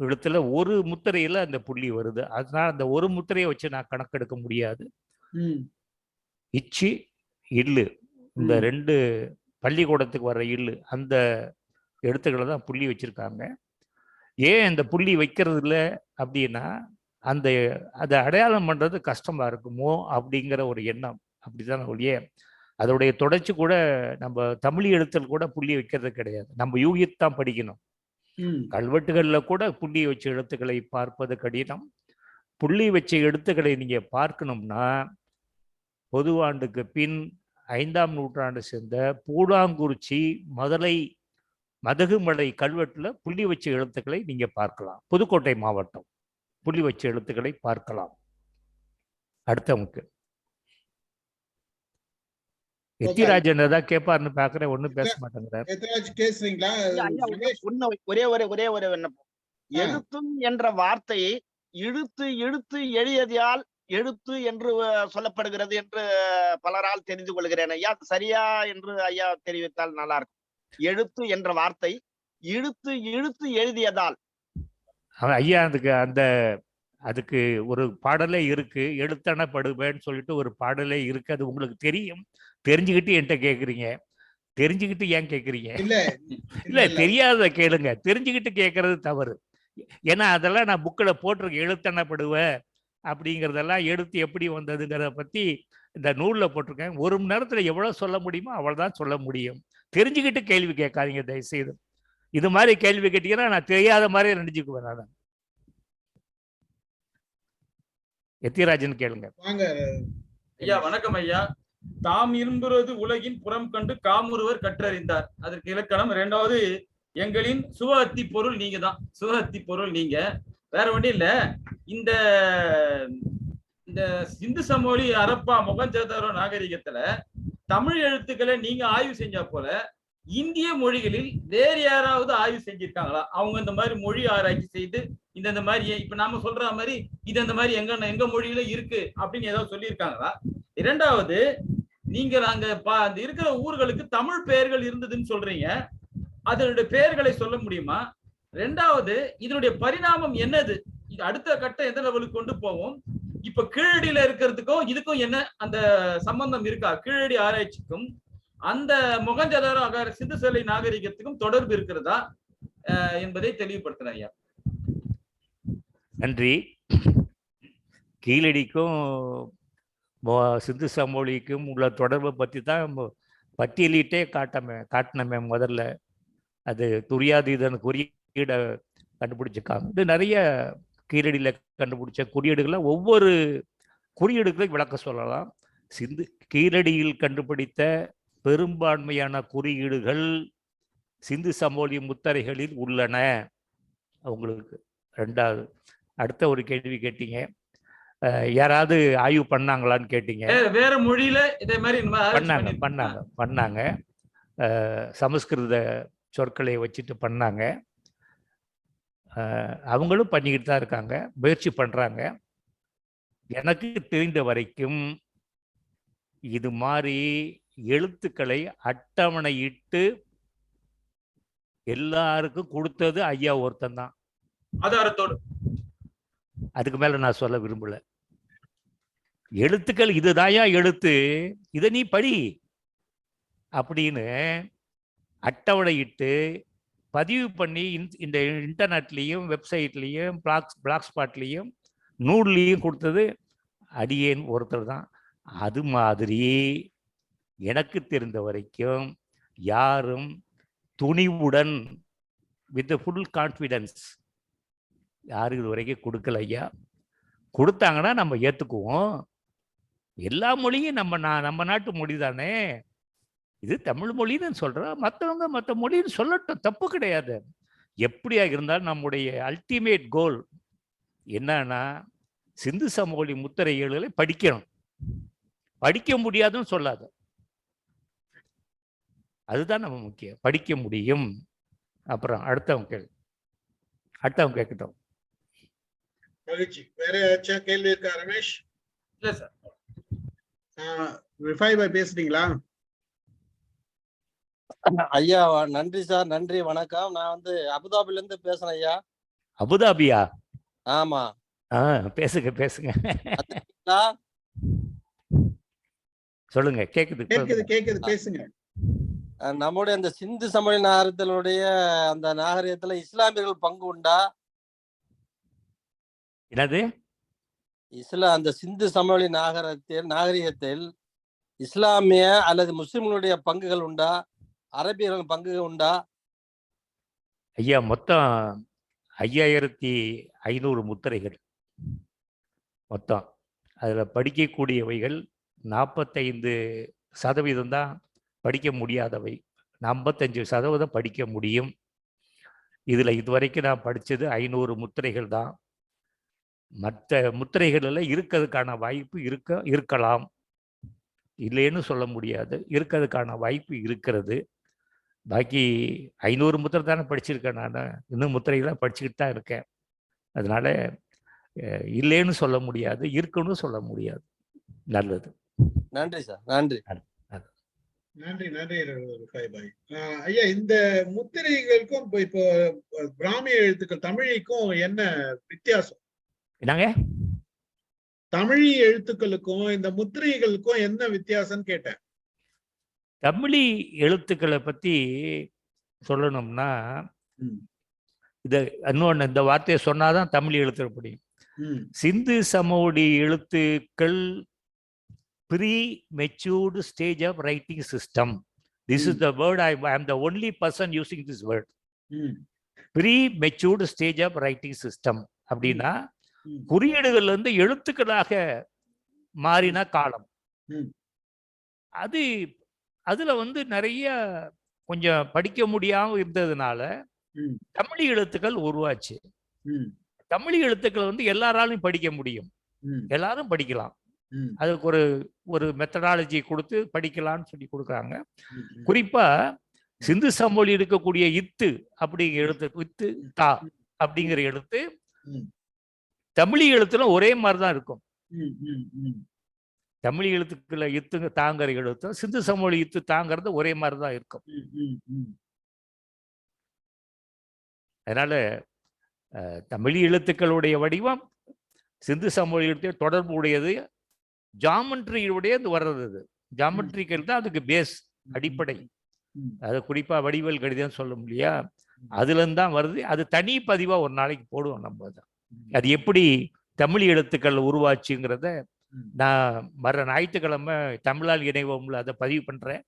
எழுத்துல ஒரு முத்திரையில அந்த புள்ளி வருது. அதனால அந்த ஒரு முத்திரையை வச்சு நான் கணக்கெடுக்க முடியாது. இச்சு இல்லு இந்த 2 பள்ளிக்கூடத்துக்கு வர்ற இல்லு அந்த எழுத்துக்களை தான் புள்ளி வச்சிருக்காங்க. ஏன் இந்த புள்ளி வைக்கிறது இல்லை அப்படின்னா அதை அடையாளம் பண்றது கஷ்டமா இருக்குமோ அப்படிங்கிற ஒரு எண்ணம். அப்படிதான் ஒழிய அதோடைய தொடர்ச்சி கூட நம்ம தமிழ் எழுத்தில் கூட புள்ளி வைக்கிறது கிடையாது. நம்ம யூகித்தான் படிக்கணும். கல்வெட்டுகள்ல கூட புள்ளி வச்ச எழுத்துக்களை பார்ப்பது கடினம். புள்ளி வச்ச எழுத்துக்களை நீங்க பார்க்கணும்னா பொதுவாண்டுக்கு பின் 5ஆம் நூற்றாண்டு சேர்ந்த பூடாங்குறிச்சி மதகுமலை கல்வெட்டுல புள்ளி வச்ச எழுத்துக்களை நீங்க பார்க்கலாம். புதுக்கோட்டை மாவட்டம் புள்ளி வச்ச எழுத்துக்களை பார்க்கலாம். அடுத்தவங்க எத்திராஜன் ஏதாவது கேட்பாருன்னு பாக்குறேன், ஒண்ணும் பேச மாட்டேங்கிறார். கேசுறீங்களா? ஒரே ஒரு விண்ணப்பம். எழுத்து என்ற வார்த்தையை இழுத்து இழுத்து எழுதியதால் எழுத்து என்று சொல்லப்படுகிறது என்று பலரால் தெரிந்து கொள்கிறேன் ஐயா. சரியா என்று ஐயா தெரிவித்தால் நல்லா இருக்கும். எழுத்து என்ற வார்த்தை இழுத்து இழுத்து எழுதியதால். ஐயா அதுக்கு ஒரு பாடலே இருக்கு, எழுத்தனப்படுவேன்னு சொல்லிட்டு ஒரு பாடலே இருக்கு. அது உங்களுக்கு தெரியும், தெரிஞ்சுக்கிட்டு என்கிட்ட கேக்குறீங்க. தெரிஞ்சுக்கிட்டு ஏன் கேக்குறீங்க? இல்ல தெரியாத கேளுங்க, தெரிஞ்சுக்கிட்டு கேட்கறது தவறு. ஏன்னா அதெல்லாம் நான் புக்கில் போட்டிருக்கேன். எழுத்தனப்படுவேன் அப்படிங்கிறதெல்லாம் எழுத்து எப்படி வந்ததுங்கிறத பத்தி இந்த நூலில் போட்டிருக்கேன். ஒரு மணி நேரத்தில் எவ்வளவு சொல்ல முடியுமோ அவ்வளவுதான் சொல்ல முடியும். தெரிஞ்சுக்கிட்டு கேள்வி கேட்காதீங்க தயவுசெய்து. இது மாதிரி கேள்வி கேட்டீங்கன்னா நான் தெரியாத மாதிரி நினைச்சுக்குவேன். நான் எத்திராஜன் கேளுங்க. ஐயா வணக்கம் ஐயா. தாம் இரும்புறது உலகின் புறம் கண்டு காமுறுவர் கற்றறிந்தார். அதற்கு இலக்கணம். இரண்டாவது, எங்களின் சுவஹத்தி பொருள் நீங்க தான். சுவஹத்தி பொருள் நீங்க, வேற ஒன்றும் இல்ல. இந்த இந்த சிந்து சமவெளி, அரப்பா, மொகஞ்சதாரோ நாகரிகத்துல தமிழ் எழுத்துக்களை நீங்க ஆய்வு செஞ்சா போல இந்திய மொழிகளில் வேறு யாராவது ஆய்வு செஞ்சிருக்காங்களா? அவங்க இந்த மாதிரி மொழி ஆராய்ச்சி செய்து இந்த மாதிரி இப்ப நாம சொல்ற மாதிரி இது இந்த மாதிரி எங்க மொழியில இருக்கு அப்படின்னு ஏதாவது சொல்லியிருக்காங்களா? இரண்டாவது, நீங்க அங்க இருக்கிற ஊர்களுக்கு தமிழ் பெயர்கள் இருந்ததுன்னு சொல்றீங்க, அதனுடைய பெயர்களை சொல்ல முடியுமா? ரெண்டாவது, இதனுடைய பரிணாமம் என்னது? இது அடுத்த கட்டம் எந்த லெவலுக்கு கொண்டு போவோம்? இப்ப கீழடியில இருக்கிறதுக்கும் இதுக்கும் என்ன அந்த சம்பந்தம் இருக்கா? கீழடி ஆராய்ச்சிக்கும் அந்த மொகஞ்சதாரோ சிந்து சமவெளி நாகரிகத்துக்கும் தொடர்பு இருக்கிறதா என்பதை தெளிவுபடுத்துறேன் ஐயா. நன்றி. கீழடிக்கும் சிந்து சமவெளிக்கும் உள்ள தொடர்பை பற்றி தான் பட்டியலிட்டே காட்டினமே முதல்ல. அது துரியாதீதன் குறியீடை கண்டுபிடிச்சிருக்காங்க. இது நிறைய கீழடியில் கண்டுபிடிச்ச குறியீடுகளை ஒவ்வொரு குறியீடுகளும் விளக்க சொல்லலாம். கீழடியில் கண்டுபிடித்த பெரும்பான்மையான குறியீடுகள் சிந்து சமவெளி முத்திரைகளில் உள்ளன. அவங்களுக்கு ரெண்டாவது அடுத்த ஒரு கேள்வி கேட்டீங்க, யாராவது ஆய்வு பண்ணாங்களான்னு கேட்டீங்க. வேற மொழியில இதே மாதிரி பண்ணாங்க. சமஸ்கிருத சொற்களை வச்சுட்டு பண்ணாங்க. அவங்களும் பண்ணிக்கிட்டு தான் இருக்காங்க, முயற்சி பண்றாங்க. எனக்கு தெரிந்த வரைக்கும் இது மாதிரி எழுத்துக்களை அட்டவணையிட்டு எல்லாருக்கும் கொடுத்தது ஐயா ஒருத்தன் தான், ஆதாரத்தோடு. அதுக்கு மேல நான் சொல்ல விரும்பல. எழுத்துக்கள் இதுதாயா எழுத்து, இதை நீ படி அப்படின்னு அட்டவணையிட்டு பதிவு பண்ணி இந்த இன்டர்நெட்லேயும் வெப்சைட்லேயும் பிளாக் ஸ்பாட்லேயும் நூல்லையும் கொடுத்தது அடியேன் ஒருத்தர் தான். அது மாதிரி எனக்கு தெரிந்த வரைக்கும் யாரும் துணிவுடன் வித் ஃபுல் கான்ஃபிடன்ஸ் யாரும் இது வரைக்கும் கொடுக்கல ஐயா. கொடுத்தாங்கன்னா நம்ம ஏற்றுக்குவோம். எல்லா மொழியும் நம்ம நாட்டு மொழி தானே, இது தமிழ் மொழின்னு சொல்கிறோம், மற்றவங்க மற்ற மொழின்னு சொல்லட்டும், தப்பு கிடையாது. எப்படியா இருந்தாலும் நம்முடைய அல்டிமேட் கோல் என்னன்னா சிந்து சமவெளி முத்திரைகளை படிக்கணும். படிக்க முடியாதுன்னு சொல்லாத, அதுதான் நம்ம முக்கியம். படிக்க முடியும். அப்புறம் அடுத்தவங்க கேட்கட்டும். வேற ஏதாச்சும் கேள்வி இருக்கா ரமேஷ்? இல்ல சார். பேசுறீங்களா ஐயா? நன்றி சார், நன்றி, வணக்கம். நான் அபுதாபில இருந்து பேசுறேன் ஐயா. அபுதாபியா? ஆமா. பேசுங்க. சொல்லுங்க, கேக்குது பேசுங்க. நம்முடைய அந்த சிந்து சமவெளி நாகரிகத்தினுடைய அந்த நாகரிகத்துல இஸ்லாமியர்கள் பங்கு உண்டா? என்னது? அந்த சிந்து சமவெளி நாகரிகத்தில் இஸ்லாமிய அல்லது முஸ்லிம்களுடைய பங்குகள் உண்டா? அரபியர்கள் பங்குகள் உண்டா? ஐயா, மொத்தம் 5500 முத்திரைகள் மொத்தம். அதுல படிக்கக்கூடியவைகள் 45% தான் படிக்க முடியாதவை, 55% படிக்க முடியும். இதுல இதுவரைக்கும் நான் படிச்சது 500 முத்திரைகள் தான். மற்ற முத்திரைகள் எல்லாம் இருக்கிறதுக்கான வாய்ப்பு இருக்கலாம், இல்லைன்னு சொல்ல முடியாது. இருக்கிறதுக்கான வாய்ப்பு இருக்கிறது. பாக்கி 500 முத்திரை தானே படிச்சிருக்கேன் நான். இன்னும் முத்திரைகளாக படிச்சுக்கிட்டு தான் இருக்கேன். அதனால இல்லைன்னு சொல்ல முடியாது, இருக்குன்னு சொல்ல முடியாது. நல்லது. நன்றி சார். நன்றி. நன்றி நன்றி ருஃபாய் பாய். ஐயா, இந்த முத்திரைகளுக்கும் இப்போ பிராமிய எழுத்துக்கள் தமிழுக்கும் என்ன வித்தியாசம்? என்னங்க? தமிழ் எழுத்துக்களுக்கும் இந்த முத்திரைகளுக்கும் என்ன வித்தியாசம் கேட்டேன். தமிழ் எழுத்துக்களை பத்தி சொல்லணும்னா, இத இன்னொன்னு, இந்த வார்த்தையை சொன்னாதான் தமிழ் எழுத்துற முடியும். சிந்து சமவெளி எழுத்துக்கள் pre-matured stage of writing system. This is the word I am the only person using this word. Pre-matured stage of writing system அப்படின்னா குறியீடுகள் வந்து எழுத்துக்களாக மாறின காலம். அதுல வந்து நிறைய கொஞ்சம் படிக்க முடியாம இருந்ததுனால தமிழ் எழுத்துக்கள் உருவாச்சு. தமிழ் எழுத்துக்கள் வந்து எல்லாராலும் படிக்க முடியும், எல்லாரும் படிக்கலாம். அதுக்கு ஒரு மெத்தடாலஜி கொடுத்து படிக்கலாம்னு சொல்லி கொடுக்குறாங்க. குறிப்பா சிந்து சமவெளி இருக்கக்கூடிய இத்து அப்படிங்கிற எழுத்து, இத்து தா அப்படிங்கிற எழுத்து தமிழ் எழுத்துல ஒரே மாதிரிதான் இருக்கும். தமிழ் எழுத்துக்களை இத்து தாங்கிற எழுத்தும் சிந்து சமவெளி இத்து தாங்கிறது ஒரே மாதிரிதான் இருக்கும். அதனால தமிழ் எழுத்துக்களுடைய வடிவம் சிந்து சமவெளி எழுத்து தொடர்பு உடையது. ஜாமெட்ரியுடைய வர்றது, ஜாமெட்ரிக்கல் தான் அதுக்கு பேஸ், அடிப்படை. அது குறிப்பா வடிவல் கடிதம் சொல்ல முடியா, அதுல இருந்து தான் வருது. அது தனி பதிவா ஒரு நாளைக்கு போடுவோம் நம்ம. தான் அது எப்படி தமிழ் எழுத்துக்கள் உருவாச்சுங்கிறத நான் வர ஞாயிற்றுக்கிழமை தமிழால் இணைவோம்ல அதை பதிவு பண்றேன்,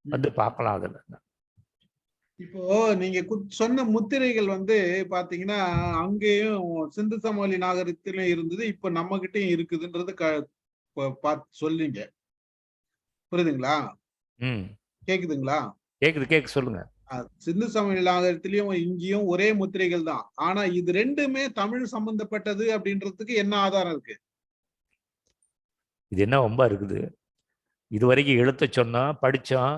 வந்து பார்க்கலாம். அதுல இப்போ நீங்க சொன்ன முத்திரைகள் வந்து பாத்தீங்கன்னா அங்கேயும் சிந்து சமவெளி நாகரிகத்திலும் இருந்தது, இப்ப நம்ம கிட்டயும் இருக்குதுன்றது பார்த்து சொல்லுங்க. புரியுதுங்களா? கேக்குதுங்களா? கேக்குது சொல்லுங்க. சிந்து சமவெளி நாகரிகத்திலயும் இங்கேயும் ஒரே முத்திரைகள் தான். ஆனா இது ரெண்டுமே தமிழ் சம்பந்தப்பட்டது அப்படின்றதுக்கு என்ன ஆதாரம் இருக்கு? இது என்ன ரொம்ப இருக்குது. இதுவரைக்கும் எழுத்த சொன்னோம், படிச்சோம்,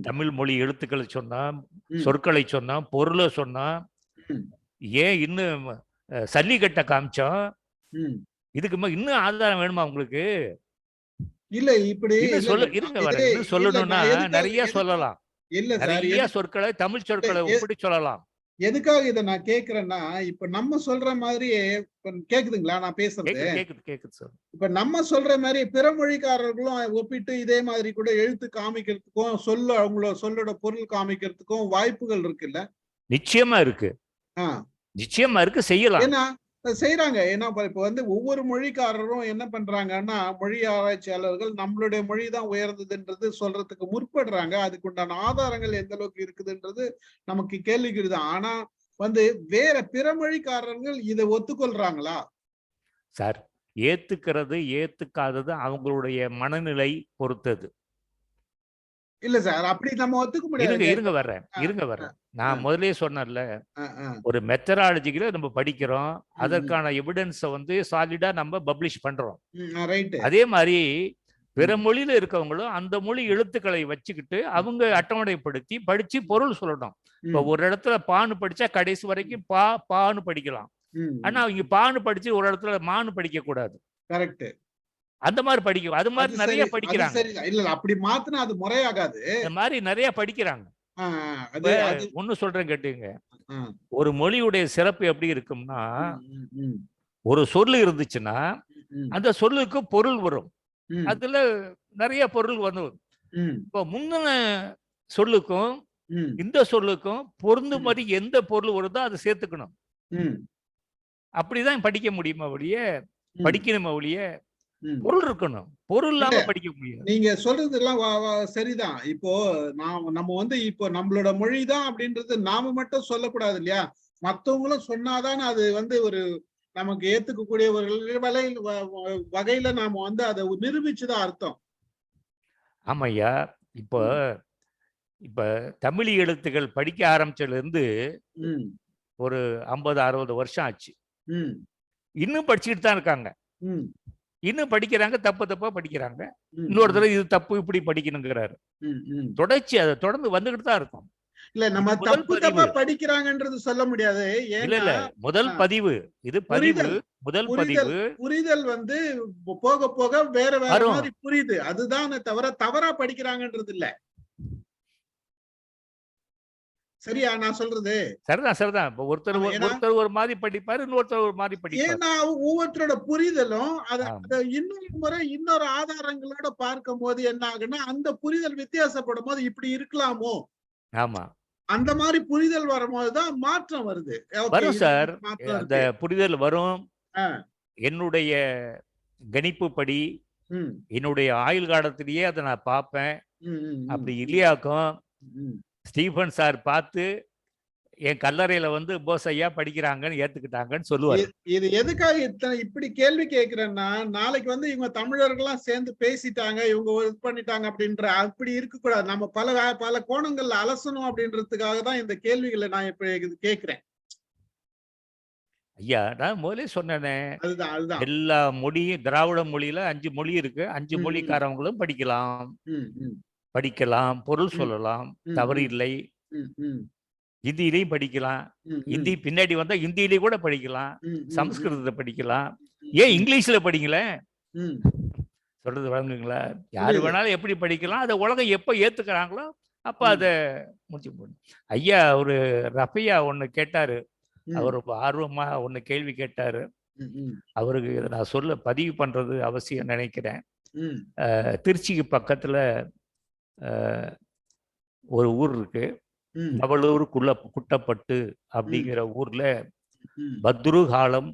தமிழ் மொழி எழுத்துக்களை சொன்னோம், சொற்களை சொன்னோம், பொருளை சொன்னோம், ஏன் இன்னும் சல்லிக்கட்டை காமிச்சோம். இதுக்கு இன்னும் ஆதாரம் வேணுமா உங்களுக்கு? இல்ல இப்படி இருங்க வர இன்னும் சொல்லணும்னா நிறைய சொல்லலாம். இல்ல நிறைய சொற்களை, தமிழ் சொற்களை ஒப்பிட்டு சொல்லலாம். எதுக்காக இதை நான் கேக்குறேன்னா, இப்ப நம்ம சொல்ற மாதிரி கேக்குதுங்களா நான் பேசுறது? கேக்குது சார். இப்ப நம்ம சொல்ற மாதிரி பிற மொழிக்காரர்களும் ஒப்பிட்டு இதே மாதிரி கூட எழுத்து காமிக்கிறதுக்கும் அவங்களோட சொல்லோட பொருள் காமிக்கிறதுக்கும் வாய்ப்புகள் இருக்குல்ல? நிச்சயமா இருக்கு, நிச்சயமா இருக்கு, செய்யலாம். ஏன்னா செய்யறாங்க. ஏன்னா இப்ப வந்து ஒவ்வொரு மொழிக்காரரும் என்ன பண்றாங்கன்னா, மொழி ஆராய்ச்சியாளர்கள் நம்மளுடைய மொழிதான் உயர்ந்ததுன்றது சொல்றதுக்கு முற்படுறாங்க. அதுக்கு உண்டான ஆதாரங்கள் எந்த அளவுக்கு இருக்குதுன்றது நமக்கு கேள்விக்குறிதான். ஆனா வந்து வேற பிற மொழிக்காரர்கள் இதை ஒத்துக்கொள்றாங்களா சார்? ஏத்துக்கிறது ஏத்துக்காதது அவங்களுடைய மனநிலை பொறுத்தது. இல்ல சார், அப்படி நம்ம ஒத்துக்க முடியாது. இருங்க வர்றேன். நான் முதலே சொன்னேன்ல, ஒரு மெத்தடாலஜில நம்ம படிக்கிறோம், அதற்கான எவிடன்ஸை வந்து சாலிடா நம்ம பப்ளிஷ் பண்றோம். அதே மாதிரி பிற மொழியில இருக்கவங்களும் அந்த மொழி எழுத்துக்களை வச்சுக்கிட்டு அவங்க அட்டவணைப்படுத்தி படிச்சு பொருள் சொல்லணும். இப்ப ஒரு இடத்துல பான்னு படிச்சா கடைசி வரைக்கும் பான்னு படிக்கலாம். ஆனா அவங்க பான்னு படிச்சு ஒரு இடத்துல மான்னு படிக்க கூடாது. கரெக்ட். அந்த மாதிரி படிக்கும். அது மாதிரி நிறைய படிக்கிறாங்க. இல்ல அப்படி மாத்தினா அது முறையாகாது. இந்த மாதிரி நிறைய படிக்கிறாங்க. ஒண்ணு சொல்றேன் கேட்டுங்க. ஒரு மொழியுடைய சிறப்பு எப்படி இருக்கும்னா, ஒரு சொல்லு இருந்துச்சுன்னா அந்த சொல்லுக்கு பொருள் வரும். அதுல நிறைய பொருள் வரும். இப்போ முன்ன சொல்லுக்கும் இந்த சொல்லுக்கும் பொருந்தும்படி எந்த பொருள் வருதோ அதை சேர்த்துக்கணும். அப்படிதான் படிக்க முடியுமா ஒழிய, படிக்கணுமா ஒழிய பொருள் இருக்கணும். பொருள் இல்லாம படிக்க முடியும். நீங்க சொல்றது எல்லாம் சரிதான். இப்போ நம்ம வந்து இப்போ நம்மளோட மொழிதான் அப்படின்றது நாம மட்டும் சொல்லக்கூடாது இல்லையா? மத்தவங்களும் சொன்னாதான் அது வந்து ஒரு நமக்கு ஏத்துக்கக்கூடிய ஒரு வகையில நாம வந்து அதை நிரூபிச்சுதான் அர்த்தம். ஆமையா, இப்ப தமிழ் எழுத்துக்கள் படிக்க ஆரம்பிச்சதுல இருந்து ஒரு 50-60 வருஷம் ஆச்சு. இன்னும் படிச்சுட்டு தான் இருக்காங்க. ம், இன்னும் படிக்கிறாங்க, தப்பா படிக்கிறாங்க. ம், இன்னொருத்தர் இது தப்பு, இப்படி படிக்கணுங்கிறாரு. ம், ம். தொடர்ச்சி அதை தொடர்ந்து வந்துகிட்டு தான் இருக்கும். இல்ல நம்ம இது முதல் தப்பு தப்பா பதிவு. படிக்கிறாங்கன்றது சொல்ல முடியாது. இல்ல ஏன்னா முதல் ஆ, பதிவு, இது பதிவு, புரிதல் முதல் புரிதல் பதிவு புரிதல் வந்து போக போக வேற வேற வரும். மாதிரி புரியுது. அதுதானே தவிர தவறா படிக்கிறாங்கன்றது இல்ல. சரியா நான் சொல்றது? சரிதான். இப்ப ஒருத்தர் ஆமா, ஏன்னா ஒருத்தர் ஒரு மாதிரி படிப்பாரு, இன்னொருத்தர் ஒரு மாதிரி படிப்பாரு. ஏன்னா ஒவ்வொருத்தரோட புரிதலும் ஆமா. அத இன்னொரு முறை இன்னொரு ஆதாரங்களோட பார்க்கும் போது என்ன ஆகுன்னா அந்த புரிதல் வித்தியாசப்படும் போது இப்படி இருக்கலாமோ ஆமா, அந்த மாதிரி புரிதல் வரும்போதுதான் மாற்றம் வருது. Okay, வரும் இதுல சார். மாற்றம் அந்த இருக்கு. புரிதல் வரும். ஆ, என்னுடைய கணிப்புப்படி, ம், என்னுடைய ஆயுள் காலத்திலேயே அதை நான் பார்ப்பேன். ம், ம், அப்படி ம், இல்லையாக்கும் ம். ஸ்டீஃபன் சார் பார்த்து என் கல்லறையில வந்து போஸ் ஐயா படிக்கிறாங்கன்னு ஏத்துக்கிட்டாங்கன்னு சொல்லுவாரு. இது எதுக்காக இத்தனை இப்படி கேள்வி கேட்கிறேன்னா நாளைக்கு வந்து இவங்க தமிழர்கள்லாம் சேர்ந்து பேசிட்டாங்க, இவங்க இது பண்ணிட்டாங்க அப்படின்ற அப்படி இருக்கக்கூடாது. நம்ம பல கோணங்கள்ல அலசணும் அப்படின்றதுக்காக தான் இந்த கேள்விகளை நான் இப்ப இது கேட்கிறேன். ஐயா, நான் முதலே சொன்னேனே, அதுதான் எல்லா மொழியும் திராவிட மொழியில 5 மொழி இருக்கு. 5 ம், ம், மொழிக்காரவங்களும் படிக்கலாம், ம், ம், பொருள் ம், சொல்லலாம், ம், தவறு ம், இல்லை. ம், ம், ஹிந்தியிலையும் படிக்கலாம். ம், ஹிந்தி பின்னாடி வந்தா ஹிந்தியிலே கூட படிக்கலாம், ம், ம், ம், சமஸ்கிருதத்தை படிக்கலாம். ம், ஏன் ம், இங்கிலீஷ்ல படிங்களேன்? ம். சொல்றது வழங்குங்களா? யாரு புரியுது. வேணாலும் எப்படி படிக்கலாம். அதை உலகம் எப்ப ஏத்துக்கிறாங்களோ அப்ப ம், அதை முடிச்சு போடணும். ஐயா ஒரு ரஃபையா ஒண்ணு கேட்டாரு. ம், அவர் ரொம்ப ஆர்வமா ஒண்ணு கேள்வி கேட்டாரு. ம், ம், அவருக்கு இதை நான் பதிவு பண்றது அவசியம் நினைக்கிறேன். ம், திருச்சிக்கு பக்கத்துல அஹ், ஒரு ஊர் இருக்கு, ம், நவலூர் குட்டப்பட்டு அப்படிங்கிற ஊர்ல ம், பத்ரு காலம்,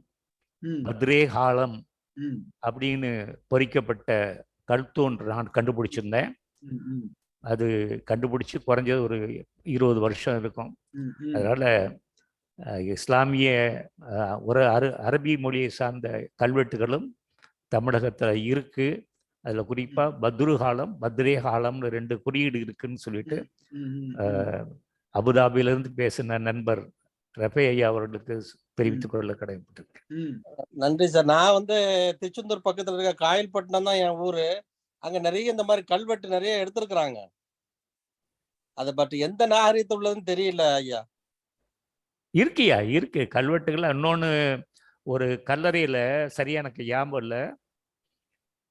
ம், பத்ரே காலம் ம், அப்படின்னு பொறிக்கப்பட்ட கல்தூன் நான் கண்டுபிடிச்சிருந்தேன். ம், ம், அது கண்டுபிடிச்சு குறைஞ்சது ஒரு 20 வருஷம் இருக்கும். ம், ம். அதனால இஸ்லாமிய ஒரு அரபி மொழியை சார்ந்த கல்வெட்டுகளும் தமிழகத்துல இருக்கு. அதுல குறிப்பா பத்ரு காலம், பத்ரே காலம்னு 2 குறியீடு இருக்குன்னு சொல்லிட்டு ம், ம், ம், அஹ், அபுதாபியிலிருந்து பேசின நண்பர் ரஃபே ஐயா அவர்களுக்கு தெரிவித்துக் கொள்ள கடமைப்பட்டிருக்கு. ம். நன்றி சார். நான் வந்து திருச்செந்தூர் பக்கத்துல இருக்க காயல்பட்டினம் தான் என் ஊரு. அங்க நிறைய இந்த மாதிரி கல்வெட்டு நிறைய எடுத்திருக்கிறாங்க. அதை பற்றி எந்த நாகரீகத்தை உள்ளதுன்னு தெரியல ஐயா. இருக்கியா இருக்கு கல்வெட்டுகள். இன்னொன்னு ஒரு கல்லறையில சரியா எனக்கு ஞாபகம் இல்லை,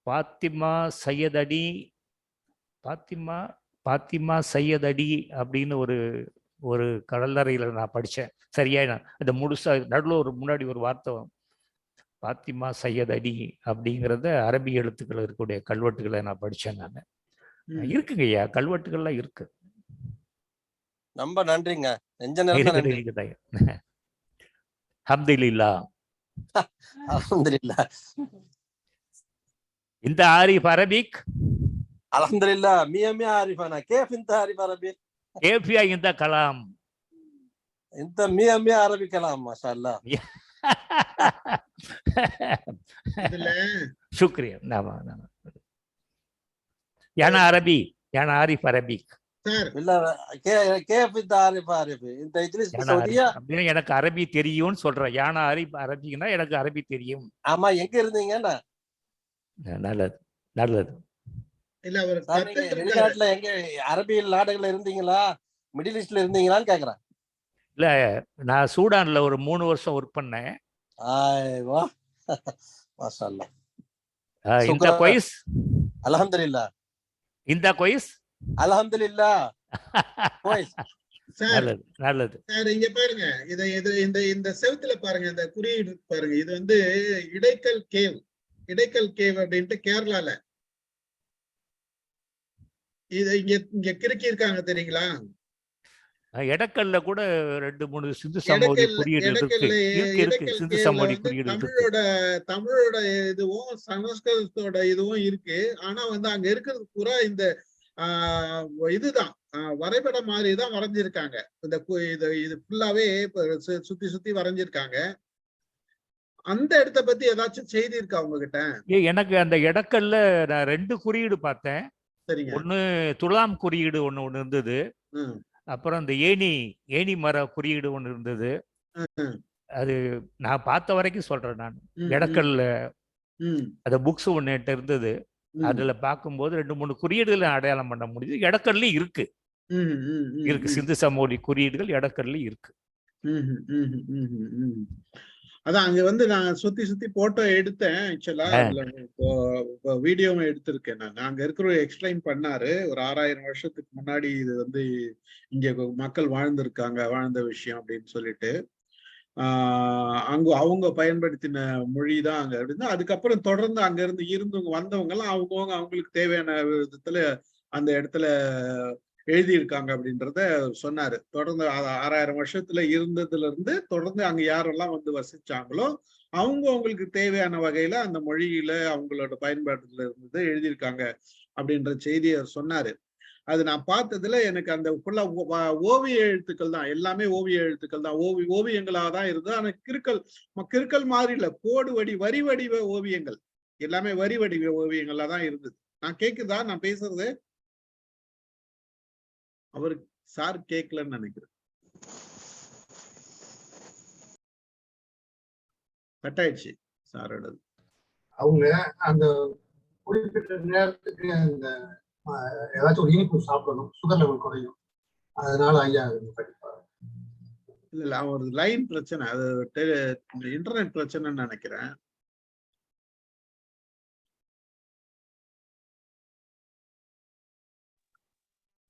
பாத்திமா சையத் அடி அப்படின்னு ஒரு கல்லறையில நான் படிச்சேன். சரியா அந்த முழுசா நடுவில் முன்னாடி ஒரு வார்த்தை பாத்திமா சையத் அடி அப்படிங்கிறத அரபி எழுத்துக்கள் இருக்கக்கூடிய கல்வெட்டுகளை நான் படிச்சேன். நான் இருக்குங்க ஐயா, கல்வெட்டுகள்லாம் இருக்கு. ரொம்ப நன்றிங்க. நெஞ்ச நிறைந்த நன்றி. அல்ஹம்துலில்லாஹ். அல்ஹம்துலில்லாஹ். இந்த ஆரிஃப் அரபிக் அல்ஹம்துலில்லாஹ். மியா மியா ஆரிஃபானா கேஃப் இந்த ஆரிஃப் அரபிக் கேஃபியா இந்த கலாம் இந்த மியா மியா அரபி கலாம் மாஷா அல்லாஹ். இதுல शुक्रिया. नाम याना अरबी, याना आरिफ अरबिक. சார் இல்ல கேஃப் இந்த ஆரிஃப் அரபி இந்த இஜ்லிஸ் சவுதியா அப்படின்னா எனக்கு அரபி தெரியும்னு சொல்றேன். யானா அரபின்னா எனக்கு அரபி தெரியும். ஆமா, எங்க இருந்தீங்கன்னா நல்லது நல்லது. இல்ல அவர் சார், நீங்க வெளிநாட்டுல எங்க அரபியல் நாடுகள்ல இருந்தீங்களா, மிடில் ஈஸ்ட்ல இருந்தீங்களான்னு கேக்குறேன். இல்ல, நான் சூடான்ல ஒரு 3 வருஷம் ஒர்க் பண்ணேன். ஆய்வா மாஷா அல்லாஹ். இந்த கொய்ஸ் அல்ஹம்துலில்லாஹ். இந்த கொய்ஸ் அல்ஹம்துலில்லாஹ். கோய்ஸ். சார் நல்லது நல்லது. சார் இங்க பாருங்க, இது இந்த செவுத்துல பாருங்க, இந்த குறியீடு பாருங்க. இது வந்து இடைக்கல் கேவ் அப்படின்ட்டு கேரளால இது இங்க கிறுக்கி இருக்காங்க தெரியுங்களா? எடக்கல்ல கூட 2-3 சிந்து சமவெளி குறியீடு இருக்கு. சிந்து சமவெளி குறியீடு இருக்கு. தமிழோட இதுவும் சமஸ்கிருதத்தோட இதுவும் இருக்கு. ஆனா வந்து அங்க இருக்கிறது பூரா இந்த இதுதான் வரைபடம் மாதிரிதான் வரைஞ்சிருக்காங்க. இது ஃபுல்லாவே சுத்தி வரைஞ்சிருக்காங்க. அந்த இடத்த பத்தி ஏதாச்சும் செய்தி இருக்கா உங்ககிட்ட? எனக்கு அந்த எடக்கல்ல நான் 2 குறியீடு பார்த்தேன். சரிங்க. ஒண்ணு துலாம் குறியீடு ஒண்ணு இருந்தது. அப்புறம் இந்த ஏணி மர குறியீடு ஒண்ணு இருந்தது. அது நான் பார்த்த வரைக்கும் சொல்றேன் நான். ம், ம், எடக்கல்ல ம், அந்த புக்ஸ் ஒன்று என்கிட்ட இருந்தது. ம், அதுல பார்க்கும்போது 2-3 குறியீடுகளை அடையாளம் பண்ண முடியுது. எடக்கல்லையும் இருக்கு ம், ம், ம், இருக்கு ம். சிந்து சமவெளி குறியீடுகள் எடக்கல்லையும் இருக்கு. ம்ஹும், ம்ஹும், ம்ஹும், ம்ஹும். அதான் அங்க வந்து நான் சுத்தி சுத்தி போட்டோ எடுத்தேன். ஆக்சுவலா ஆ. அதுல வீடியோவும் எடுத்திருக்கேன். நான் அங்க இருக்கிற எக்ஸ்பிளைன் பண்ணாரு. ஒரு 6000 வருஷத்துக்கு முன்னாடி இது வந்து இங்க மக்கள் வாழ்ந்த விஷயம் அப்படின்னு சொல்லிட்டு அங்க அவங்க பயன்படுத்தின மொழி தான் அங்க இருந்தா. அதுக்கப்புறம் தொடர்ந்து அங்க இருந்து வந்தவங்க எல்லாம் அவங்களுக்கு தேவையான விதத்துல அந்த இடத்துல எழுதியிருக்காங்க அப்படின்றத சொன்னாரு. தொடர்ந்து 6000 வருஷத்துல இருந்ததுல இருந்து தொடர்ந்து அங்க யாரெல்லாம் வந்து வசிச்சாங்களோ அவங்களுக்கு தேவையான வகையில அந்த மொழியில அவங்களோட பயன்பாட்டுல இருந்தது எழுதியிருக்காங்க அப்படின்ற செய்தியை சொன்னாரு. அது நான் பார்த்ததுல எனக்கு அந்த ஃபுல்லா ஓவிய எழுத்துக்கள் தான், எல்லாமே ஓவிய எழுத்துக்கள் தான், ஓவியங்களாக தான் இருந்தது. ஆனா கிறுக்கல் மாதிரி இல்ல, கோடு வரி வடிவ ஓவியங்கள், எல்லாமே வரி வடிவ ஓவியங்களா தான் இருந்தது. நான் கேக்குதா நான் பேசுறது? அவருக்கு சார் கேட்கலன்னு நினைக்கிறேன். கட் ஆயிடுச்சு சாரோடது. அவங்க அந்த குறிப்பிட்ட நேரத்துக்கு அந்த ஏதாச்சும் ஒரு இனிப்பு சாப்பிடணும், சுகர் லெவல் குறையும், அதனால ஐயா படிப்பாரு. இல்ல அவரது லைன் பிரச்சனை, அது இன்டர்நெட் பிரச்சனைன்னு நினைக்கிறேன்.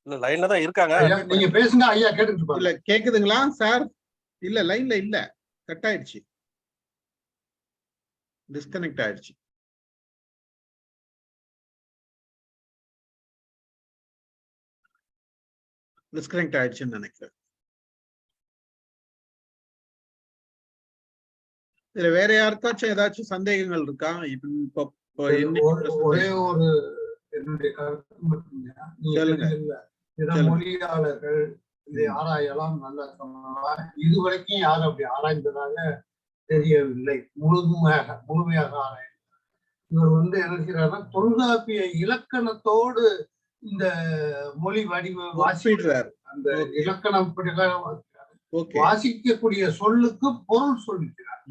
இல்ல லைன்ல தான் இருக்காங்க. நீங்க பேசுங்க ஐயா, கேட்டுட்டு இருப்பாங்க. இல்ல கேக்குதுங்களா சார்? இல்ல லைன்ல இல்ல, கட் ஆயிடுச்சு, டிஸ்கனெக்ட் ஆயிடுச்சு. டிஸ்கனெக்ட் ஆயிடுச்சுன்னு நினைக்கிறேன். இதுல வேற யாருக்காச்சும் ஏதாச்சும் சந்தேகங்கள் இருக்கா? ஒரே ஒரு என்னுடைய கருத்து மட்டும்தான். பிற மொழியாளர்கள் இதை ஆராயலாம், நல்ல சொல்லலாம். இதுவரைக்கும் யாரும் அப்படி ஆராய்ந்ததாக தெரியவில்லை. முழுமையாக ஆராய. இவர் வந்து என்ன செய்யறாருன்னா தொல்காப்பிய இலக்கணத்தோடு இந்த மொழி வடிவ வாசிக்கிறார். அந்த இலக்கணம் வாசிக்கக்கூடிய சொல்லுக்கு பொருள் சொல்லிக்கிறார்.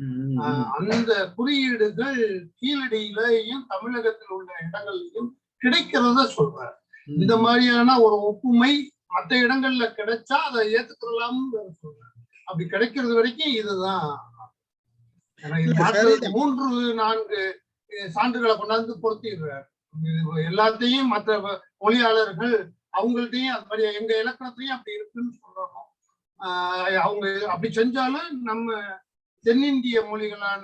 அந்த குறியீடுகள் கீழடியிலையும் தமிழகத்தில் உள்ள இடங்கள்லையும் கிடைக்கிறத சொல்றார். இந்த மாதிரியான ஒரு ஒப்புமை மற்ற இடங்கள்ல கிடைச்சா அதை ஏத்துக்கலாம்னு சொல்றாரு. அப்படி கிடைக்கிறது வரைக்கும் இதுதான். 3-4 சான்றுகளை கொண்டாந்து பொருத்திடுறார். எல்லாத்தையும் மற்ற மொழியாளர்கள் அவங்கள்ட்டையும் அது மாதிரி எங்க இலக்கணத்தையும் அப்படி இருக்குன்னு சொல்லணும். அவங்க அப்படி செஞ்சாலும் நம்ம தென்னிந்திய மொழிகளான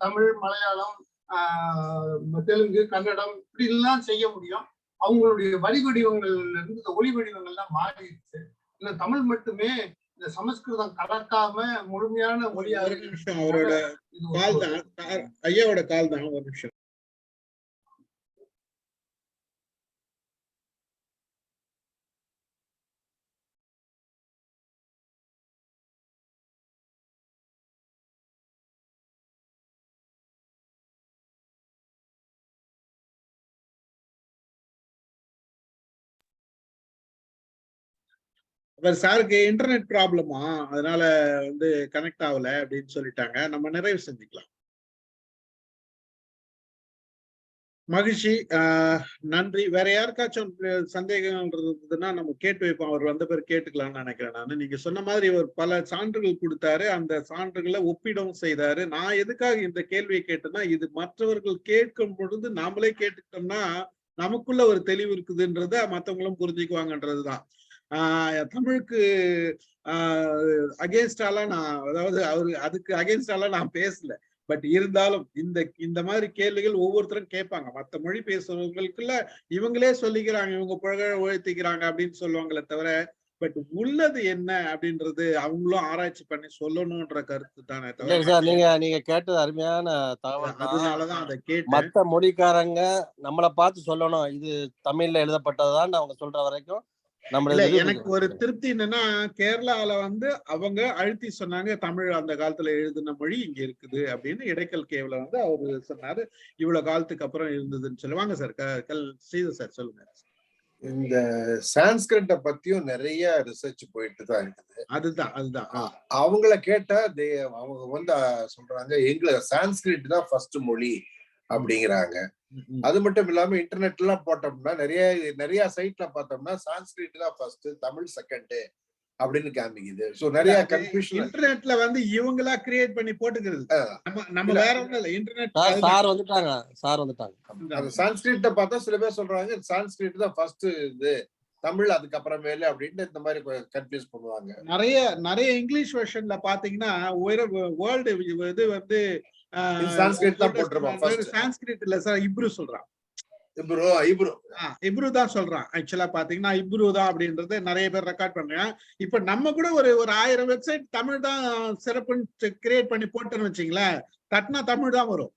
தமிழ், மலையாளம், தெலுங்கு, கன்னடம் இப்படி எல்லாம் செய்ய முடியும். அவங்களுடைய வரி வடிவங்கள்ல இருந்து இந்த ஒளி வடிவங்கள்லாம் மாறிடுச்சு. இந்த தமிழ் மட்டுமே இந்த சமஸ்கிருதம் கலக்காம முழுமையான மொழியாக. ஒரு நிமிஷம், அவரோட கால் தான், ஐயாவோட கால் தான், ஒரு நிமிஷம். சாருக்கு இன்டர்நெட் ப்ராப்ளமா, அதனால வந்து கனெக்ட் ஆகல அப்படின்னு சொல்லிட்டாங்க. நம்ம நிறைவு செஞ்சுக்கலாம். மகிழ்ச்சி, நன்றி. வேற யாருக்காச்சும் சந்தேகங்கள் இருந்ததுன்னா நம்ம கேட்டு வைப்போம். அவர் வந்த பிறகு கேட்டுக்கலாம்னு நினைக்கிறேன் நான். நீங்க சொன்ன மாதிரி ஒரு பல சான்றுகள் கொடுத்தாரு, அந்த சான்றுகளை ஒப்பிடவும் செய்தாரு. நான் எதுக்காக இந்த கேள்வியை கேட்டேன்னா, இது மற்றவர்கள் கேட்கும் பொழுது நாமளே கேட்டுக்கிட்டோம்னா நமக்குள்ள ஒரு தெளிவு இருக்குதுன்றத மற்றவங்களும் புரிஞ்சுக்குவாங்கன்றதுதான். தமிழுக்கு அகேன்ஸ்டாலாம் நான், அதாவது அதுக்கு அகேன்ஸ்டாலாம் நான் பேசல. பட் இருந்தாலும் இந்த மாதிரி கேள்விகள் ஒவ்வொருத்தரும் கேட்பாங்க. மற்ற மொழி பேசுறவங்களுக்குள்ள இவங்களே சொல்லிக்கிறாங்க, இவங்க புகழ உழைத்திக்கிறாங்க அப்படின்னு சொல்லுவாங்களே தவிர, பட் உள்ளது என்ன அப்படின்றது அவங்களும் ஆராய்ச்சி பண்ணி சொல்லணும்ன்ற கருத்து தானே தவிர. நீங்க கேட்டது அருமையான தகவல். அதனாலதான் அதை கேட்டேன். மற்ற மொழிக்காரங்க நம்மளை பார்த்து சொல்லணும் இது தமிழ்ல எழுதப்பட்டதுதான் அவங்க சொல்ற வரைக்கும் எனக்கு ஒரு திருப்தி என்னன்னா, கேரளால வந்து அவங்க அழுத்தி சொன்னாங்க தமிழ் அந்த காலத்துல எழுதின மொழி இங்க இருக்குது அப்படின்னு. இடைக்கல் கேவ்ல வந்து அவரு சொன்னாரு இவ்வளவு காலத்துக்கு அப்புறம் இருந்ததுன்னு சொல்லுவாங்க. சார் ஸ்ரீதர் சார் சொல்லுங்க. இந்த சான்ஸ்கிரிட்ட பத்தியும் நிறைய ரிசர்ச் போயிட்டு தான் இருக்குது. அதுதான் அவங்கள கேட்டா அவங்க வந்து சொல்றாங்க சான்ஸ்கிரிட் தான் ஃபர்ஸ்ட் மொழி அப்படிங்கிறாங்க. அது மட்டும் இல்லாம இன்டர்நெட் எல்லாம் போட்டோம்னா நிறைய சைட்ல பார்த்தோம்னா சான்ஸ்கிரிட் தான் ஃபர்ஸ்ட், தமிழ் செகண்ட் அப்படின்னு காமிக்குது. சோ நிறைய கன்ஃபியூஷன். இன்டர்நெட்ல வந்து இவங்களா கிரியேட் பண்ணி போட்டுக்கிறது. நம்ம வேற ஒண்ணும் இல்ல. இன்டர்நெட் சார் வந்துட்டாங்க. அந்த சான்ஸ்கிரிட்ட பார்த்தா சில பேர் சொல்றாங்க சான்ஸ்கிரிட் தான் ஃபர்ஸ்ட் இது, தமிழ் அதுக்கப்புறமேல அப்படின்னு இந்த மாதிரி கன்ஃபியூஸ் பண்ணுவாங்க. நிறைய இங்கிலீஷ் வெர்ஷன்ல பாத்தீங்கன்னா வேர்ல்டு இது வந்து சான்ஸ்கிரிட் தான் போட்டுருப்பாங்க. சான்ஸ்கிரிட் இல்ல சார், இப்ரு சொல்றான். இப்ரு தான் சொல்றான். ஆக்சுவலா பாத்தீங்கன்னா இப்ரு தான் அப்படின்றது நிறைய பேர் ரெக்கார்ட் பண்றாங்க. இப்ப நம்ம கூட ஒரு 1000 வெப்சைட் தமிழ் தான் சிறப்புன்னு கிரியேட் பண்ணி போட்டோன்னு வச்சுங்களேன், தட்டினா தமிழ் தான் வரும்.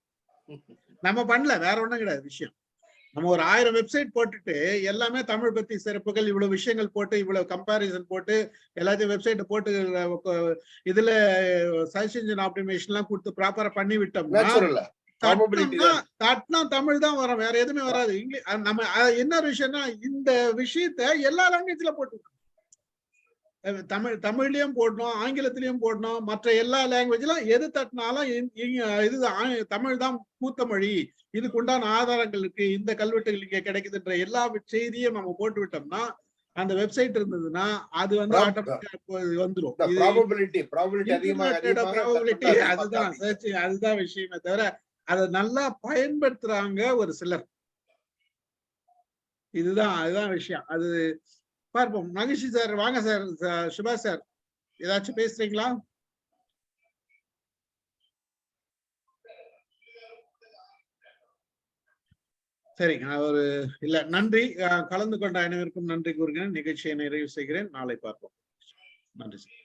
நம்ம பண்ணல, வேற ஒண்ணும் கிடையாது விஷயம். நம்ம ஒரு 1000 வெப்சைட் போட்டுட்டு எல்லாமே தமிழ் பத்தி சிறப்புகள் இவ்வளவு விஷயங்கள் போட்டு இவ்வளவு கம்பாரிசன் போட்டு எல்லாத்தையும் வெப்சைட் போட்டு இதுல சர்ச் இன்ஜின் ஆப்டிமேஷன் எல்லாம் கொடுத்து ப்ராப்பரா பண்ணி விட்டோம்னா தட்னா தமிழ் தான் வரும், வேற எதுவுமே வராது. நம்ம என்ன விஷயம்னா இந்த விஷயத்த எல்லா லாங்குவேஜ்ல போட்டு தமிழ்லயும் போடணும், ஆங்கிலத்திலயும் போடணும், மற்ற எல்லா லாங்குவேஜ்லாம் எது தட்டினாலும் இது தமிழ் தான் மூத்த மொழி, இதுக்கு உண்டான ஆதாரங்கள் இருக்கு, இந்த கல்வெட்டுகள் இங்க கிடைக்குதுன்ற எல்லா செய்தியும் நம்ம போட்டு விட்டோம்னா அந்த வெப்சைட் இருந்ததுன்னா அது வந்து வந்துரும். அதுதான் விஷயமே தவிர அதை நல்லா பயன்படுத்துறாங்க ஒரு சிலர். அதுதான் விஷயம். அது பார்ப்போம். மகிழ்ச்சி சார், வாங்க சார். சுபாஷ் சார், ஏதாச்சும் பேசுறீங்களா? சரிங்க, இல்ல நன்றி. கலந்து கொண்ட அனைவருக்கும் நன்றி கூறுகிறேன். நிகழ்ச்சியை நிறைவு செய்கிறேன். நாளை பார்ப்போம். நன்றி சார்.